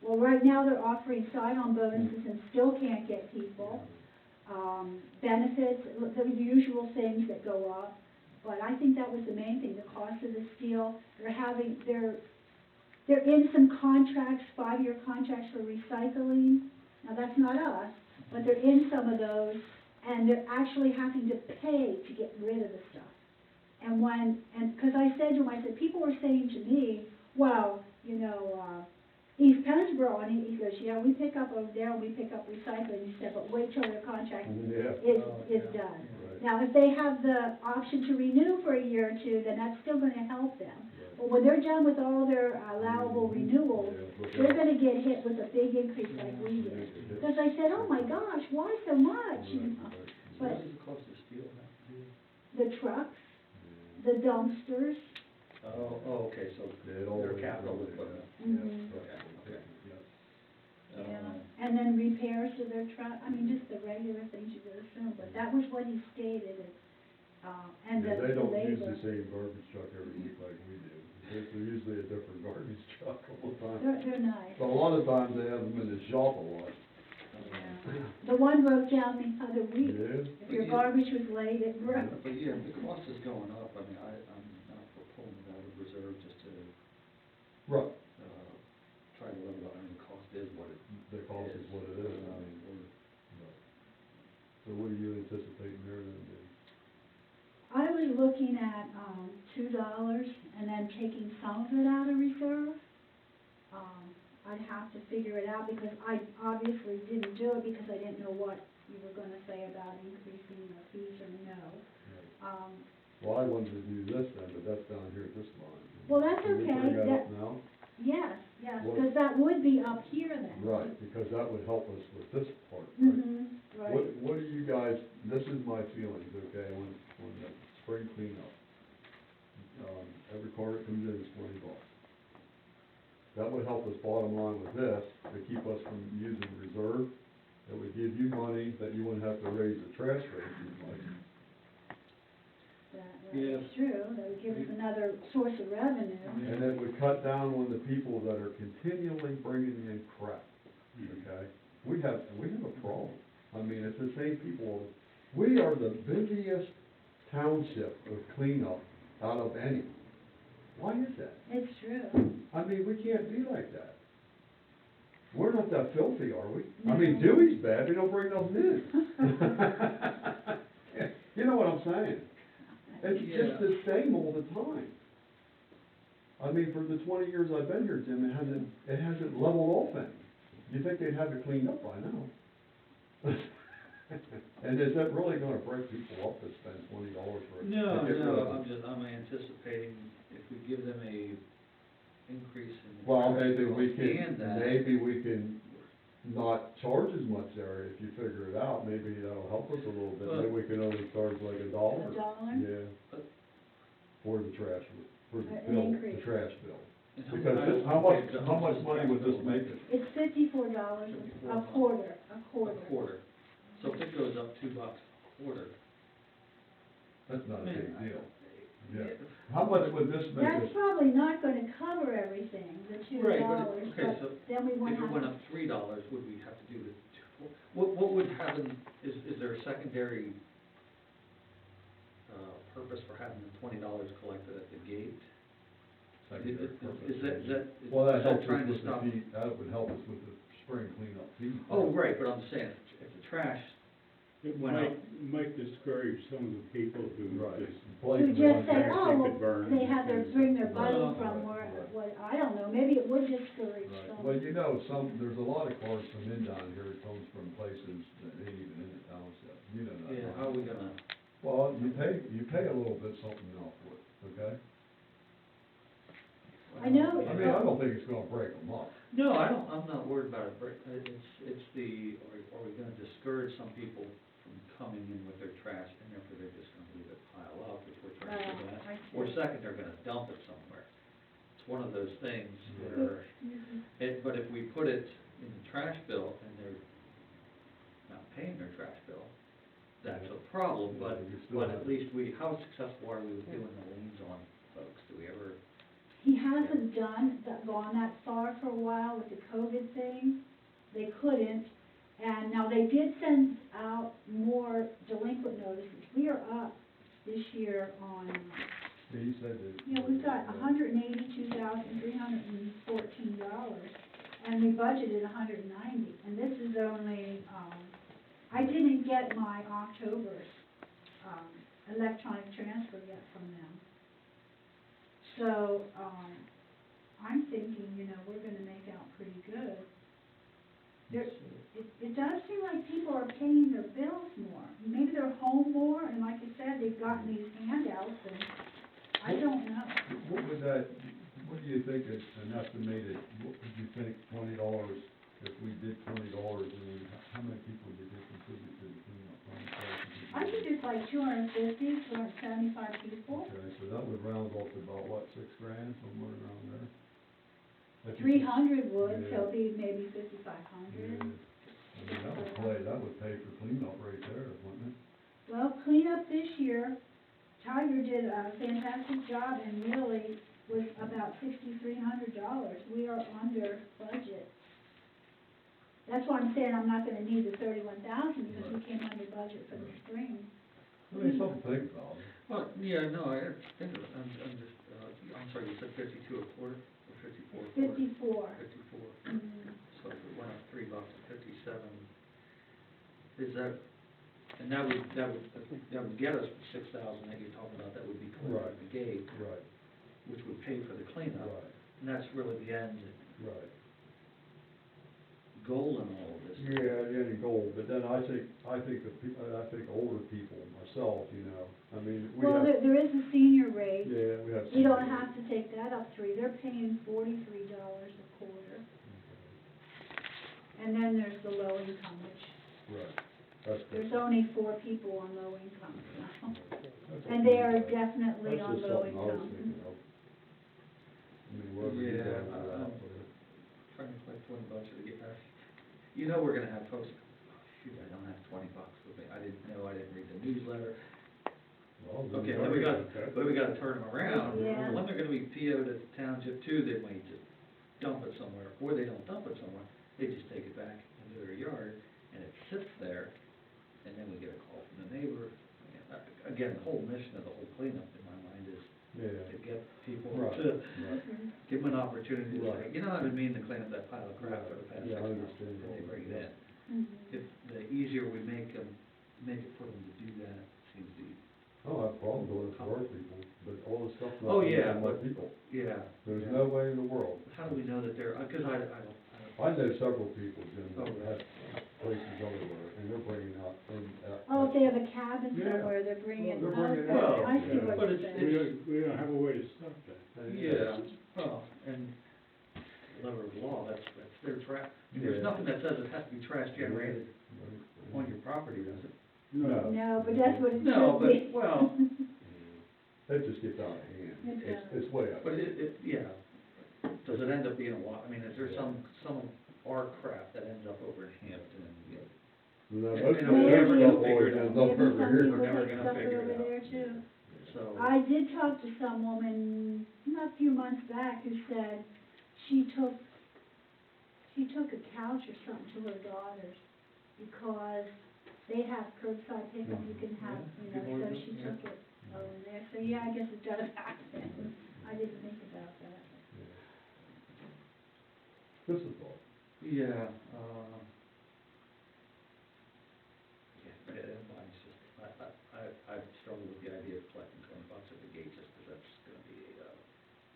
Well, right now, they're offering sign-on bonuses and still can't get people. Benefits, the usual things that go up, but I think that was the main thing, the cost of the steel. They're in some contracts, 5-year contracts for recycling. Now, that's not us, but they're in some of those, and they're actually having to pay to get rid of the stuff. And because I said to him, I said, people were saying to me, well, East Pennsboro, and he goes, yeah, we pick up over there, and we pick up recycling. He said, but wait till their contract is done. Right. Now, if they have the option to renew for a year or two, then that's still gonna help them. But when they're done with all their allowable renewals, they're gonna get hit with a big increase like we did. Because I said, oh my gosh, why so much? What But does the cost of steel have to do? the trucks, the dumpsters, Oh, okay, so their capital equipment. mhm, Okay. yeah, and then repairs to their truck, just the regular things you would assume, but that was what he stated, and Yeah, the they don't use labor. the same garbage truck every week like we do. They're usually a different garbage truck all the time. They're nice. But a lot of times they have them in the shop a lot. Yeah. The one broke down the other week. Yeah. If your garbage was late, it broke. But yeah, the cost is going up, I'm not for pulling it out of reserve just to, Right. try to level out, the cost is what it The cost is what it is. So what are you anticipating there then, Dave? I was looking at, $2 and then taking some of it out of reserve. I'd have to figure it out because I obviously didn't do it because I didn't know what you were gonna say about increasing the fees or no. Well, I wanted to do this then, but that's down here at this line. Well, that's Can we okay. bring that up now? Yes, What- because that would be up here then. Right, because that would help us with this part, right? Right. What do you guys, this is my feelings, okay, when the spring cleanup, every car that comes in is $20. That would help us bottom line with this, to keep us from using reserve. It would give you money that you wouldn't have to raise the trash rate as much. That's true, that would give us another source of revenue. And it would cut down on the people that are continually bringing in crap, okay? We have a problem. I mean, it's the same people. We are the busiest township of cleanup out of any. Why is that? It's true. I mean, we can't be like that. We're not that filthy, are we? I mean, Dewey's bad, they don't bring nothing in. You know what I'm saying? It's just the same all the time. I mean, for the 20 years I've been here, Jim, it hasn't leveled off any. You think they'd have it cleaned up by now? And is that really gonna break people up to spend $20 for it? No, I'm anticipating if we give them a increase in. the Well, trash maybe bill we and that- we can not charge as much there if you figure it out, maybe that'll help us a little bit, maybe we can only charge like $1. $1? Yeah. For the trash, for the An bill, the increase. trash bill. and Because I this, don't how think much money would this make us? It's $54 a quarter, A quarter. So if it goes up $2 a quarter. That's not a big man, deal. Yeah. How much would this make us? That's probably not gonna cover everything, the Right, $2, okay, so but then we won't if have. it went up $3, would we have to do the two? What would happen, is there a secondary, purpose for having the $20 collected at the gate? Secondary purpose. Is that Well, that is helps us trying to with the stop? fee, that would help us with the spring cleanup fee. Oh, right, but I'm saying, if the trash It went up. might discourage some of the people who Right. just, Who just say, Trash oh, they well, could burn. they have their, bring their buddy Right. from Right. where, I don't know, maybe it would discourage Right, some. well, you know, there's a lot of cars come in down here, it comes from places that ain't even in the township, you know that. Yeah, how are we gonna, Well, you pay a little bit something now for it, okay? I know. I mean, I don't think it's gonna break them up. no, I'm not worried about it, but it's the, are we gonna discourage some people from coming in with their trash, and therefore they're just gonna leave it pile up, which we're trying to prevent? I see. Or second, they're gonna dump it somewhere. It's one of those things where, but if we put it in the trash bill and they're not paying their trash bill, that's a problem, Yeah, but, you still have- at least how successful are we with doing the liens on folks? Do we ever? He hasn't gone that far for a while with the COVID thing, they couldn't, and now they did send out more delinquent notices. We are up this year on, Yeah, you said that. we've got $182,314, and we budgeted $190, and this is only, I didn't get my October's, electronic transfer yet from them. So, I'm thinking, we're gonna make out pretty good. It does seem like people are paying their bills more. Maybe they're home more, and like you said, they've gotten these handouts, and I don't know. What do you think is an estimated, what would you think $20, if we did $20, and how many people did you contribute to the cleanup? I think it's like 250, 275 people. Okay, so that would round off to about, what, $6,000, somewhere around there? If you- 300 would, so Yeah. it'd be maybe Yeah, 5,500. I mean, that would pay for cleanup right there, wouldn't it? Well, cleanup this year, Tiger did a fantastic job and really was about $6,300. We are under budget. That's why I'm saying I'm not gonna need the 31,000 because we came under budget for the spring. I mean, something to think about. Well, yeah, no, I think, I'm sorry, you said 52 a quarter, or 54 a quarter? 54. 54. Mhm. So if it went up $3 to 57, is that, and that would get us the 6,000 that you're talking about, that would be clear at the gate, Right, which would pay for the cleanup. right, And that's really the end right. goal in all of this. Yeah, the end goal, but then I think older people, myself, I mean, we Well, have, there is a senior rate. yeah, we have. We don't some- have to take that up 3. They're paying $43 a quarter. And then there's the low income, which, Right, that's good. there's only 4 people on low income, so. That's And okay. they are definitely That's on just low something I was income. thinking of. I mean, wherever you Yeah, guys are out with it. Trying to collect $20 to get back. You know, we're gonna have folks, oh, shoot, I don't have $20 with me, I didn't know, I didn't read the newsletter. Well, Okay, you then we know, got, but we gotta turn them around. Yeah. When they're gonna be PO'd at the township too, they might just dump it somewhere, or they don't dump it somewhere, they just take it back into their yard, and it sits there, and then we get a call from the neighbor. Again, the whole mission of the whole cleanup in my mind is Yeah. to get people Right, to, right. give them an opportunity to say, Right. you know, I've been meaning to clean up that pile of crap for the past 6 Yeah, I months, understand and they all bring it that. in. Mhm. If, the easier we make them, make it for them to do that, seems to be, I don't have a problem doing it for our people, but all this stuff's Oh, not coming yeah, from my but- people. yeah. There's yeah. no way in the world. How do we know that they're, because I don't. I know several people, Jim, that Oh, have places everywhere, and they're bringing out, and, Oh, if they have a cabin Yeah. somewhere, they're bringing, Well, they're bringing okay, it. I see Well, what but you're it's- saying. We don't have a way to stop that. Yeah, well, and letter of law, that's their there's Yeah. nothing that says it has to be trash generated on your property, does it? No. No, but that's what it No, should be. but, well, That just gets out of hand. It does. It's way out. but yeah, does it end up being a lot, I mean, is there some of our crap that ends up over in Hampton and, you know, No, and- most and of we're the never stuff gonna always figure it ends out. up Maybe over some here. people We're never take gonna stuff figure over it out. there too. so. I did talk to some woman, a few months back, who said she took a couch or something to her daughters because they have curbside pickup, you can have, you know, so she took it over there. So, yeah, I guess it does happen. I didn't think about that. Just a thought. Yeah, yeah, it's just, I've struggled with the idea of collecting $20 at the gate just because that's gonna be a,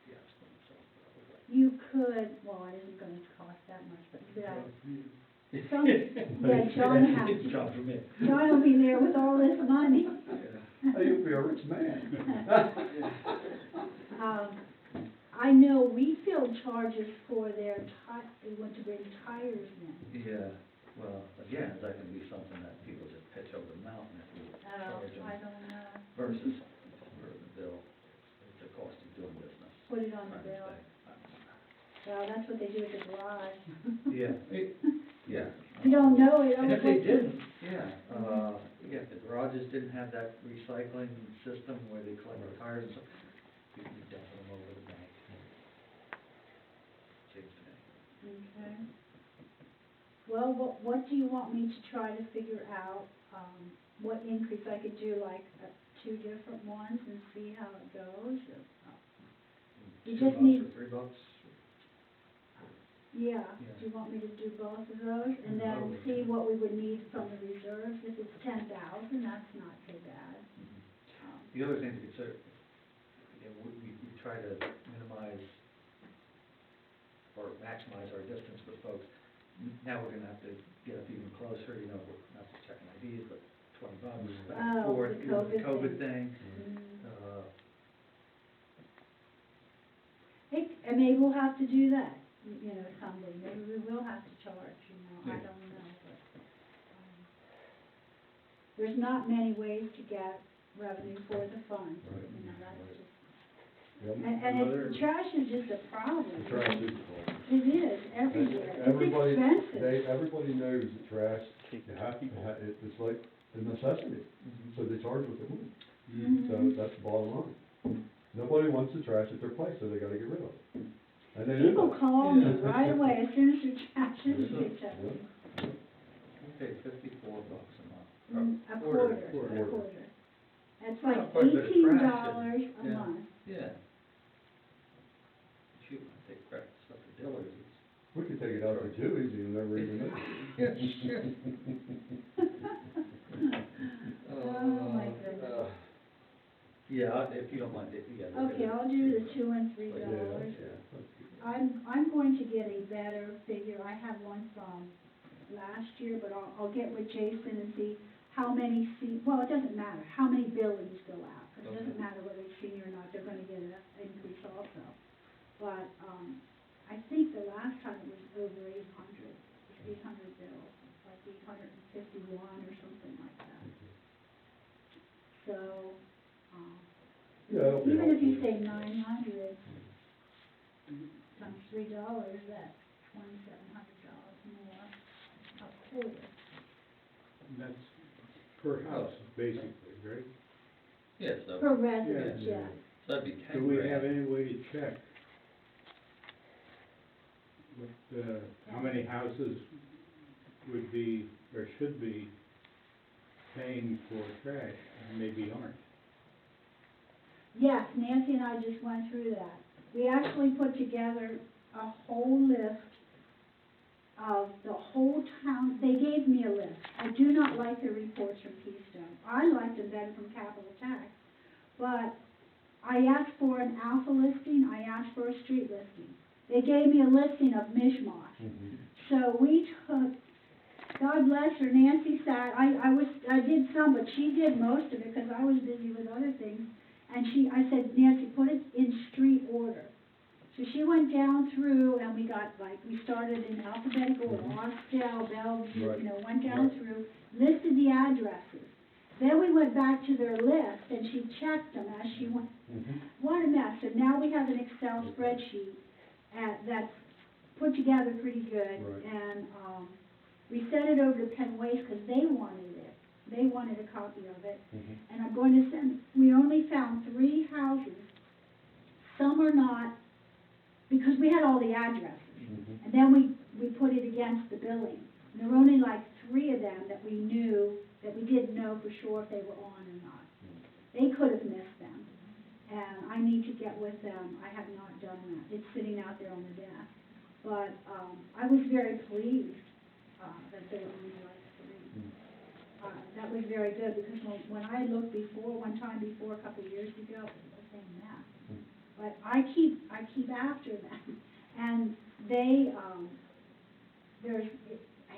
fiasco in itself, probably. You could, well, it isn't gonna cost that much, but some, yeah, John has, It's job for me. John will be there with all this money. Yeah. Hey, you'll be a rich man. I know we filled charges for their they went to bring tires in. Yeah, well, again, that can be something that people just pitch over the mountain if we charge them I don't know. versus for the bill, the cost of doing business. Put it on the kind of bill. thing. Well, that's what they do at the garage. Yeah, yeah. If you don't know it, And if they almost- didn't, yeah, if the garages didn't have that recycling system where they collect the tires and stuff, you'd be dumping them over the bank. Seems to me. Okay. Well, what do you want me to try to figure out, what increase I could do, like, 2 different ones and see how it goes? You just $2 need- or $3? Yeah, Yeah. do you want me to do both of those, and then Oh, see yeah. what we would need from the reserves? If it's 10,000, that's not too bad. The other thing to consider, you know, we try to minimize or maximize our distance with folks. Now we're gonna have to get up even closer, you know, we're not just checking IDs, but $20 back and Oh, forth, the you know, the COVID COVID thing. Mm. Hey, and maybe we'll have to do that, you know, someday, maybe we will have to charge, you know, I Yeah. don't know, but, there's not many ways to get revenue for the fund, you know, that's just, Yep. and it's, trash is just a problem. The trash is a problem. It is, everywhere, Everybody, it's expensive. everybody knows that trash, you have to have, it's like a necessity, so they charge what they want. Mhm. So that's the bottom line. Nobody wants the trash at their place, so they gotta get rid of it. And they do People that. call me Yeah. right away, as soon as the trash is Yeah. picked up. Yeah. We pay $54 a month. A quarter, a Quarter. quarter. That's Well, like quite a bit of trash, $18 a yeah. month. Yeah. Shoot, I take credit stuff to Dillard's. We could take it out for Dewey's, you never even know. Oh, my goodness. Yeah, if you don't mind, yeah. Okay, I'll do the $2 and $3. Yeah, I'm going to get a better figure. I have one from last year, but I'll get with Jason and see how many well, it doesn't matter, how many billings go out. 'Cause it doesn't matter whether it's senior or not, they're gonna get an increase also. But, I think the last time it was over 800, 800 bills, like 851 or something like that. So, Yeah, that'll be even if you helpful. say 900 times $3, that's $2,700 more a quarter. And that's per house, basically, right? Yeah, so, Per resident, Yeah. yes. so that'd be 10 Do we grand. have any way to check what, how many houses would be, or should be paying for trash, and maybe aren't? Yes, Nancy and I just went through that. We actually put together a whole list of the whole town. They gave me a list. I do not like the reports from Keystone. I like them better from Capital Tax. But I asked for an alpha listing, I asked for a street listing. They gave me a listing of mishmash. Mhm. So we took, God bless her, Nancy sat, I did some, but she did most of it because I was busy with other things. And I said, Nancy, put it in street order. So she went down through and we started in alphabetical order, Austell, Bellevue, Right. went down Right. through, listed the addresses. Then we went back to their list and she checked them as she went. Mhm. What a mess. So now we have an Excel spreadsheet that's put together pretty good. Right. And, we sent it over to Penn Waste because they wanted it. They wanted a copy of it. Mhm. And I'm going to send, we only found 3 houses. Some are not, because we had all the addresses. Mhm. And then we put it against the billing. And there were only like 3 of them that we knew, that we didn't know for sure if they were on or not. They could have missed them. And I need to get with them. I have not done that. It's sitting out there on the desk. But, I was very pleased, that there were only like 3. That was very good because when I looked before, one time before, a couple of years ago, it was the same mess. But I keep after them, and they, I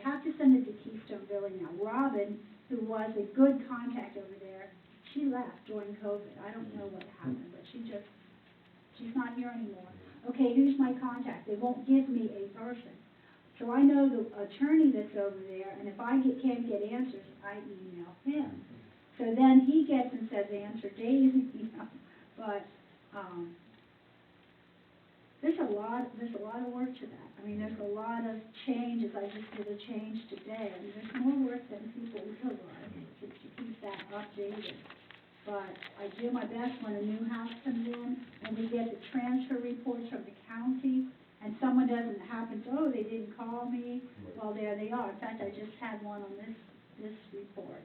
have to send it to Keystone Billing now. Robin, who was a good contact over there, she left during COVID. I don't know what happened, but she's not here anymore. Okay, who's my contact? They won't give me a person. So I know the attorney that's over there, and if I can't get answers, I email him. So then he gets and says, answer Daisy, but, there's a lot of work to that. I mean, there's a lot of changes. I just did a change today. I mean, there's more work than people realize to keep that updated. But I do my best when a new house comes in, and we get the transfer reports from the county, and someone doesn't happen to, oh, they didn't call me, well, there they are. In fact, I just had one on this report.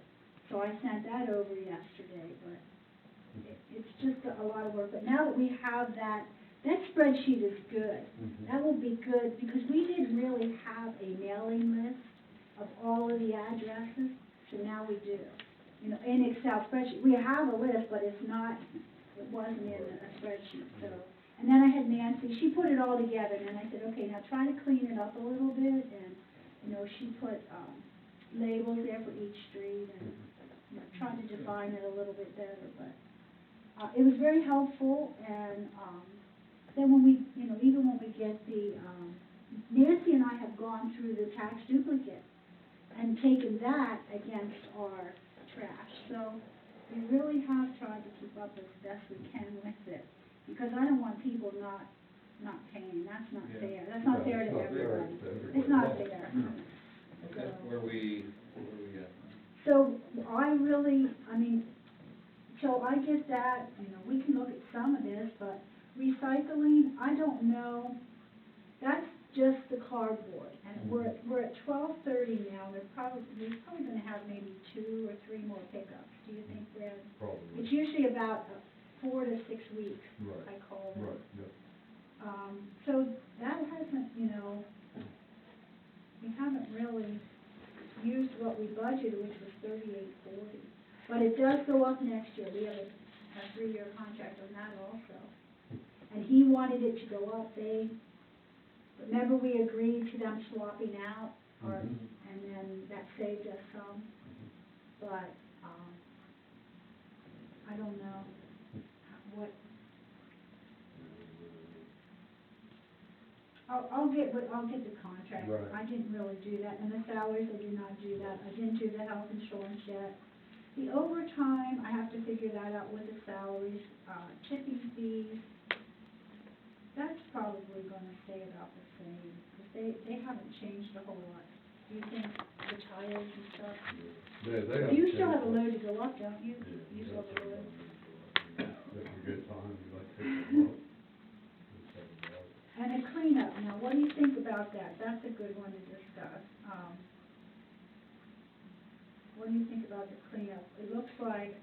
So I sent that over yesterday, but it's just a lot of work. But now that we have that spreadsheet is good. Mhm. That will be good, because we didn't really have a mailing list of all of the addresses, so now we do. In Excel spreadsheet, we have a list, but it wasn't in a spreadsheet, so. And then I had Nancy, she put it all together, and then I said, okay, now try to clean it up a little bit, and, she put, labels there for each street, and, tried to define it a little bit better, but, it was very helpful, and, then when we, even when we get the, Nancy and I have gone through the tax duplicate and taken that against our trash, so we really have tried to keep up as best we can with it, because I don't want people not paying. That's not Yeah. fair. That's not fair to It's not fair everybody. to everybody. It's not fair. Okay, where we at? So so I get that, we can look at some of this, but recycling, I don't know. That's just the cardboard, and we're at 12:30 now. We're probably gonna have maybe 2 or 3 more pickups. Do you think, Brad? Probably. It's usually about 4 to 6 weeks, Right. I call them. Right, yeah. So that hasn't, we haven't really used what we budgeted, which was $38.40. But it does go up next year. We have a 3-year contract on that also. And he wanted it to go up. Remember we agreed to them swapping out, Mhm. and then that saved us some. But, I don't know what. I'll get the contract. Right. I didn't really do that, and the salaries, I did not do that. I didn't do the health insurance yet. The overtime, I have to figure that out with the salaries, tipping fees. That's probably gonna stay about the same, because they haven't changed a whole lot. Do you think the tires and stuff? They have. You still have a load to go up, don't you? Yeah, You still have a load? If we get time, we like to take them up. Just have them out. And a cleanup, now, what do you think about that? That's a good one to discuss. What do you think about the cleanup? It looks like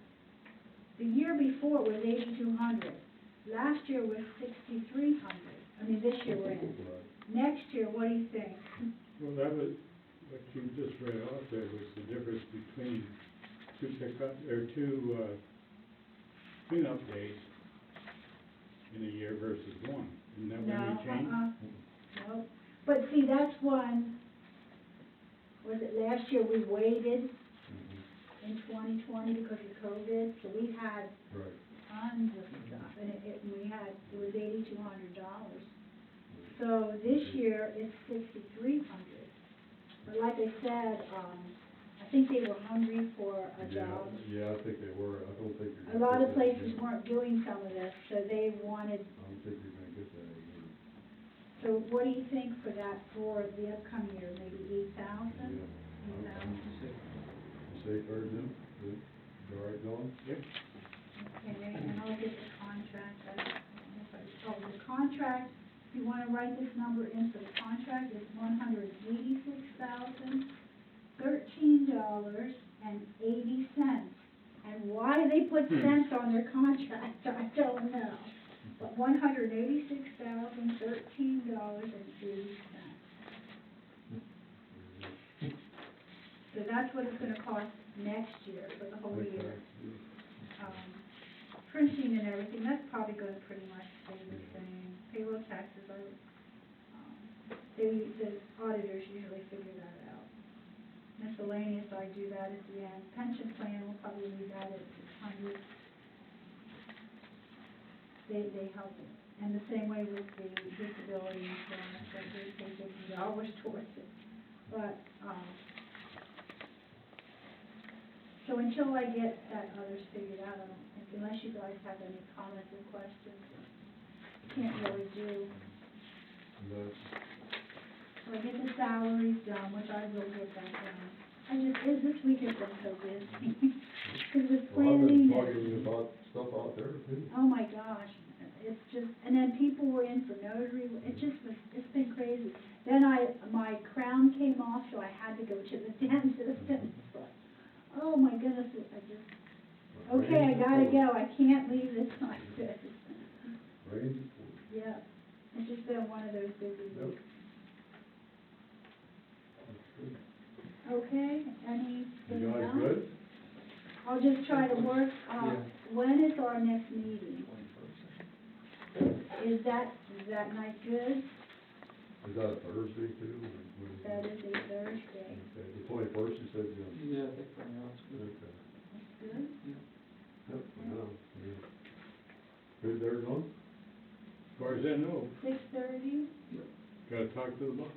the year before was 8,200. Last year was 6,300. I mean, this year we're in. Right. Next year, what do you think? Well, that was, what you just read off there was the difference between two cleanup days in a year versus one. Isn't that when we changed? No. But see, that's one, was it last year we waited in 2020 because of COVID? So we had Right. tons of stuff, and it was $8,200. So this year, it's 6,300. But like I said, I think they were hungry for a job. Yeah, I think they were, I don't think you're A gonna lot get of that places again. weren't doing some of this, so they wanted, I don't think you're gonna get that again. so what do you think for that for the upcoming year, maybe 8,000? Yeah. 8,000? You say fair enough? Good. You all right, Dawn? Yep. Okay, and I'll get the contract, the contract, if you wanna write this number in for the contract, it's $186,013.80. And why they put cents on their contract, I don't know. But $186,013.80. So that's what it's gonna cost next year for the whole year. Printing and everything, that's probably gonna pretty much stay the same. Payroll taxes, the auditors usually figure that out. Miscellaneous, I do that at the end. Pension plan, we'll probably leave that at 600. They help it. And the same way with the disability insurance, that they take $50 towards it. But, so until I get that others figured out, I don't think, unless you guys have any comments or questions, can't really do. No. So I get the salaries done, which I will get that done. This week has been so busy. Because with Well, I've planning, been talking about stuff out there too. oh my gosh, it's just, and then people were in for notary, it's been crazy. Then my crown came off, so I had to go to the dentist, and it's like, oh my goodness, okay, I gotta go, I can't leave this like this. Rain. Yeah, it's just been one of those busy Yep. weeks. Okay, You anything guys else? good? I'll just try to work, Yeah. when is our next meeting? Is that night good? Is that a Thursday too? or when is That it? is a Thursday. Okay, the 21st, you said, Jim? Yeah, I think right now it's good. Okay. That's good? Yep, for now, yeah. Good there, Dawn? As far as I know, 6:30? gotta talk to the boss.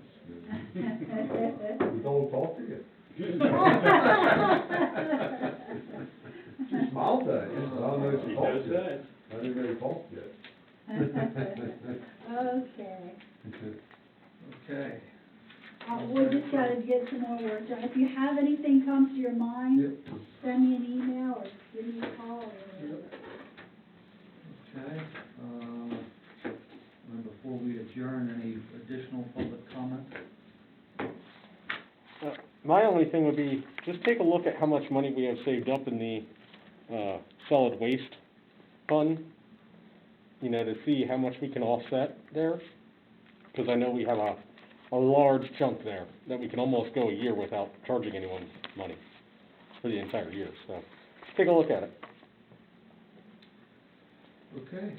We don't talk to you. She smiled at you, so I don't know if He she talked does to you. that. I didn't really talk yet. Okay. Okay. We just gotta get some more work done. If you have anything comes to your mind, Yep. send me an email or give me a call or whatever. Okay, and before we adjourn, any additional public comment? My only thing would be, just take a look at how much money we have saved up in the, solid waste fund, to see how much we can offset there. Because I know we have a large chunk there that we can almost go a year without charging anyone money for the entire year, so take a look at it. Okay.